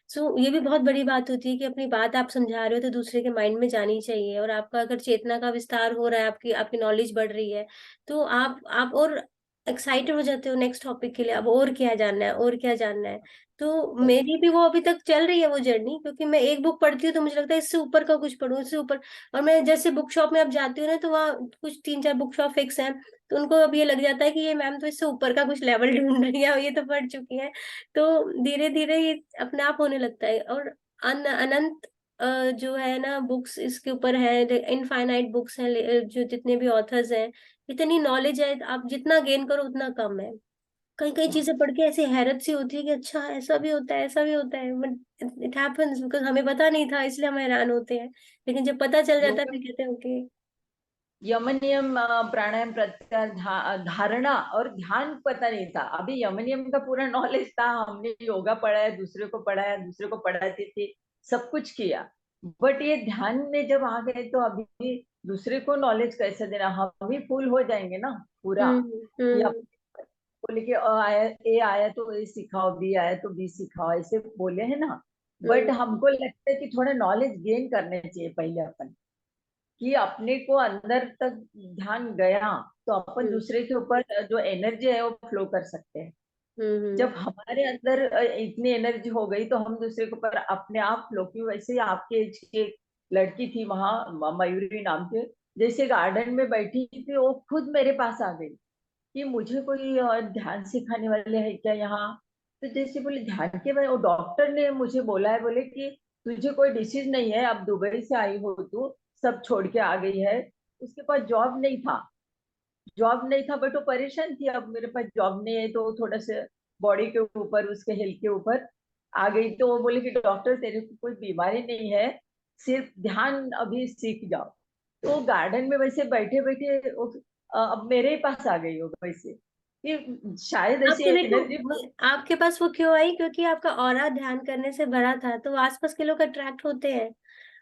A: सो ये भी बहुत बड़ी बात होती है कि अपनी बात आप समझा रहे हो तो दूसरे के माइंड में जानी चाहिए, और आपका अगर चेतना का विस्तार हो रहा है, आपकी आपकी नॉलेज बढ़ रही है, तो आप और एक्साइटेड हो जाते हो नेक्स्ट टॉपिक के लिए, अब और क्या जानना है, और क्या जानना है। तो मेरी भी वो अभी तक चल रही है वो जर्नी, क्योंकि मैं एक बुक पढ़ती हूँ तो मुझे लगता है इससे ऊपर का कुछ पढूं, इससे ऊपर। और मैं जैसे बुक शॉप में अब जाती हूँ ना, तो वहाँ कुछ 3-4 बुक शॉप फिक्स हैं, तो उनको अब ये लग जाता है कि ये मैम तो इससे ऊपर का कुछ लेवल ढूंढ रही है, और ये तो पढ़ चुकी है। तो धीरे धीरे ये अपने आप होने लगता है। और अनंत जो है ना बुक्स इसके ऊपर है, इनफाइनाइट बुक्स हैं, जो जितने भी ऑथर्स हैं, इतनी नॉलेज है, आप जितना गेन करो उतना कम है। कई कई चीजें पढ़ के ऐसी हैरत सी होती है कि अच्छा ऐसा भी होता है, ऐसा भी होता है, बट इट हैपेंस बिकॉज हमें पता नहीं था, इसलिए हम हैरान होते हैं। लेकिन जब पता चल जाता है
F: योग,
A: फिर कहते हैं ओके।
F: यम नियम, प्राणायाम, प्रत्याहार, धारणा और ध्यान पता नहीं था। अभी यम नियम का पूरा नॉलेज था, हमने योगा पढ़ाया, दूसरे को पढ़ाया, दूसरे को पढ़ाती थी, सब कुछ किया। बट ये ध्यान में जब आ गए तो अभी दूसरे को नॉलेज कैसे देना, हम ही फूल हो जाएंगे ना पूरा। या
A: हम्म।
F: बोले कि अ आया, ए आया तो ए सिखाओ, बी आया तो बी सिखाओ, ऐसे बोले है ना। बट
A: हम्म।
F: हमको लगता है कि थोड़ा नॉलेज गेन करने चाहिए पहले अपन, कि अपने को अंदर तक ध्यान गया तो अपन
A: हम्म।
F: दूसरे के ऊपर जो एनर्जी है वो फ्लो कर सकते हैं।
A: हम्म।
F: जब हमारे अंदर इतनी एनर्जी हो गई तो हम दूसरे के ऊपर अपने आप फ्लो की। वैसे ही आपके एज की एक लड़की थी वहां, मयूरी नाम के, जैसे गार्डन में बैठी थी, वो खुद मेरे पास आ गई कि मुझे कोई ध्यान सिखाने वाले है क्या यहाँ। तो जैसे बोले ध्यान के बारे, वो डॉक्टर ने मुझे बोला है, बोले कि तुझे कोई डिसीज नहीं है, अब दुबई से आई हो तू, सब छोड़ के आ गई है। उसके पास जॉब नहीं था, जॉब नहीं था, बट वो परेशान थी, अब मेरे पास जॉब नहीं है, तो थोड़ा सा बॉडी के ऊपर, उसके हेल्थ के ऊपर आ गई। तो वो बोले कि डॉक्टर तेरे को कोई बीमारी नहीं है, सिर्फ ध्यान अभी सीख जाओ। तो गार्डन में वैसे बैठे बैठे अब मेरे ही पास आ गई हो वैसे, कि शायद ऐसी
A: आपके देखो
F: एनर्जी।
A: आपके पास वो क्यों आई, क्योंकि आपका ऑरा ध्यान करने से भरा था, तो आसपास के लोग अट्रैक्ट होते हैं।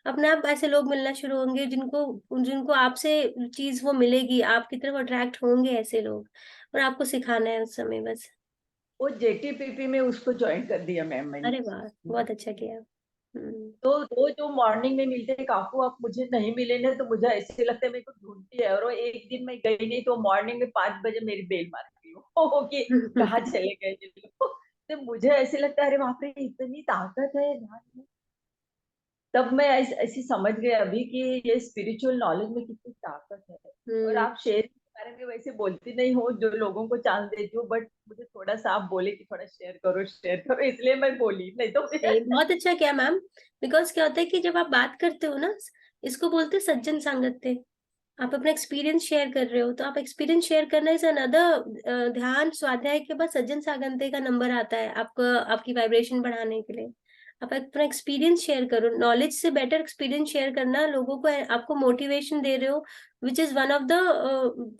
A: अपने आप ऐसे लोग मिलना शुरू होंगे जिनको जिनको आपसे चीज वो मिलेगी, आपकी तरफ अट्रैक्ट होंगे ऐसे लोग, और आपको सिखाना है उस समय बस।
F: वो जेटीपीपी में उसको ज्वाइन कर दिया मैम मैंने।
A: अरे वाह, बहुत अच्छा किया। हम्म।
F: तो वो जो मॉर्निंग में मिलते हैं, काकू आप मुझे नहीं मिले ना, तो मुझे ऐसे लगता है मेरे को ढूंढती है। और वो एक दिन मैं गई नहीं, तो मॉर्निंग में 5 बजे मेरी बेल मार रही हो कि कहाँ चले गए ये लोग। तो मुझे ऐसे लगता है अरे बाप रे, इतनी ताकत है ध्यान में। तब मैं ऐसी समझ गई अभी कि ये स्पिरिचुअल नॉलेज में कितनी ताकत है। और
A: हम्म।
F: आप शेयर के बारे में वैसे बोलती नहीं हो, जो लोगों को चांस देती हो, बट मुझे थोड़ा सा आप बोले कि थोड़ा शेयर करो, इसलिए मैं बोली, नहीं तो
A: नहीं, बहुत अच्छा किया मैम। बिकॉज क्या होता है कि जब आप बात करते हो ना, इसको बोलते हैं सज्जन सांगत्य। आप अपना एक्सपीरियंस शेयर कर रहे हो, तो आप एक्सपीरियंस शेयर करना इज अनदर। ध्यान स्वाध्याय के बाद सज्जन सांगत्य का नंबर आता है आपको, आपकी वाइब्रेशन बढ़ाने के लिए। आप अपना एक्सपीरियंस शेयर करो, नॉलेज से बेटर एक्सपीरियंस शेयर करना लोगों को, आपको मोटिवेशन दे रहे हो, which is one of the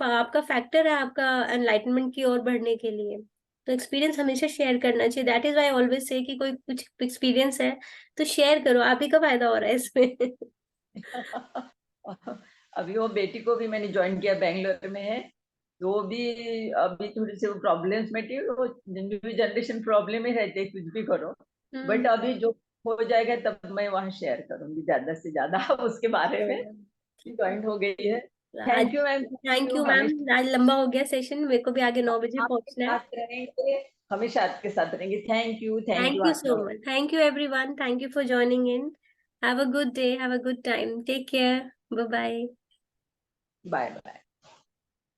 A: आपका फैक्टर है आपका एनलाइटमेंट की ओर बढ़ने के लिए। तो एक्सपीरियंस हमेशा शेयर करना चाहिए, that is why always say कि कोई कुछ एक्सपीरियंस है तो शेयर करो, आप ही का फायदा हो रहा है इसमें।
F: अभी वो बेटी को भी मैंने ज्वाइन किया, बैंगलोर में है, तो वो भी अभी थोड़ी सी प्रॉब्लम्स में थी। वो न्यू जनरेशन प्रॉब्लम में रहते, कुछ भी करो। बट
A: हम्म।
F: अभी जो हो जाएगा तब मैं वहाँ शेयर करूंगी ज्यादा से ज्यादा उसके बारे में।
A: ठीक है।
F: ज्वाइंट हो गई है।
A: आज
F: thank you ma'am, thank
A: thank
F: you
A: you ma'am,
F: हमेशा।
A: आज लंबा हो गया सेशन, मेरे को भी आगे 9 बजे
F: आपके
A: पहुंचना है।
F: साथ रहेंगे, हमेशा आपके साथ रहेंगे। थैंक
A: थैंक
F: यू
A: यू
F: आप
A: सो
F: लोग।
A: Much, thank you everyone, thank you for joining in. Have a good day, have a good time, take care, bye bye.
F: Bye bye.